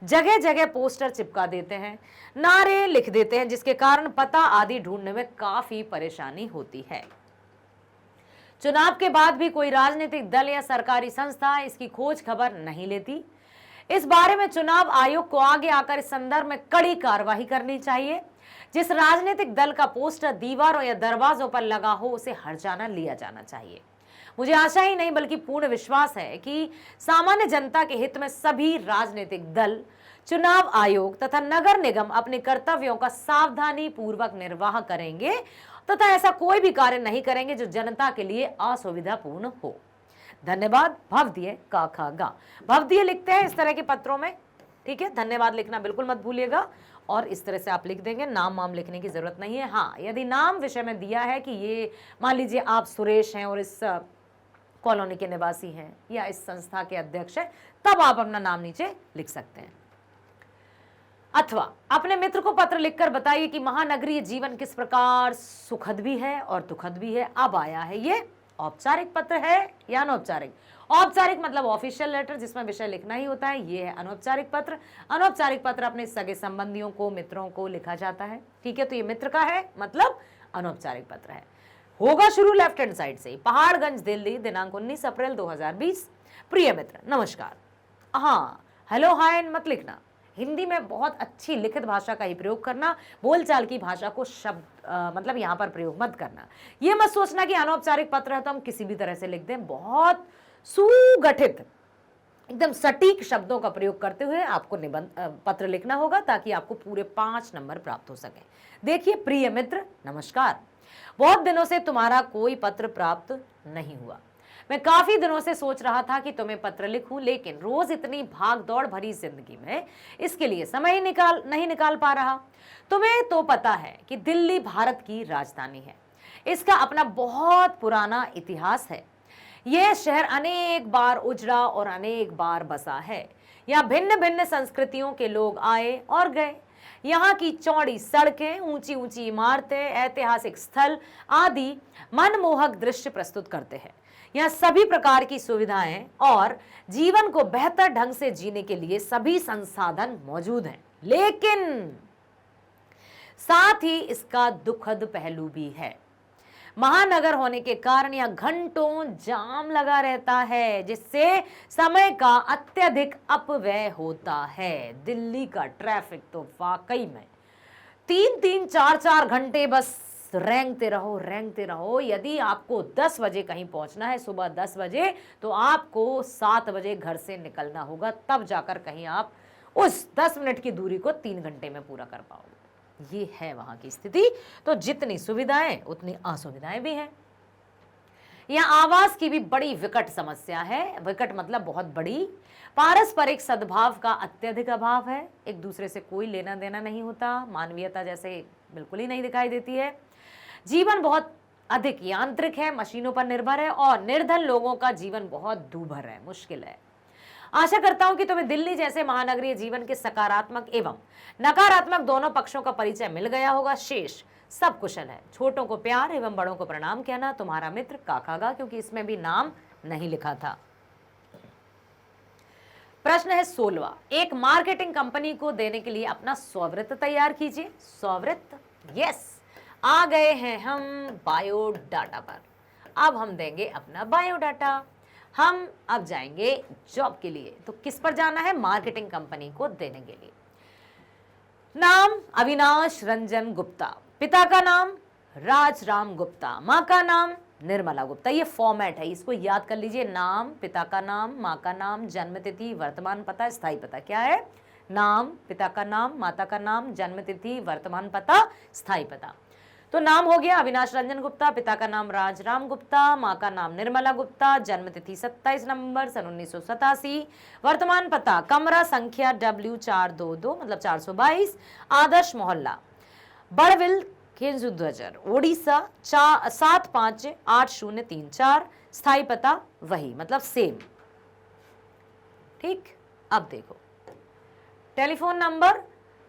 जगह जगह पोस्टर चिपका देते हैं, नारे लिख देते हैं, जिसके कारण पता आदि ढूंढने में काफी परेशानी होती है। चुनाव के बाद भी कोई राजनीतिक दल या सरकारी संस्था इसकी खोज खबर नहीं लेती। इस बारे में चुनाव आयोग को आगे आकर इस संदर्भ में कड़ी कार्रवाई करनी चाहिए। जिस राजनीतिक दल का पोस्टर दीवारों या दरवाजों पर लगा हो उसे हर्जाना लिया जाना चाहिए। मुझे आशा ही नहीं बल्कि पूर्ण विश्वास है कि सामान्य जनता के हित में सभी राजनीतिक दल, चुनाव आयोग तथा नगर निगम अपने कर्तव्यों का सावधानी पूर्वक निर्वाह करेंगे तथा ऐसा कोई भी कार्य नहीं करेंगे जो जनता के लिए असुविधापूर्ण हो। धन्यवाद। भवदीय काखा गा। भवदीय लिखते हैं इस तरह के पत्रों में। ठीक है, धन्यवाद लिखना बिल्कुल मत भूलिएगा और इस तरह से आप लिख देंगे। नाम वाम लिखने की जरूरत नहीं है। हाँ, यदि नाम विषय में दिया है कि ये मान लीजिए आप सुरेश हैं और इस कॉलोनी के निवासी हैं या इस संस्था के अध्यक्ष हैं, तब आप अपना नाम नीचे लिख सकते हैं। अथवा अपने मित्र को पत्र लिखकर बताइए कि महानगरीय जीवन किस प्रकार सुखद भी है और दुखद भी है। अब आया है ये औपचारिक पत्र है या अनौपचारिक। औपचारिक मतलब ऑफिशियल लेटर जिसमें विषय लिखना ही होता है, ये है अनौपचारिक पत्र। अनौपचारिक पत्र अपने सगे संबंधियों को, मित्रों को लिखा जाता है। ठीक है, तो ये मित्र का है मतलब अनौपचारिक पत्र है। होगा शुरू लेफ्ट हैंड साइड से। पहाड़गंज दिल्ली, दिनांक 19 अप्रैल 2020। प्रिय मित्र नमस्कार। हाँ, हेलो हाय मत लिखना, हिंदी में बहुत अच्छी लिखित भाषा का ही प्रयोग करना, बोलचाल की भाषा को शब्द मतलब यहाँ पर प्रयोग मत करना। ये मत सोचना कि अनौपचारिक पत्र है तो हम किसी भी तरह से लिख दें। बहुत सुगठित, एकदम सटीक शब्दों का प्रयोग करते हुए आपको निबंध पत्र लिखना होगा ताकि आपको पूरे 5 नंबर प्राप्त हो सके। देखिए, प्रिय मित्र नमस्कार, बहुत दिनों से तुम्हारा कोई पत्र प्राप्त नहीं हुआ। मैं काफी दिनों से सोच रहा था कि तुम्हें पत्र लिखूं, लेकिन रोज इतनी भाग दौड़ भरी जिंदगी में इसके लिए समय ही नहीं निकाल पा रहा। तुम्हें तो पता है कि दिल्ली भारत की राजधानी है। इसका अपना बहुत पुराना इतिहास है। यह शहर अनेक बार उजड़ा और अनेक बार बसा है। यहाँ भिन्न भिन्न संस्कृतियों के लोग आए और गए। यहाँ की चौड़ी सड़कें, ऊंची ऊंची इमारतें, ऐतिहासिक स्थल आदि मनमोहक दृश्य प्रस्तुत करते हैं। यहाँ सभी प्रकार की सुविधाएं और जीवन को बेहतर ढंग से जीने के लिए सभी संसाधन मौजूद हैं, लेकिन साथ ही इसका दुखद पहलू भी है। महानगर होने के कारण यहाँ घंटों जाम लगा रहता है, जिससे समय का अत्यधिक अपव्यय होता है। दिल्ली का ट्रैफिक तो वाकई में 3-3, 4-4 घंटे बस रेंगते रहो। यदि आपको 10 बजे कहीं पहुंचना है, सुबह 10 बजे, तो आपको 7 बजे घर से निकलना होगा, तब जाकर कहीं आप उस 10 मिनट की दूरी को 3 घंटे में पूरा कर पाओगे। ये है वहां की स्थिति। तो जितनी सुविधाएं उतनी असुविधाएं भी हैं। यहाँ आवास की भी बड़ी विकट समस्या है। विकट मतलब बहुत बड़ी। पारस्परिक सद्भाव का अत्यधिक अभाव है। एक दूसरे से कोई लेना देना नहीं होता। मानवीयता जैसे बिल्कुल ही नहीं दिखाई देती है। जीवन बहुत अधिक यांत्रिक है, मशीनों पर निर्भर है और निर्धन लोगों का जीवन बहुत दूभर है, मुश्किल है। आशा करता हूं कि तुम्हें दिल्ली जैसे महानगरीय जीवन के सकारात्मक एवं नकारात्मक दोनों पक्षों का परिचय मिल गया होगा। शेष सब कुशल है। छोटों को प्यार एवं बड़ों को प्रणाम कहना, तुम्हारा मित्र काकागा, क्योंकि इसमें भी नाम नहीं लिखा था। प्रश्न है 16वां। एक मार्केटिंग कंपनी को देने के लिए अपना स्ववृत्त तैयार कीजिए। स्ववृत्त, यस, आ गए हैं हम बायोडाटा पर। अब हम देंगे अपना बायोडाटा। हम अब जाएंगे जॉब के लिए। तो किस पर जाना है? मार्केटिंग कंपनी को देने के लिए। नाम अविनाश रंजन गुप्ता, पिता का नाम राजराम गुप्ता, माँ का नाम निर्मला गुप्ता। ये फॉर्मेट है, इसको याद कर लीजिए। नाम, पिता का नाम, माँ का नाम, जन्मतिथि, वर्तमान पता, स्थायी पता। क्या है? नाम, पिता का नाम, माता का नाम, जन्मतिथि, वर्तमान पता, स्थायी पता। तो नाम हो गया अविनाश रंजन गुप्ता, पिता का नाम राजराम गुप्ता, माँ का नाम निर्मला गुप्ता, जन्मतिथि 27 नवंबर सन 1987, वर्तमान पता कमरा संख्या W422 मतलब 422, आदर्श मोहल्ला, बड़विल, केंजुध्वजर, ओडिशा 758034, स्थायी पता वही मतलब सेम। ठीक, अब देखो telephone number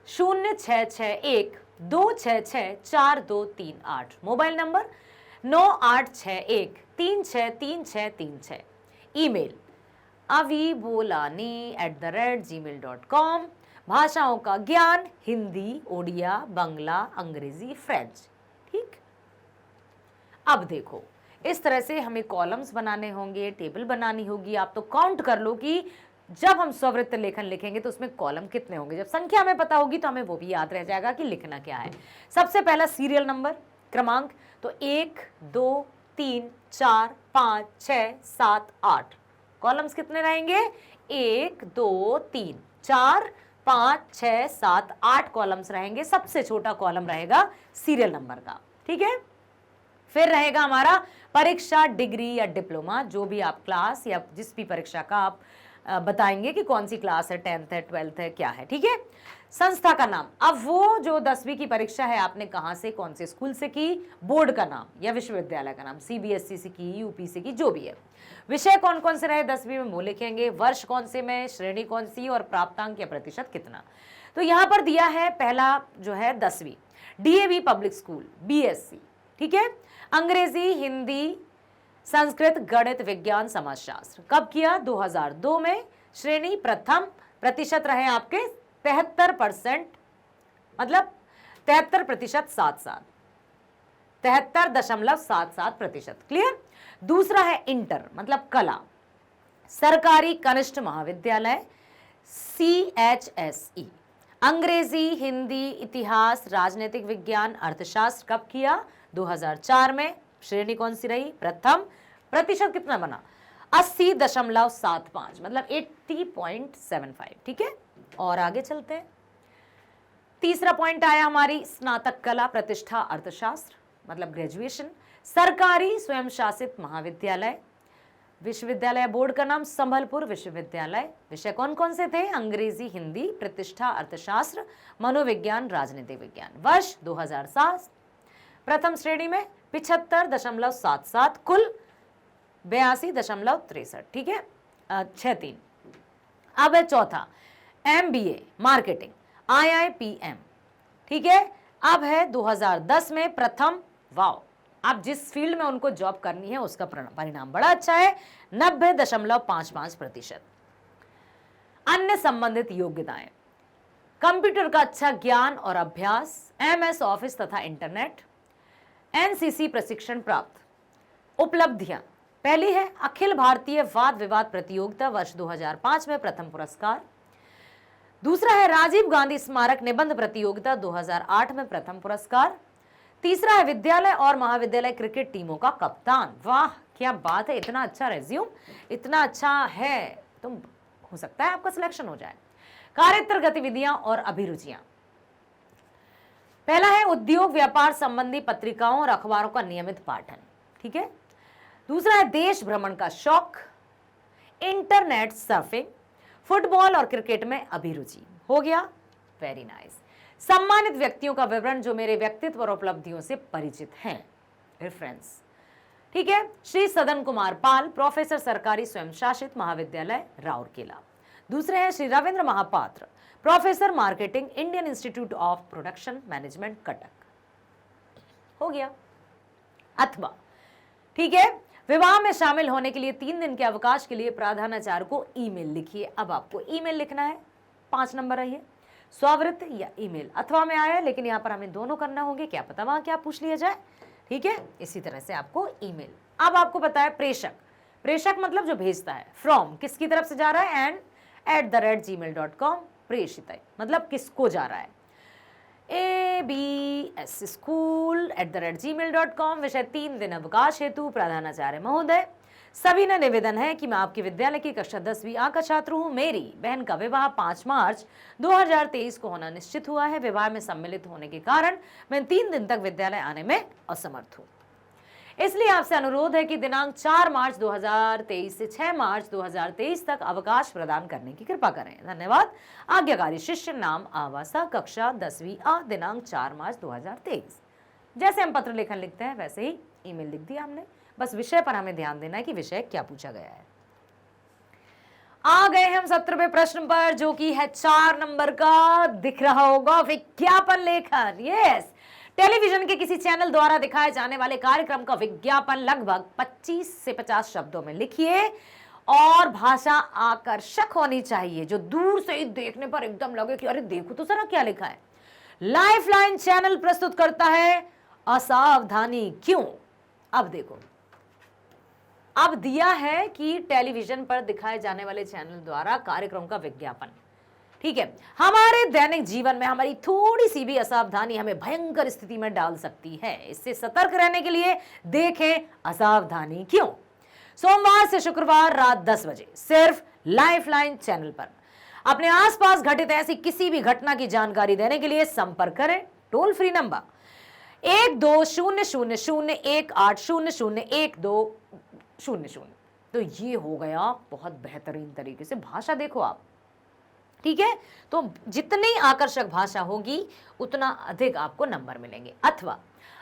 0661-266-4238, mobile number 9861-363636, email avibolani@gmail.com, भाषाओं का ज्ञान हिंदी, ओडिया, बांग्ला, अंग्रेजी, फ्रेंच। ठीक, अब देखो इस तरह से हमें कॉलम्स बनाने होंगे, टेबल बनानी होगी। आप तो काउंट कर लो कि जब हम स्ववृत्त लेखन लिखेंगे तो उसमें कॉलम कितने होंगे। जब संख्या हमें पता होगी तो हमें वो भी याद रह जाएगा कि लिखना क्या है। सबसे पहला सीरियल नंबर, क्रमांक, तो 1 2 3 4 5 6 7 8। कॉलम्स कितने रहेंगे? 1 2 3 4 5 6 7 8 कॉलम्स रहेंगे। सबसे छोटा कॉलम रहेगा सीरियल नंबर का। ठीक है, फिर रहेगा हमारा परीक्षा, डिग्री या डिप्लोमा, जो भी आप क्लास या जिस भी परीक्षा का आप बताएंगे कि कौन सी क्लास है, 10th है, 12th है, क्या है, ठीक है। संस्था का नाम, अब वो जो 10वीं की परीक्षा है आपने कहां से, कौन से स्कूल से की, बोर्ड का नाम या विश्वविद्यालय का नाम, सीबीएसई से की, यूपी से की, जो भी है। विषय कौन कौन से रहे 10वीं में वो लिखेंगे, वर्ष कौन से में, श्रेणी कौन सी और प्राप्तांक या प्रतिशत कितना। तो यहां पर दिया है पहला जो है 10वीं डीएवी पब्लिक स्कूल बीएससी, ठीक है। अंग्रेजी, हिंदी, संस्कृत, गणित, विज्ञान, समाजशास्त्र, कब किया, 2002 में। श्रेणी प्रथम, प्रतिशत रहे आपके 73%, मतलब 73% 73.77%, क्लियर। दूसरा है इंटर, मतलब कला, सरकारी कनिष्ठ महाविद्यालय CHSE, अंग्रेजी, हिंदी, इतिहास, राजनीतिक विज्ञान, अर्थशास्त्र, कब किया, 2004 में। श्रेणी कौन सी रही, प्रथम, प्रतिशत कितना बना, 80.75, मतलब 80.75, ठीक है। और आगे चलते हैं, तीसरा पॉइंट आया हमारी स्नातक कला प्रतिष्ठा अर्थशास्त्र, मतलब ग्रेजुएशन, सरकारी स्वयं शासित महाविद्यालय, विश्वविद्यालय बोर्ड का नाम संबलपुर विश्वविद्यालय। विषय कौन कौन से थे, अंग्रेजी, हिंदी, प्रतिष्ठा अर्थशास्त्र, मनोविज्ञान, राजनीतिक विज्ञान। वर्ष 2007, प्रथम श्रेणी में 75.77, कुल 82.63, ठीक है, 63। अब है चौथा MBA मार्केटिंग IIPM, ठीक है। अब है 2010 में प्रथम, वाओ, आप जिस फील्ड में उनको जॉब करनी है उसका परिणाम बड़ा अच्छा है, 90.55%। अन्य संबंधित योग्यताएं, कंप्यूटर का अच्छा ज्ञान और अभ्यास, MS ऑफिस तथा इंटरनेट, NCC प्रशिक्षण प्राप्त। उपलब्धियां, पहली है अखिल भारतीय वाद विवाद प्रतियोगिता, वर्ष 2005 में प्रथम पुरस्कार। दूसरा है राजीव गांधी स्मारक निबंध प्रतियोगिता, 2008 में प्रथम पुरस्कार। तीसरा है विद्यालय और महाविद्यालय क्रिकेट टीमों का कप्तान, वाह क्या बात है, इतना अच्छा रेज्यूम, इतना अच्छा है, तो हो सकता है आपका सिलेक्शन हो जाए। कार्यतर गतिविधियां और अभिरुचियां, पहला है उद्योग व्यापार संबंधी पत्रिकाओं और अखबारों का नियमित पाठन, ठीक है। दूसरा है देश भ्रमण का शौक, इंटरनेट सर्फिंग, फुटबॉल और क्रिकेट में अभिरुचि, हो गया, वेरी नाइस। सम्मानित व्यक्तियों का विवरण जो मेरे व्यक्तित्व और उपलब्धियों से परिचित हैं, रेफरेंस, ठीक है। श्री सदन कुमार पाल, प्रोफेसर, सरकारी स्वयं शासित महाविद्यालय राउरकेला। दूसरे हैं Shri Ravindra Mahapatra, professor marketing, Indian Institute of Production Management, Cuttack, हो गया। अथवा, ठीक है, विवाह में शामिल होने के लिए 3 दिन के अवकाश के लिए प्रधानाचार्य को ईमेल लिखिए। अब आपको ईमेल लिखना है, 5 नंबर रहिए, स्ववृत्त या ईमेल। अथवा में आया लेकिन यहाँ पर हमें दोनों करना होंगे, क्या पता वहां क्या पूछ लिया जाए, ठीक है। इसी तरह से आपको ईमेल। अब आपको पता है प्रेषक, प्रेषक मतलब जो भेजता है, फ्रॉम किसकी तरफ से जा रहा है, एंड @gmail.com, प्रेषित मतलब किसको जा रहा है, absschool@gmail.com। विषय 3 दिन अवकाश हेतु प्रधानाचार्य महोदय। सभी ने निवेदन है कि मैं आपके विद्यालय की कक्षा 10वीं A का छात्र हूं। मेरी बहन का विवाह 5 मार्च 2023 को होना निश्चित हुआ है। विवाह में सम्मिलित होने के कारण मैं 3 दिन तक विद्यालय आने में असमर्थ हूं, इसलिए आपसे अनुरोध है कि दिनांक 4 मार्च 2023 से 6 मार्च 2023 तक अवकाश प्रदान करने की कृपा करें। धन्यवाद। आज्ञाकारी शिष्य, नाम आवासा, कक्षा 10वीं A, दिनांक 4 मार्च 2023। जैसे हम पत्र लेखन लिखते हैं वैसे ही ईमेल लिख दिया हमने, बस विषय पर हमें ध्यान देना है कि विषय क्या पूछा गया है। आ गए हम 17वें प्रश्न पर, जो कि है 4 नंबर का, दिख रहा होगा, विज्ञापन लेखन। यस, टेलीविजन के किसी चैनल द्वारा दिखाए जाने वाले कार्यक्रम का विज्ञापन लगभग 25 से 50 शब्दों में लिखिए और भाषा आकर्षक होनी चाहिए, जो दूर से ही देखने पर एकदम लगे कि अरे देखो तो जरा क्या लिखा है। लाइफलाइन चैनल प्रस्तुत करता है असावधानी क्यों। अब देखो, अब दिया है कि टेलीविजन पर दिखाए जाने वाले चैनल द्वारा कार्यक्रम का विज्ञापन, ठीक है। हमारे दैनिक जीवन में हमारी थोड़ी सी भी असावधानी हमें भयंकर स्थिति में डाल सकती है। इससे सतर्क रहने के लिए देखें असावधानी क्यों, सोमवार से शुक्रवार रात 10 बजे सिर्फ लाइफलाइन चैनल पर। अपने आसपास घटित ऐसी किसी भी घटना की जानकारी देने के लिए संपर्क करें टोल फ्री नंबर 12000180012000। तो तो ये हो गया बहुत बेहतरीन तरीके से। भाषा देखो आप, ठीक है, तो जितनी आकर्षक भाषा होगी उतना अधिक आपको नंबर मिलेंगे। अथवा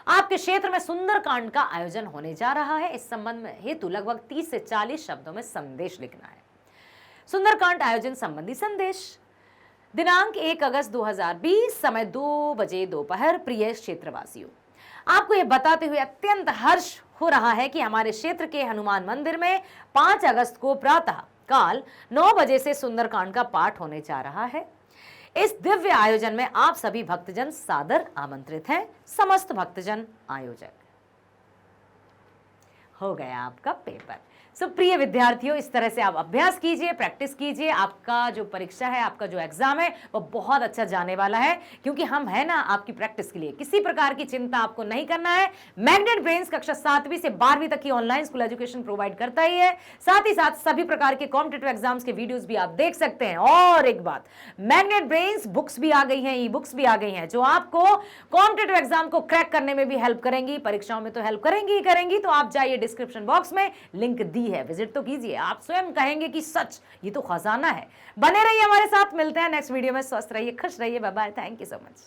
आपके क्षेत्र में सुंदरकांड का आयोजन होने जा रहा है, इस संबंध में हेतु लगभग 30 से 40 शब्दों में संदेश लिखना है। सुंदरकांड आयोजन संबंधी संदेश, दिनांक 1 अगस्त 2020, समय 2 बजे दोपहर। प्रिय क्षेत्रवासियों, आपको यह बताते हुए अत्यंत हर्ष हो रहा है कि हमारे क्षेत्र के हनुमान मंदिर में 5 अगस्त को प्रातः काल 9 बजे से सुंदरकांड का पाठ होने जा रहा है। इस दिव्य आयोजन में आप सभी भक्तजन सादर आमंत्रित हैं। समस्त भक्तजन आयोजक। हो गया आपका पेपर। सो प्रिय विद्यार्थियों, इस तरह से आप अभ्यास कीजिए, प्रैक्टिस कीजिए। आपका जो परीक्षा है, आपका जो एग्जाम है, वो बहुत अच्छा जाने वाला है, क्योंकि हम है ना आपकी प्रैक्टिस के लिए। किसी प्रकार की चिंता आपको नहीं करना है। मैग्नेट ब्रेन्स कक्षा 7वीं से 12वीं तक की ऑनलाइन स्कूल एजुकेशन प्रोवाइड करता ही है। साथ ही साथ सभी प्रकार के कॉम्पिटिटिव एग्जाम्स के वीडियोस भी आप देख सकते हैं। और एक बात, मैग्नेट ब्रेन्स बुक्स भी आ गई हैं, ई बुक्स भी आ गई हैं, जो आपको कॉम्पिटिटिव एग्जाम को क्रैक करने में भी हेल्प करेंगी। परीक्षाओं में तो हेल्प करेंगी ही करेंगी। तो आप जाइए, डिस्क्रिप्शन बॉक्स में लिंक दी है, विजिट तो कीजिए। आप स्वयं कहेंगे कि सच ये तो खजाना है। बने रहिए हमारे साथ, मिलते हैं नेक्स्ट वीडियो में। स्वस्थ रहिए, खुश रहिए, bye bye, thank you so much.